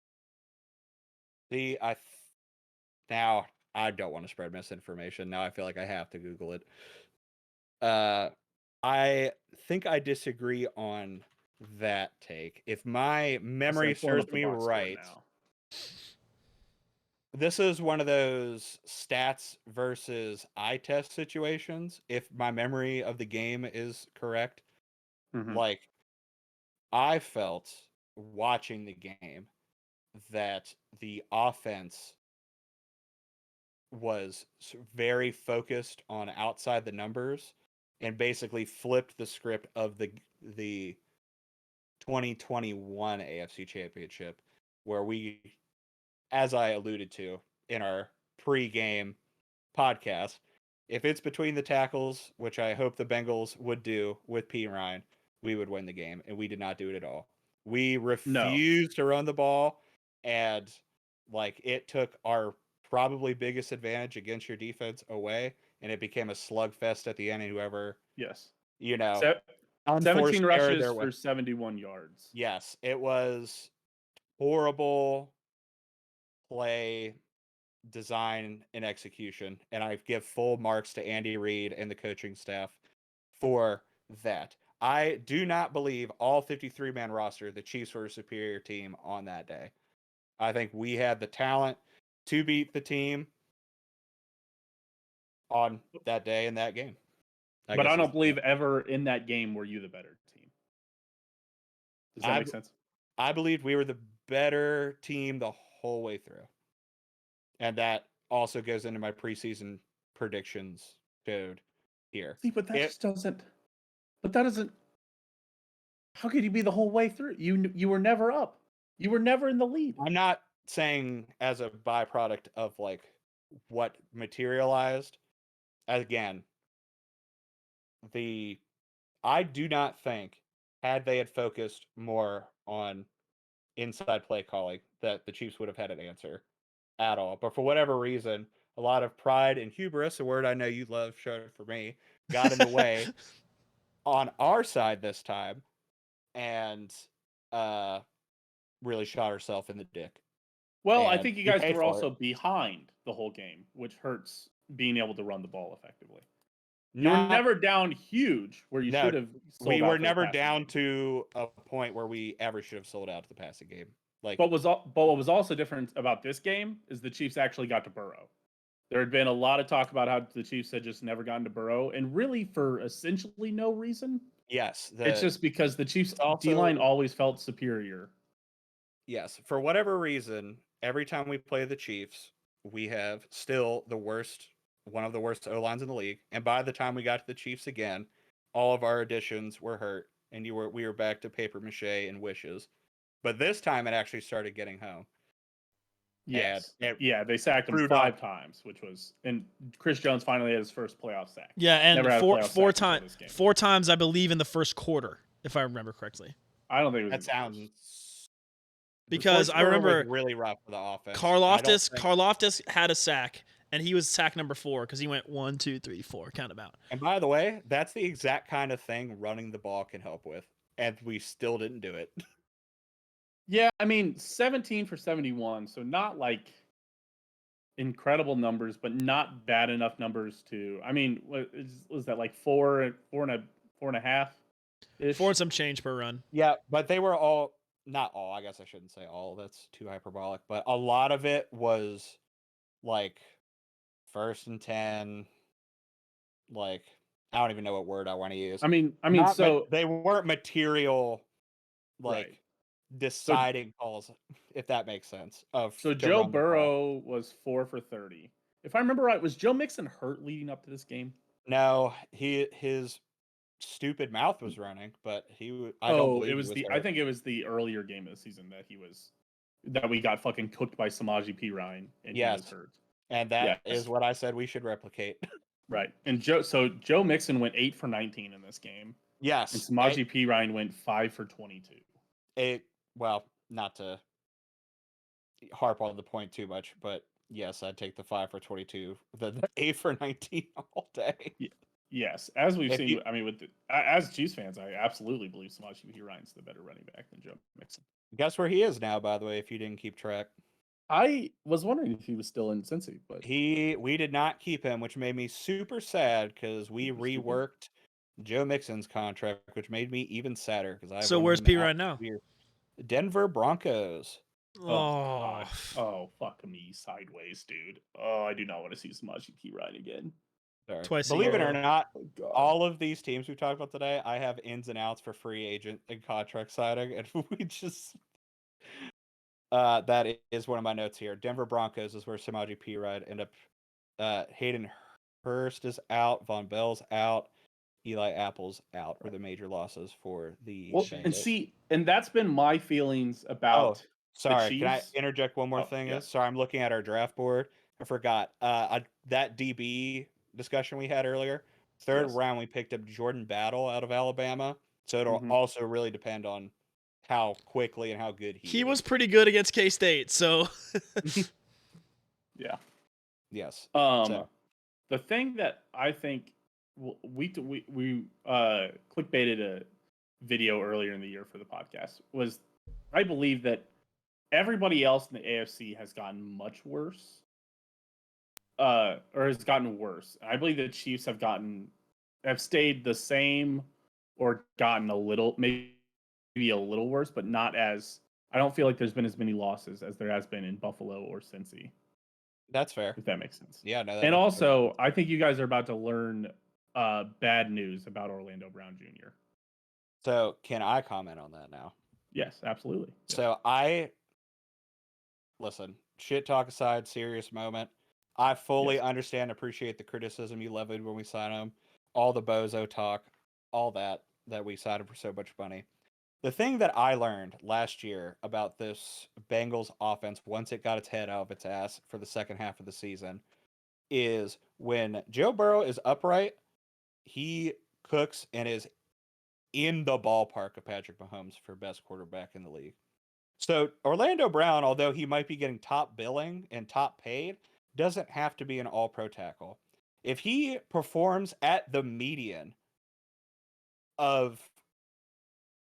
S3: Now I don't want to spread misinformation. Now I feel like I have to Google it. I think I disagree on that take. If my memory serves me right, this is one of those stats versus eye test situations. If my memory of the game is correct, like I felt watching the game that the offense was very focused on outside the numbers and basically flipped the script of the 2021 AFC Championship, where we, as I alluded to in our pre-game podcast, if it's between the tackles, which I hope the Bengals would do with P. Ryan, we would win the game, and we did not do it at all. We refused to run the ball, and like it took our probably biggest advantage against your defense away, and it became a slugfest at the end. And whoever,
S2: Yes.
S3: unforced
S2: 17
S3: error
S2: rushes
S3: there
S2: for 71 yards.
S3: Yes, it was horrible play design and execution, and I give full marks to Andy Reid and the coaching staff for that. I do not believe all 53-man roster the Chiefs were a superior team on that day. I think we had the talent to beat the team on that day in that game.
S2: But I don't believe ever in that game were you the better team. Does that make sense?
S3: I believe we were the better team the whole way through. And that also goes into my preseason predictions code here.
S2: See, but that just doesn't. But that doesn't. How could you be the whole way through? You were never up. You were never in the lead.
S3: I'm not saying as a byproduct of like what materialized. Again, I do not think had they had focused more on inside play calling that the Chiefs would have had an answer at all. But for whatever reason, a lot of pride and hubris, a word I know you love, showed for me, got in the way on our side this time, and really shot herself in the dick.
S2: Well,
S3: And
S2: I think you guys were also behind the whole game, which hurts being able to run the ball effectively. You were never down huge where you should have sold out.
S3: We were never down to a point where we ever should have sold out to the passing game. Like,
S2: but what was also different about this game is the Chiefs actually got to Burrow. There had been a lot of talk about how the Chiefs had just never gotten to Burrow, and really for essentially no reason.
S3: Yes.
S2: It's just because the Chiefs' D-line always felt superior.
S3: Yes. For whatever reason, every time we play the Chiefs, we have still one of the worst O-lines in the league. And by the time we got to the Chiefs again, all of our additions were hurt, and we were back to paper mache and wishes. But this time it actually started getting home.
S2: Yes. Yeah, they sacked him 5 times, and Chris Jones finally had his first playoff sack.
S1: Yeah, and four times, I believe, in the first quarter, if I remember correctly.
S2: I don't think it was.
S3: That sounds.
S1: Because I remember
S3: really rough for the offense.
S1: Karlaftis had a sack, and he was sack number 4 because he went 1, 2, 3, 4, count them out.
S3: And by the way, that's the exact kind of thing running the ball can help with, and we still didn't do it.
S2: Yeah, I mean, 17 for 71, so not like incredible numbers, but not bad enough numbers to. I mean, was that like 4 and a half?
S1: 4 and some change per run.
S3: Yeah, but they were all, not all. I guess I shouldn't say all. That's too hyperbolic. But a lot of it was like 1st and 10. Like, I don't even know what word I want to use.
S2: I mean, so
S3: they weren't material, like deciding calls, if that makes sense.
S2: So Joe Burrow was 4 for 30. If I remember right, was Joe Mixon hurt leading up to this game?
S3: No, his stupid mouth was running, but I
S2: think it was the earlier game of the season that we got fucking cooked by Samaje Perine and he was hurt.
S3: And that is what I said we should replicate.
S2: Right. And Joe Mixon went 8 for 19 in this game.
S3: Yes.
S2: And Samaje Perine went 5 for 22.
S3: Well, not to harp on the point too much, but yes, I'd take the 5 for 22, the 8 for 19 all day.
S2: Yes, as we've seen, as Chiefs fans, I absolutely believe Samaje Perine's the better running back than Joe Mixon.
S3: Guess where he is now, by the way, if you didn't keep track.
S2: I was wondering if he was still in Cincy, but
S3: we did not keep him, which made me super sad because we reworked Joe Mixon's contract, which made me even sadder because
S1: So where's Perine now?
S3: Denver Broncos.
S2: Oh, fuck me sideways, dude. Oh, I do not want to see Samaje Perine again.
S3: Twice. Believe it or not, all of these teams we talked about today, I have ins and outs for free agent and contract signing, and we just that is one of my notes here. Denver Broncos is where Samaje Perine ended up. Hayden Hurst is out, Von Bell's out, Eli Apple's out were the major losses for the Bengals.
S2: And that's been my feelings about.
S3: Sorry, can I interject one more thing? Yeah. Sorry, I'm looking at our draft board. I forgot that DB discussion we had earlier. Third
S2: Yes.
S3: round, we picked up Jordan Battle out of Alabama. So it'll also really depend on how quickly and how good he is.
S1: He was pretty good against K-State, so
S2: Yeah.
S3: Yes.
S2: The thing that I think we clickbaited a video earlier in the year for the podcast was I believe that everybody else in the AFC has gotten much worse, or has gotten worse. I believe the Chiefs have stayed the same or gotten a little, maybe a little worse, but not as. I don't feel like there's been as many losses as there has been in Buffalo or Cincy.
S3: That's fair.
S2: If that makes sense.
S3: Yeah, no.
S2: And also, I think you guys are about to learn bad news about Orlando Brown Jr.
S3: So, can I comment on that now?
S2: Yes, absolutely.
S3: So, listen, shit talk aside, serious moment. I fully understand, appreciate the criticism you levied when we signed him, all the bozo talk, all that we signed him for so much money. The thing that I learned last year about this Bengals offense, once it got its head out of its ass for the second half of the season, is when Joe Burrow is upright, he cooks and is in the ballpark of Patrick Mahomes for best quarterback in the league. So Orlando Brown, although he might be getting top billing and top paid, doesn't have to be an all-pro tackle. If he performs at the median of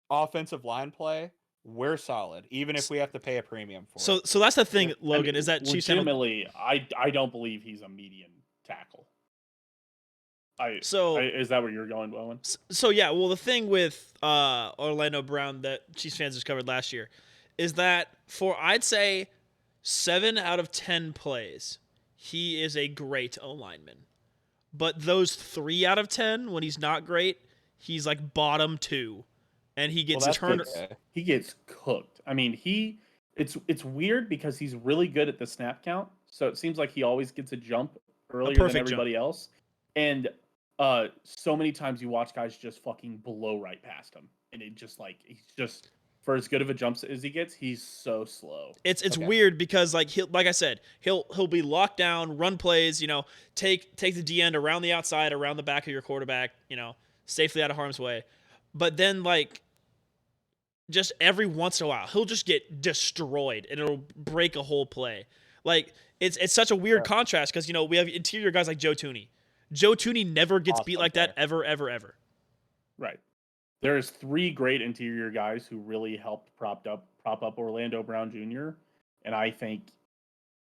S3: offensive line play, we're solid, even if we have to pay a premium for it.
S1: So that's the thing, Logan, is that Chiefs
S2: legitimately, I don't believe he's a median tackle. Is that where you're going, Owen?
S1: So yeah, well, the thing with Orlando Brown that Chiefs fans discovered last year is that for, I'd say, 7 out of 10 plays, he is a great O-lineman. But those 3 out of 10, when he's not great, he's like bottom 2. And he gets turned.
S2: He gets cooked. I mean, it's weird because he's really good at the snap count. So it seems like he always gets a jump earlier than everybody else. And so many times you watch guys just fucking blow right past him. And it just like, he's just, for as good of a jump as he gets, he's so slow.
S1: It's weird because like like I said, he'll be locked down, run plays, take the D end around the outside, around the back of your quarterback, safely out of harm's way. But then like just every once in a while, he'll just get destroyed and it'll break a whole play. Like it's such a weird contrast because we have interior guys like Joe Thuney. Joe Thuney never gets beat like that ever.
S2: Right. There's 3 great interior guys who really helped prop up Orlando Brown Jr. And I think,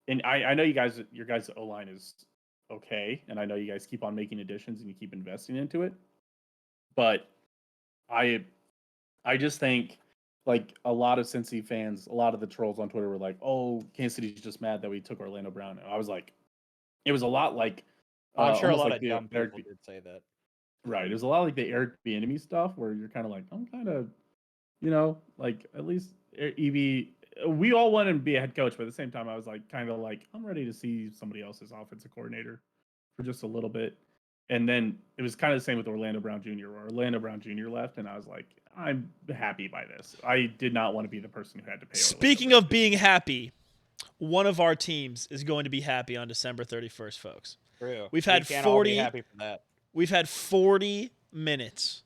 S2: and I know your guys' O-line is okay, and I know you guys keep on making additions and you keep investing into it, but I just think like a lot of Cincy fans, a lot of the trolls on Twitter were like, "Oh, Kansas City's just mad that we took Orlando Brown." And I was like, it was a lot like
S3: I'm sure a lot of dumb people did say that.
S2: Right. It was a lot like the Eric Bieniemy stuff where you're kind of like, I'm kind of, like at least EB. We all want him to be a head coach, but at the same time, I was like, kind of like, I'm ready to see somebody else's offensive coordinator for just a little bit. And then it was kind of the same with Orlando Brown Jr. where Orlando Brown Jr. left, and I was like, I'm happy by this. I did not want to be the person who had to pay.
S1: Speaking of being happy, one of our teams is going to be happy on December 31st, folks.
S3: True.
S1: We've had 40.
S3: Happy for that.
S1: We've had 40 minutes,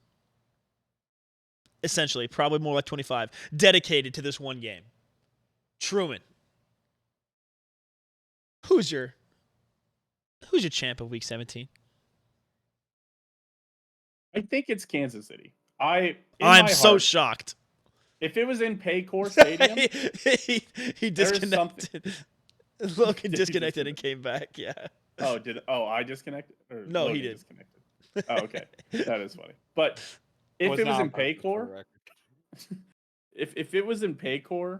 S1: essentially, probably more like 25, dedicated to this one game. Truman, who's your champ of Week 17?
S2: I think it's Kansas City.
S1: I'm so shocked.
S2: If it was in Paycor Stadium,
S1: he disconnected. Logan disconnected and came back. Yeah.
S2: I disconnected? Or
S1: no,
S2: Logan
S1: he did.
S2: Disconnected. Oh, okay. That is funny. But if it was in Paycor, if it was in Paycor,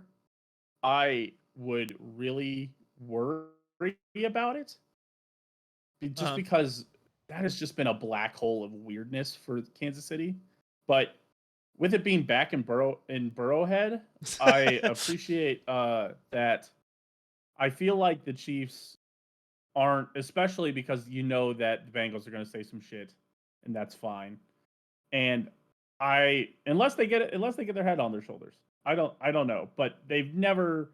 S2: I would really worry about it. Just because that has just been a black hole of weirdness for Kansas City. But with it being back in Burrowhead, I appreciate that. I feel like the Chiefs aren't, especially because that the Bengals are going to say some shit, and that's fine. And unless they get their head on their shoulders, I don't know. But they've never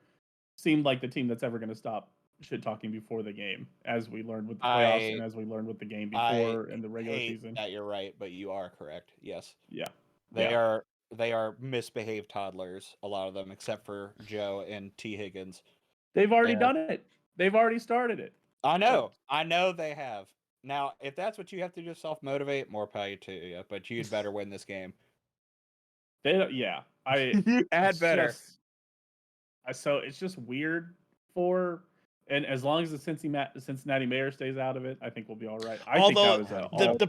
S2: seemed like the team that's ever going to stop shit talking before the game, as we learned with the playoffs and as we learned with the game before in the regular season.
S3: That you're right, but you are correct. Yes.
S2: Yeah.
S3: They are misbehaved toddlers, a lot of them, except for Joe and T. Higgins.
S2: They've already done it. They've already started it.
S3: I know they have. Now, if that's what you have to do, self-motivate, more power to you, but you'd better win this game.
S2: You
S3: had better.
S2: So it's just weird and as long as the Cincinnati Mayor stays out of it, I think we'll be all right.
S1: Although
S2: think that
S1: the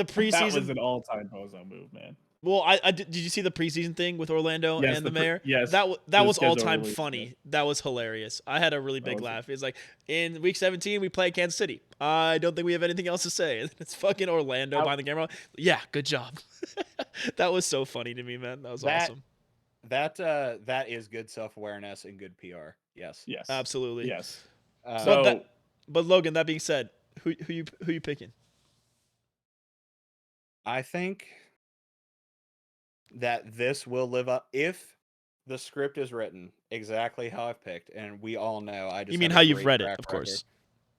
S1: preseason,
S2: that was an all-time bozo move, man.
S1: Well, did you see the preseason thing with Orlando and the mayor?
S2: Yes,
S1: that was all-time funny. That was hilarious. I had a really big laugh. It's like, in week 17 we play Kansas City. I don't think we have anything else to say. It's fucking Orlando behind the camera. Yeah, good job. That was so funny to me, man. That was awesome.
S3: That is good self-awareness and good PR. Yes.
S1: Absolutely.
S2: Yes.
S1: But Logan, that being said, who you picking?
S3: I think that this will live up if the script is written exactly how I've picked, and we all know I just.
S1: You mean how you've read it, of course.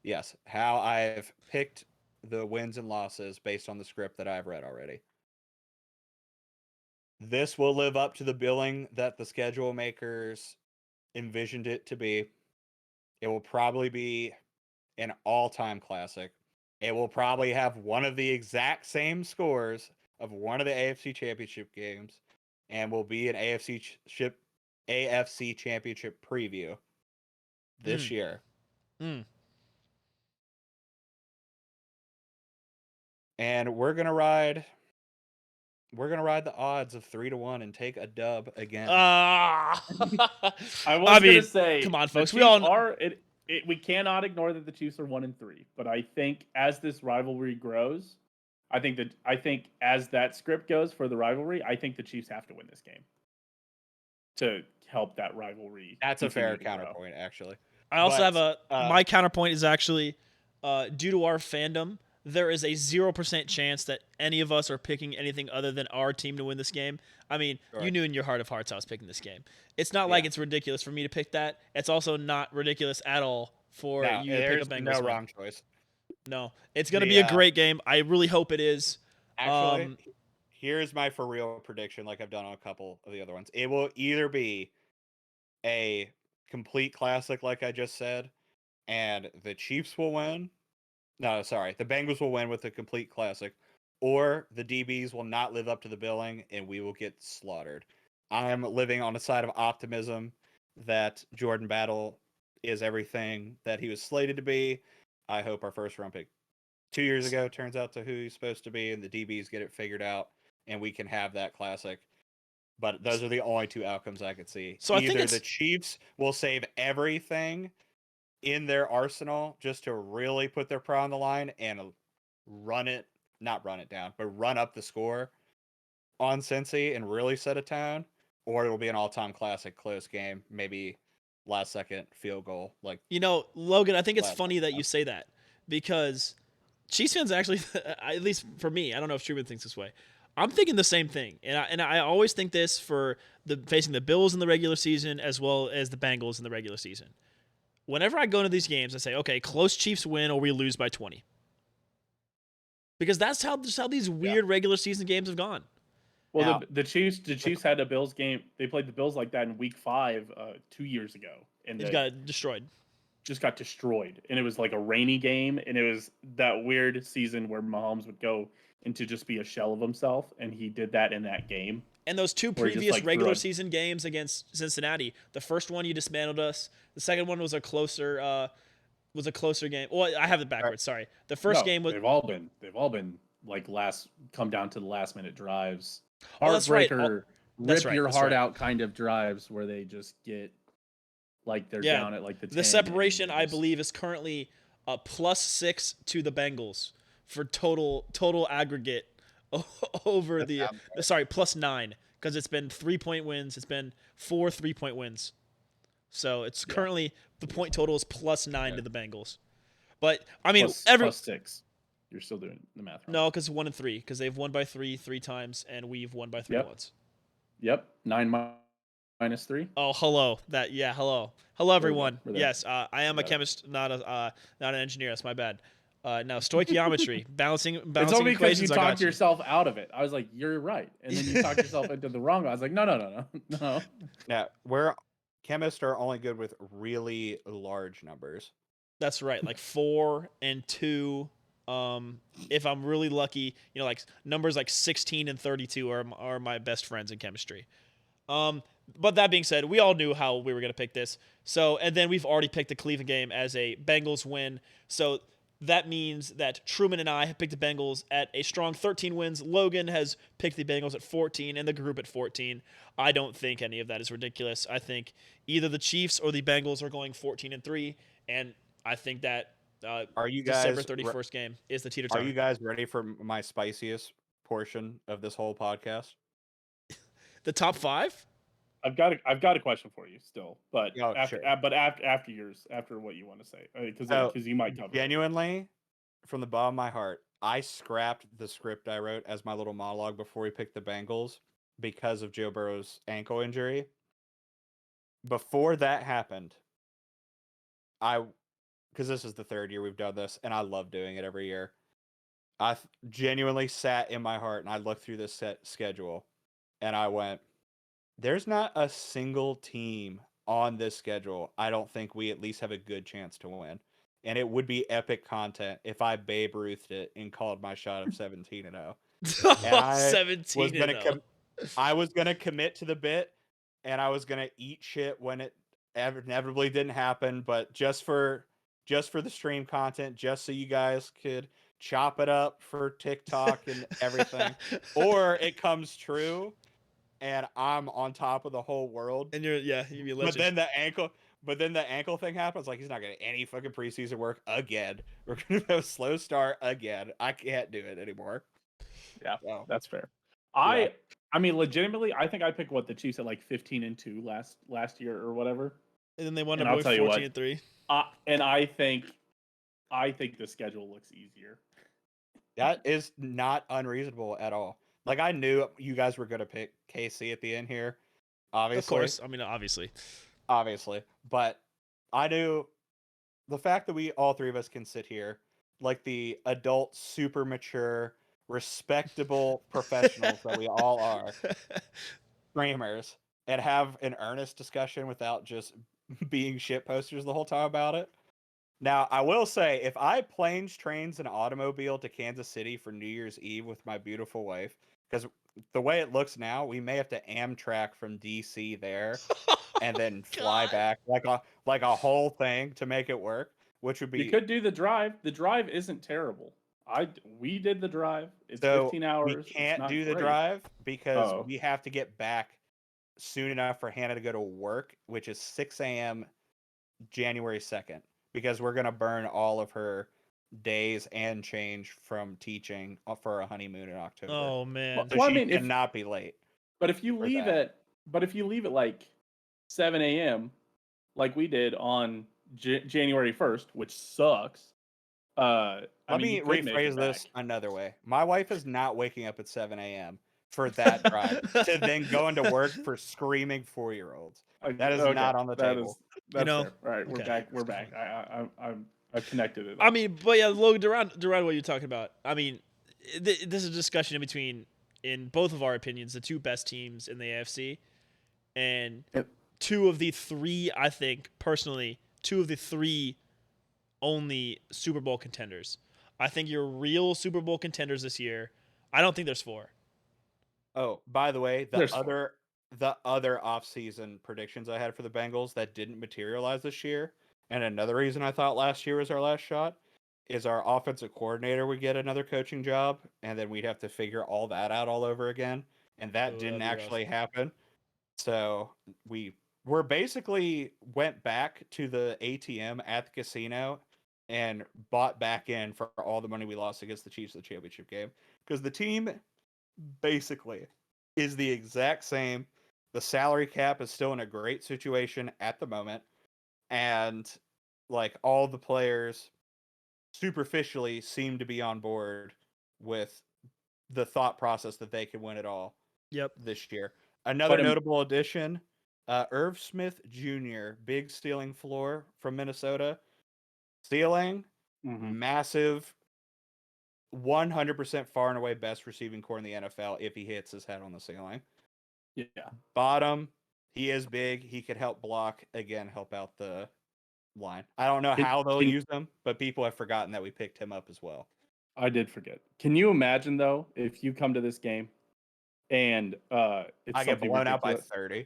S3: Yes, how I've picked the wins and losses based on the script that I've read already. This will live up to the billing that the schedule makers envisioned it to be. It will probably be an all-time classic. It will probably have one of the exact same scores of one of the AFC Championship games, and will be an AFC Championship preview this year. And we're gonna ride the odds of 3-1 and take a dub again.
S2: I was gonna say,
S1: come on, folks.
S2: We cannot ignore that the Chiefs are 1-3, but I think as this rivalry grows, I think as that script goes for the rivalry, I think the Chiefs have to win this game to help that rivalry.
S3: That's a fair counterpoint, actually.
S1: I also have my counterpoint is actually due to our fandom. There is a 0% chance that any of us are picking anything other than our team to win this game. I mean, You knew in your heart of hearts I was picking this game. It's not like it's ridiculous for me to pick that. It's also not ridiculous at all for you to pick a Bengals.
S3: No wrong choice.
S1: No, it's going to be a great game. I really hope it is.
S3: Actually, here's my for real prediction, like I've done on a couple of the other ones. It will either be a complete classic, like I just said, and the Chiefs will win. No, sorry. The Bengals will win with a complete classic, or the DBs will not live up to the billing and we will get slaughtered. I'm living on the side of optimism that Jordan Battle is everything that he was slated to be. I hope our first round pick 2 years ago turns out to who he's supposed to be, and the DBs get it figured out, and we can have that classic. But those are the only two outcomes I could see.
S1: So
S3: either the Chiefs will save everything in their arsenal just to really put their pride on the line and run up the score on Cincy and really set a tone, or it'll be an all-time classic close game, maybe last second field goal.
S1: Logan, I think it's funny that you say that, because Chiefs fans actually, at least for me, I don't know if Truman thinks this way, I'm thinking the same thing, and I always think this for facing the Bills in the regular season as well as the Bengals in the regular season. Whenever I go into these games, I say, okay, close Chiefs win or we lose by 20. Because that's how these weird regular season games have gone.
S2: Well, now, the Chiefs had a Bills game. They played the Bills like that in Week 5 2 years ago, and
S1: it got destroyed.
S2: Just got destroyed, and it was like a rainy game, and it was that weird season where Mahomes would go into just be a shell of himself, and he did that in that game.
S1: And those two previous regular season games against Cincinnati, the first one you dismantled us. The second one was a closer game. Well, I have it backwards. Sorry. The first game was.
S2: They've all been like come down to the last minute drives.
S1: Heartbreaker,
S2: rip your heart out kind of drives where they just get like they're down at like the 10.
S1: The separation, I believe, is currently +6 to the Bengals for total aggregate over the +9, because it's been 3-point wins. It's been 4 3-point wins. So it's currently the point total is +9 to the Bengals. But I mean,
S2: +6. You're still doing the math wrong.
S1: No, because 1 and 3, because they've won by 3 times, and we've won by 3 once.
S2: Yep, 9 -3.
S1: Oh, hello. Hello, everyone.
S2: We're there.
S1: Yes, I am a chemist, not an engineer. That's my bad. Now, stoichiometry, balancing
S2: It's only because you
S1: equations. I
S2: talked
S1: got you.
S2: yourself out of it. I was like, you're right, and then you talked yourself into the wrong one. I was like, no.
S3: Now, we're chemists are only good with really large numbers.
S1: That's right, like 4 and 2. If I'm really lucky, like numbers like 16 and 32 are my best friends in chemistry. But that being said, we all knew how we were going to pick this. So, and then we've already picked the Cleveland game as a Bengals win. So that means that Truman and I have picked the Bengals at a strong 13 wins. Logan has picked the Bengals at 14 and the group at 14. I don't think any of that is ridiculous. I think either the Chiefs or the Bengals are going 14-3, and I think that
S3: Are you
S1: December
S3: guys
S1: 31st game is the
S3: are
S1: teeter-totter.
S3: you guys ready for my spiciest portion of this whole podcast?
S1: The top 5?
S2: I've got a question for you still, but
S3: Oh,
S2: after
S3: sure.
S2: after yours, after what you want to say, because
S3: So,
S2: you might cover it.
S3: genuinely, from the bottom of my heart, I scrapped the script I wrote as my little monologue before we picked the Bengals because of Joe Burrow's ankle injury. Before that happened, because this is the third year we've done this, and I love doing it every year. I genuinely sat in my heart and I looked through this set schedule, and I went, "There's not a single team on this schedule I don't think we at least have a good chance to win." And it would be epic content if I Babe Ruthed it and called my shot of 17-0. And I was gonna
S1: 17-0.
S3: I was gonna commit to the bit, and I was gonna eat shit when it inevitably didn't happen. But just for the stream content, just so you guys could chop it up for TikTok and everything, or it comes true, and I'm on top of the whole world.
S1: And you're be legend.
S3: But then the ankle thing happens. Like, he's not getting any fucking preseason work again. We're gonna have a slow start again. I can't do it anymore.
S2: Yeah,
S3: So,
S2: that's fair.
S3: yeah.
S2: I mean, legitimately, I think I picked the Chiefs at like 15-2 last year or whatever.
S1: And then they wound
S2: And
S1: up
S2: I'll tell
S1: going
S2: you what,
S1: 14-3.
S2: and I think the schedule looks easier.
S3: That is not unreasonable at all. Like, I knew you guys were gonna pick KC at the end here, obviously.
S1: Of course, I mean,
S3: obviously, but I knew the fact that we all three of us can sit here like the adult, super mature, respectable professionals that we all are, streamers, and have an earnest discussion without just being shit posters the whole time about it. Now, I will say, if I planes, trains, and automobile to Kansas City for New Year's Eve with my beautiful wife, because the way it looks now, we may have to Amtrak from DC there and then fly back like a whole thing to make it work, which would be.
S2: You could do the drive. The drive isn't terrible. We did the drive. It's 15 hours.
S3: We can't do the
S2: great.
S3: drive because we have to get back soon enough for Hannah to go to work, which is 6 a.m. January 2nd, because we're gonna burn all of her days and change from teaching for a honeymoon in October.
S1: Oh man!
S3: So she cannot be late.
S2: But if you leave at like 7 a.m. like we did on January 1st, which sucks.
S3: Let me rephrase this another way. My wife is not waking up at 7 a.m. for that drive to then go into work for screaming 4-year-olds. That is not on the table.
S2: That's fair. All right, okay. We're back. I've connected it.
S1: I mean, but yeah, Logan, Durant, what you're talking about. I mean, this is a discussion in between, in both of our opinions, the two best teams in the AFC, and two of the three, I think personally, only Super Bowl contenders. I think your real Super Bowl contenders this year, I don't think there's 4.
S3: Oh, by the way, the other offseason predictions I had for the Bengals that didn't materialize this year, and another reason I thought last year was our last shot, is our offensive coordinator would get another coaching job, and then we'd have to figure all that out all over again, and that didn't actually happen. So we're basically went back to the ATM at the casino and bought back in for all the money we lost against the Chiefs in the championship game, because the team basically is the exact same. The salary cap is still in a great situation at the moment, and like all the players superficially seem to be on board with the thought process that they can win it all.
S1: Yep.
S3: This year. Another notable addition, Irv Smith Jr., big ceiling floor from Minnesota. Ceiling, massive, 100% far and away best receiving core in the NFL if he hits his head on the ceiling.
S2: Yeah.
S3: Bottom, he is big. He could help block, again, help out the line. I don't know how they'll use him, but people have forgotten that we picked him up as well.
S2: I did forget. Can you imagine, though, if you come to this game and it's
S3: I get blown out by
S2: ridiculous?
S3: 30?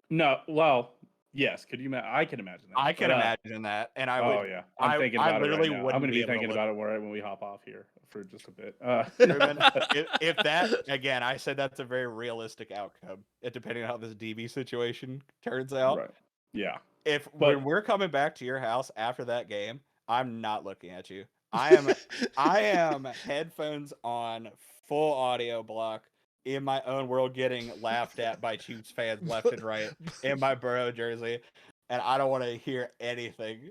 S2: No, well, yes. Could you? I can imagine that.
S3: I can imagine that, and I would.
S2: Oh yeah, I'm thinking about it right now. I'm going to be thinking about it when we hop off here for just a bit.
S3: Truman, if that again, I said that's a very realistic outcome, depending on how this DB situation turns out.
S2: Right. Yeah.
S3: When we're coming back to your house after that game, I'm not looking at you. I am headphones on, full audio block, in my own world, getting laughed at by Chiefs fans left and right in my Burrow jersey, and I don't want to hear anything.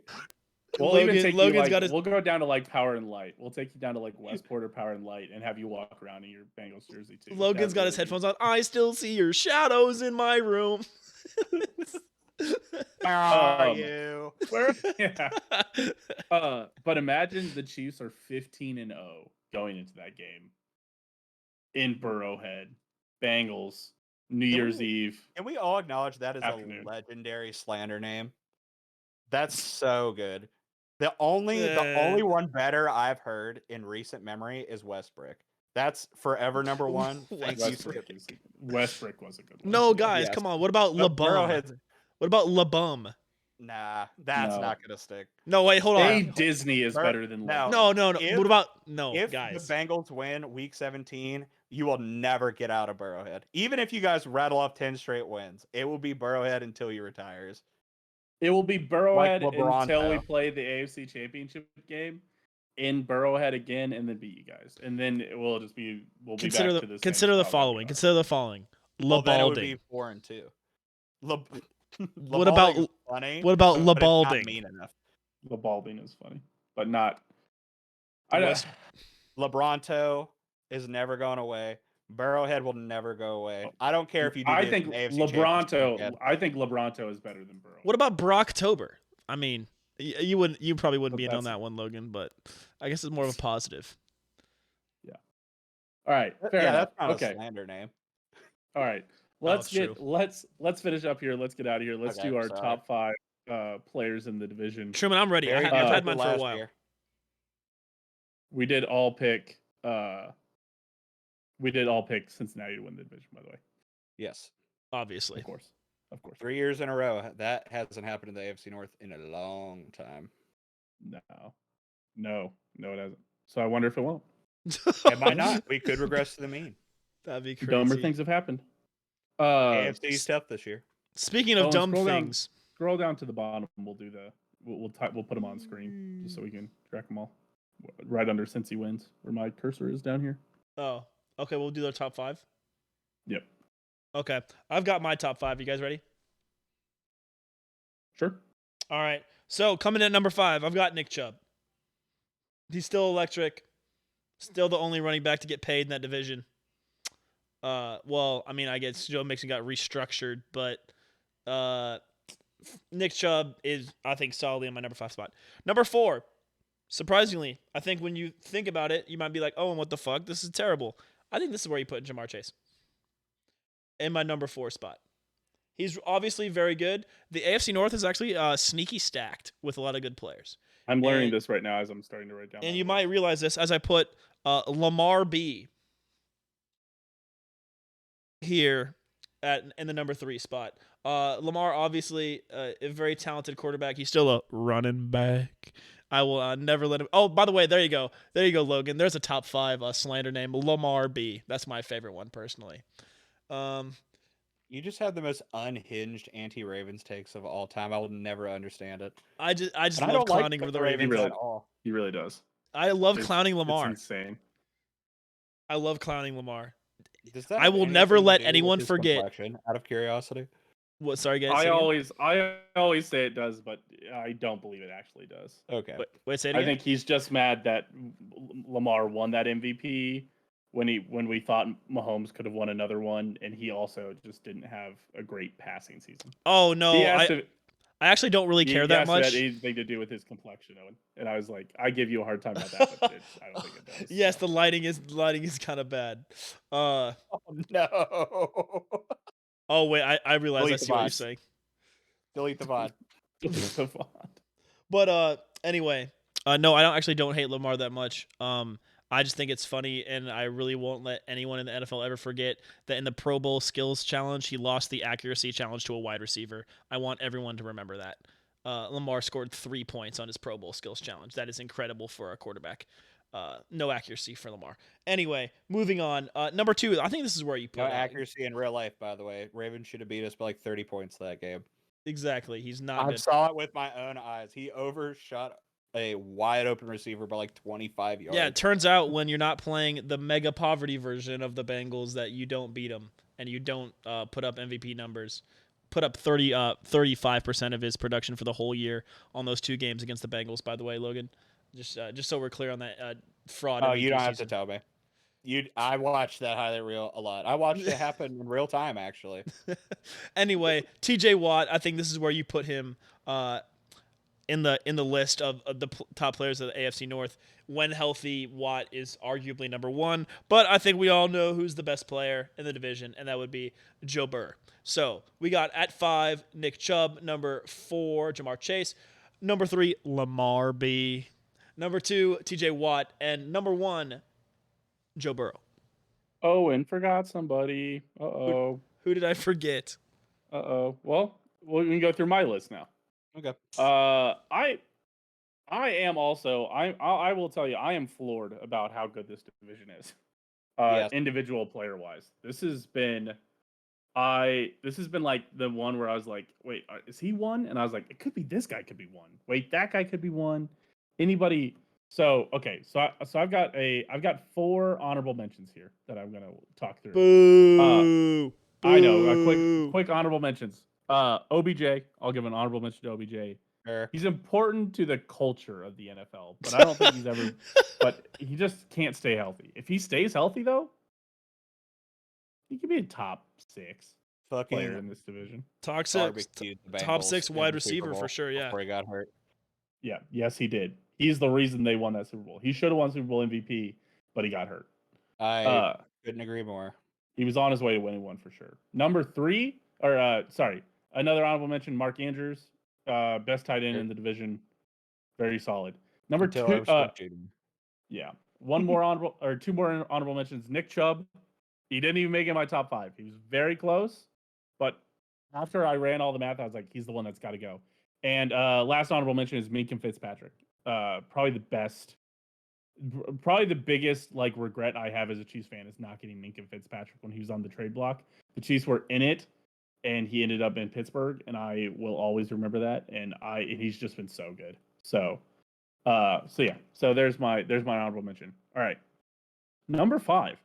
S2: We'll even take you like, we'll go down to like Power and Light. We'll take you down to like Westport or Power and Light and have you walk around in your Bengals jersey too.
S1: Logan's got his headphones on. I still see your shadows in my room.
S3: Where are you?
S2: Yeah. But imagine the Chiefs are 15-0 going into that game in Burrowhead, Bengals, New Year's Eve.
S3: Can we all acknowledge that is
S2: afternoon.
S3: a legendary slander name? That's so good. The only one better I've heard in recent memory is Westbrick. That's forever number one. Thank you.
S2: Westbrick was a good one.
S1: No, guys, come on. What about LeBum? What about LeBum?
S3: Nah, that's not gonna stick.
S1: No, wait, hold on.
S2: Disney is better than
S1: no. What about
S3: if
S1: guys?
S3: The Bengals win Week 17, you will never get out of Burrowhead. Even if you guys rattle off 10 straight wins, it will be Burrowhead until he retires.
S2: It will be Burrowhead until we play the AFC Championship game in Burrowhead again, and then beat you guys, and then it will just be we'll be back to this.
S1: Consider the following. Consider the following.
S3: Then it would be 4-2.
S1: What about LeBalding?
S3: Mean enough.
S2: LeBalding is funny, but not.
S3: LeBronto is never going away. Burrowhead will never go away. I don't care if you do.
S2: I think LeBronto. I think LeBronto is better than Burrow.
S1: What about Brocktober? I mean, you probably wouldn't be in on that one, Logan, but I guess it's more of a positive.
S2: Yeah. All right. Fair enough.
S3: That's not a slander name.
S2: All right. Let's finish up here. Let's get out of here. Let's do our top 5 players in the division.
S1: Truman, I'm ready. I've had mine for a while.
S2: We did all pick Cincinnati to win the division, by the way.
S3: Yes.
S1: Obviously.
S2: Of course.
S3: 3 years in a row. That hasn't happened in the AFC North in a long time.
S2: No, it hasn't. So I wonder if it won't.
S3: It might not. We could regress to the mean.
S1: That'd be crazy.
S2: Dumber things have happened.
S3: AFC's tough this year.
S1: Speaking of dumb things,
S2: scroll down to the bottom. We'll do we'll put them on screen just so we can track them all. Right under Cincy wins, where my cursor is down here.
S1: Oh, okay. We'll do our top 5.
S2: Yep.
S1: Okay, I've got my top 5. You guys ready?
S2: Sure.
S1: All right. So coming in at number 5, I've got Nick Chubb. He's still electric. Still the only running back to get paid in that division. Well, I mean, I guess Joe Mixon got restructured, but Nick Chubb is, I think, solidly in my number 5 spot. Number 4, surprisingly, I think when you think about it, you might be like, oh, what the fuck? This is terrible. I think this is where you put Jamar Chase in my number 4 spot. He's obviously very good. The AFC North is actually sneaky stacked with a lot of good players.
S2: I'm learning this right now as I'm starting to write down.
S1: And you might realize this as I put Lamar B here in the number 3 spot. Lamar, obviously, a very talented quarterback. He's still a running back. I will never let him. Oh, by the way, there you go. There you go, Logan. There's a top 5 slander name, Lamar B. That's my favorite one, personally.
S3: You just have the most unhinged anti-Ravens takes of all time. I will never understand it.
S1: I just love clowning the Ravens
S2: at all. He really does.
S1: I love clowning Lamar.
S2: It's insane.
S1: I love clowning Lamar.
S3: I
S1: will never let anyone forget.
S3: Out of curiosity.
S1: What? Sorry, guys.
S2: I always say it does, but I don't believe it actually does.
S3: Okay.
S1: Wait, say it again.
S2: I think he's just mad that Lamar won that MVP when we thought Mahomes could have won another one, and he also just didn't have a great passing season.
S1: Oh no,
S2: He asked
S1: I actually don't really care that much.
S2: It had anything to do with his complexion, Owen, and I was like, I give you a hard time about that, but I don't think it does.
S1: Yes,
S2: so.
S1: the lighting is kind of bad.
S3: Oh no.
S1: Oh wait, I realize
S3: Delete
S1: I
S3: the
S1: see what you're
S3: VOD.
S1: saying.
S3: Delete the VOD.
S2: The font.
S1: But anyway, no, I don't hate Lamar that much. I just think it's funny, and I really won't let anyone in the NFL ever forget that in the Pro Bowl skills challenge, he lost the accuracy challenge to a wide receiver. I want everyone to remember that. Lamar scored 3 points on his Pro Bowl skills challenge. That is incredible for a quarterback. No accuracy for Lamar. Anyway, moving on. Number 2, I think this is where you put
S3: No accuracy in real life, by the way. Ravens should have beat us by like 30 points that game.
S1: Exactly. He's not
S3: I
S1: good.
S3: saw it with my own eyes. He overshot a wide open receiver by like 25 yards.
S1: Yeah, it turns out when you're not playing the mega poverty version of the Bengals that you don't beat them and you don't put up MVP numbers. Put up 35% of his production for the whole year on those 2 games against the Bengals, by the way, Logan. Just so we're clear on that fraud.
S3: Oh,
S1: MVP
S3: you don't have
S1: season.
S3: to tell me. I watched that highlight reel a lot. I watched it happen in real time, actually.
S1: Anyway, TJ Watt, I think this is where you put him in the list of the top players of the AFC North. When healthy, Watt is arguably number 1, but I think we all know who's the best player in the division, and that would be Joe Burrow. So we got at 5, Nick Chubb. Number 4, Jamar Chase. Number 3, Lamar B. Number 2, TJ Watt. And number 1, Joe Burrow.
S2: Owen forgot somebody. Uh-oh.
S1: Who did I forget?
S2: Uh-oh. Well, we can go through my list now.
S3: Okay.
S2: I am also I will tell you, I am floored about how good this division is.
S3: Yes.
S2: Individual player wise. This has been like the one where I was like, wait, is he one? And I was like, it could be this guy could be one. Wait, that guy could be one. Anybody? So okay, so I've got 4 honorable mentions here that I'm gonna talk through.
S1: Boo!
S2: I know. Quick honorable mentions. OBJ. I'll give an honorable mention to OBJ.
S3: Sure.
S2: He's important to the culture of the NFL, but I don't think he's ever. But he just can't stay healthy. If he stays healthy, though, he could be a top 6 player in this division.
S1: Top 6 wide receiver for sure. Yeah.
S3: Before he got hurt.
S2: Yeah. Yes, he did. He's the reason they won that Super Bowl. He should have won Super Bowl MVP, but he got hurt.
S3: I couldn't agree more.
S2: He was on his way to winning one for sure. Number 3, another honorable mention, Mark Andrews, best tight end in the division, very solid. Number 2, yeah, 2 more honorable mentions. Nick Chubb, he didn't even make it in my top 5. He was very close, but after I ran all the math, I was like, he's the one that's got to go. And last honorable mention is Minka Fitzpatrick, probably the biggest regret I have as a Chiefs fan is not getting Minka Fitzpatrick when he was on the trade block. The Chiefs were in it, and he ended up in Pittsburgh, and I will always remember that. And he's just been so good. So yeah. So there's my honorable mention. All right, number 5.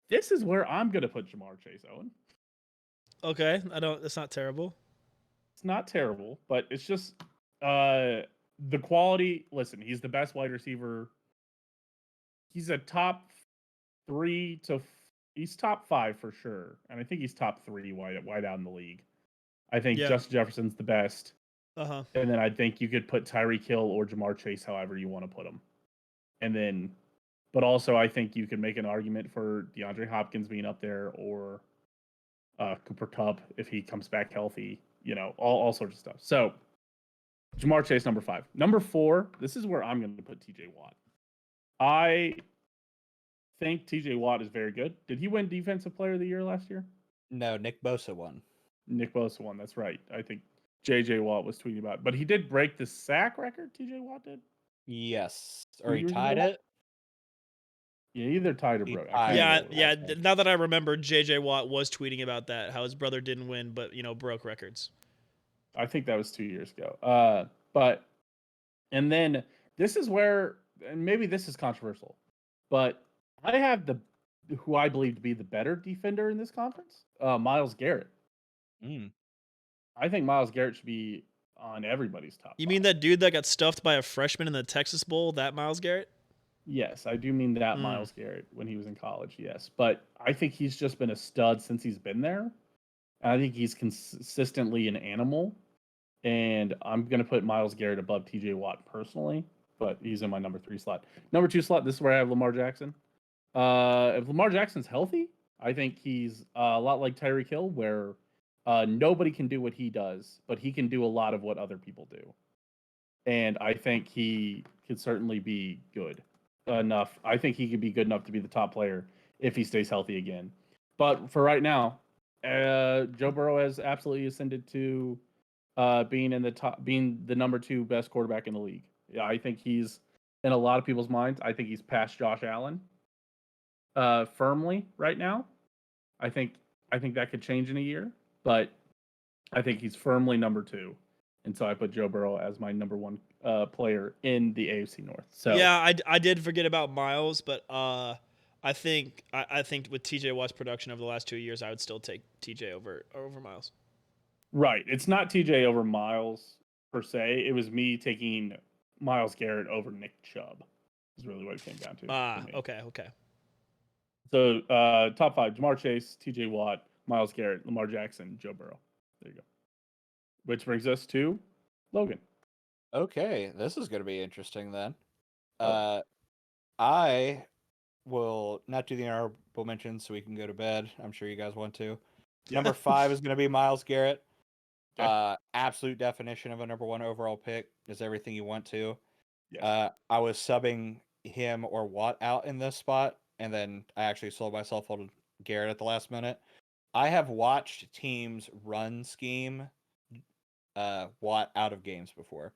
S2: This is where I'm gonna put Jamar Chase, Owen.
S1: Okay, That's not terrible.
S2: It's not terrible, but it's just the quality. Listen, he's the best wide receiver. He's a top 3 to he's top 5 for sure, and I think he's top 3 wide out in the league. I think Justin Jefferson's the best, and then I think you could put Tyreek Hill or Jamar Chase, however you want to put them, and then, but also I think you can make an argument for DeAndre Hopkins being up there or Cooper Kupp if he comes back healthy. You know, all sorts of stuff. So Jamar Chase, number 5. Number 4. This is where I'm going to put TJ Watt. I think TJ Watt is very good. Did he win Defensive Player of the Year last year?
S3: No, Nick Bosa won.
S2: Nick Bosa won. That's right. I think JJ Watt was tweeting about it. But he did break the sack record, TJ Watt did?
S3: Yes. Or he tied it?
S2: Yeah, either tied or broke.
S1: Yeah. Now that I remember, JJ Watt was tweeting about that, how his brother didn't win, but broke records.
S2: I think that was 2 years ago. And then this is where, and maybe this is controversial, but I have who I believe to be the better defender in this conference, Myles Garrett. I think Myles Garrett should be on everybody's top.
S1: You mean that dude that got stuffed by a freshman in the Texas Bowl? That Myles Garrett?
S2: Yes, I do mean that Myles Garrett when he was in college. Yes, but I think he's just been a stud since he's been there. And I think he's consistently an animal. And I'm gonna put Myles Garrett above T.J. Watt personally, but he's in my number 3 slot. Number 2 slot. This is where I have Lamar Jackson. If Lamar Jackson's healthy, I think he's a lot like Tyreek Hill, where nobody can do what he does, but he can do a lot of what other people do. And I think he could certainly be good enough. I think he could be good enough to be the top player if he stays healthy again. But for right now, Joe Burrow has absolutely ascended to being in the top, being the number 2 best quarterback in the league. Yeah, I think he's in a lot of people's minds. I think he's past Josh Allen firmly right now. I think that could change in a year, but I think he's firmly number 2, and so I put Joe Burrow as my number 1 player in the AFC North. So
S1: yeah, I did forget about Miles, but I think with TJ Watt's production over the last 2 years, I would still take TJ over Miles.
S2: right, it's not TJ over Miles per se. It was me taking Myles Garrett over Nick Chubb. Is really what it came down to.
S1: Okay.
S2: So top 5: Jamar Chase, TJ Watt, Myles Garrett, Lamar Jackson, Joe Burrow. There you go. Which brings us to Logan.
S3: Okay, this is going to be interesting then.
S2: Oh.
S3: I will not do the honorable mentions so we can go to bed. I'm sure you guys want to. Number 5 is going to be Myles Garrett.
S2: Okay.
S3: Absolute definition of a number 1 overall pick is everything you want to.
S2: Yes.
S3: I was subbing him or Watt out in this spot, and then I actually sold myself on Garrett at the last minute. I have watched teams run scheme Watt out of games before.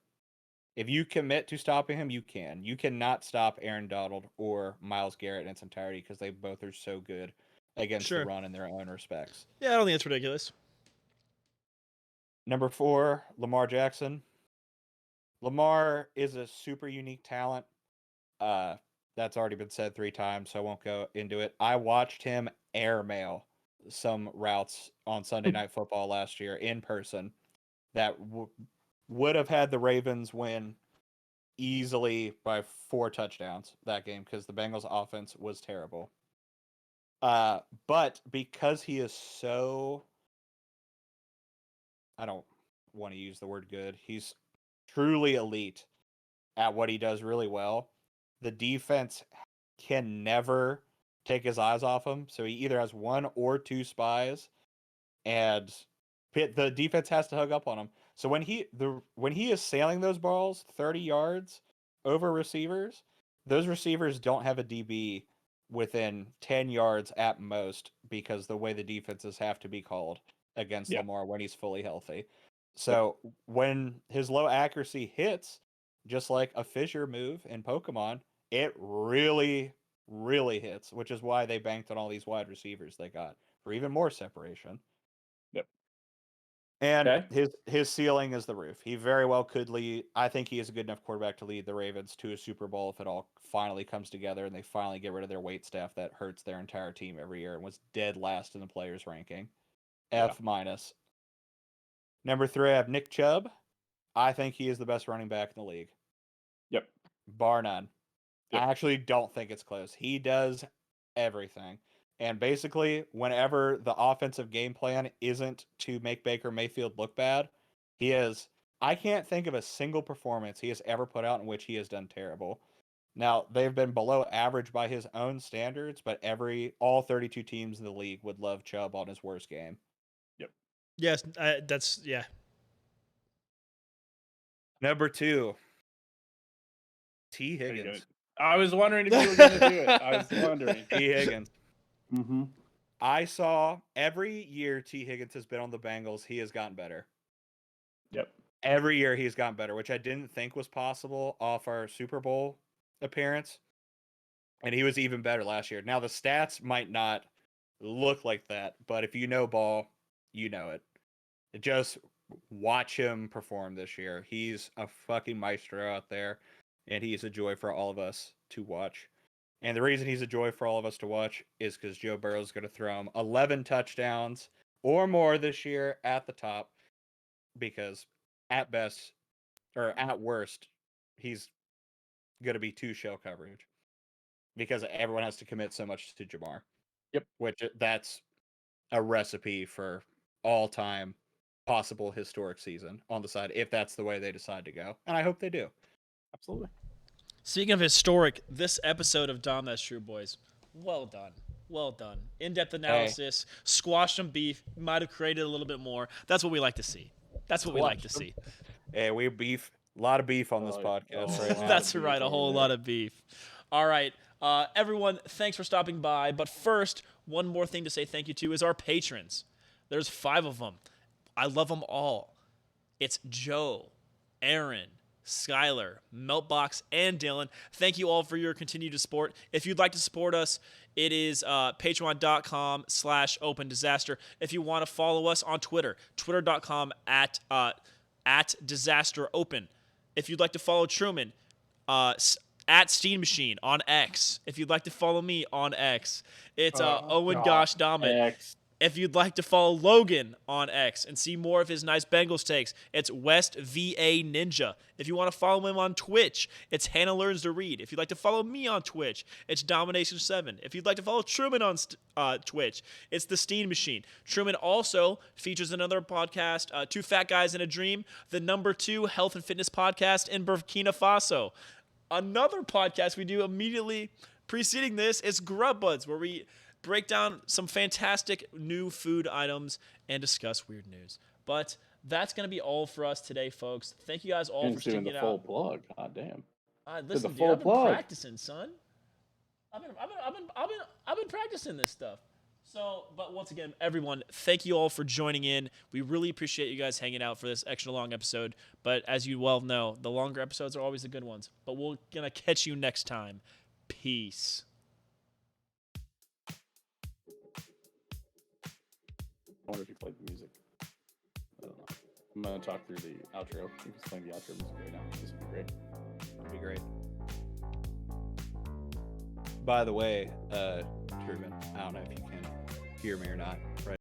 S3: If you commit to stopping him, you can. You cannot stop Aaron Donald or Myles Garrett in its entirety because they both are so good against the run in their own respects.
S1: Yeah, I don't think it's ridiculous.
S3: Number 4, Lamar Jackson. Lamar is a super unique talent. That's already been said 3 times, so I won't go into it. I watched him airmail some routes on Sunday Night Football last year in person that would have had the Ravens win easily by 4 touchdowns that game because the Bengals offense was terrible. But because he is so, I don't want to use the word good, he's truly elite at what he does really well. The defense can never take his eyes off him, so he either has 1 or 2 spies, and the defense has to hug up on him. So when he is sailing those balls 30 yards over receivers, those receivers don't have a DB within 10 yards at most because the way the defenses have to be called against Lamar when he's fully healthy. So when his low accuracy hits, just like a fissure move in Pokemon, it really, really hits, which is why they banked on all these wide receivers they got for even more separation.
S2: Yep.
S3: And his ceiling is the roof. He very well could lead. I think he is a good enough quarterback to lead the Ravens to a Super Bowl if it all finally comes together and they finally get rid of their wait staff that hurts their entire team every year and was dead last in the players ranking. F minus. Number 3, I have Nick Chubb. I think he is the best running back in the league.
S2: Yep.
S3: Bar none.
S2: Yep.
S3: I actually don't think it's close. He does everything. And basically, whenever the offensive game plan isn't to make Baker Mayfield look bad, I can't think of a single performance he has ever put out in which he has done terrible. Now, they've been below average by his own standards, but all 32 teams in the league would love Chubb on his worst game.
S2: Yep.
S1: Yes,
S3: Number 2, T. Higgins.
S2: I was wondering if you were going to do it. I was wondering.
S3: T. Higgins.
S2: Mm-hmm.
S3: I saw every year T. Higgins has been on the Bengals, he has gotten better.
S2: Yep.
S3: Every year he's gotten better, which I didn't think was possible off our Super Bowl appearance. And he was even better last year. Now, the stats might not look like that, but if you know ball, you know it. Just watch him perform this year. He's a fucking maestro out there, and he's a joy for all of us to watch. And the reason he's a joy for all of us to watch is because Joe Burrow is going to throw him 11 touchdowns or more this year at the top, because at best, or at worst, he's going to be 2 shell coverage. because everyone has to commit so much to Jamar.
S2: Yep.
S3: Which that's a recipe for all time possible historic season on the side if that's the way they decide to go. And I hope they do.
S2: Absolutely.
S1: Speaking of historic, this episode of Dahm That's True, boys, well done. Well done. In-depth analysis, squashed some beef, might have created a little bit more. That's what we like to see. That's what we like to see.
S3: Hey, we beef. A lot of beef on this podcast right now.
S1: That's right, a whole lot of beef. All right, everyone, thanks for stopping by. But first, one more thing to say thank you to is our patrons. There's 5 of them. I love them all. It's Joe, Aaron, Skylar, Meltbox, and Dylan. Thank you all for your continued support. If you'd like to support us, it is patreon.com/open disaster. If you want to follow us on Twitter, twitter.com at disaster open. If you'd like to follow Truman, at Steam Machine on X. If you'd like to follow me on X, it's Owen Gosh Dammit. If you'd like to follow Logan on X and see more of his nice Bengals takes, it's West VA Ninja. If you want to follow him on Twitch, it's Hannah Learns to Read. If you'd like to follow me on Twitch, it's Domination7. If you'd like to follow Truman on Twitch, it's The Steam Machine. Truman also features another podcast, Two Fat Guys in a Dream, the #2 health and fitness podcast in Burkina Faso. Another podcast we do immediately preceding this is Grub Buds, where we break down some fantastic new food items and discuss weird news. But that's going to be all for us today, folks. Thank you guys all for sticking it out.
S2: Full plug. God damn.
S1: Listen, dude, I've been practicing, son. I've been practicing this stuff. So, but once again, everyone, thank you all for joining in. We really appreciate you guys hanging out for this extra long episode. But as you well know, the longer episodes are always the good ones. But we're going to catch you next time. Peace.
S2: I wonder if you played the music. I don't know. I'm going to talk through the outro. You can playing the outro music right now. This would be great.
S3: That'd be great. By the way, Truman, I don't know if you can hear me or not. Right.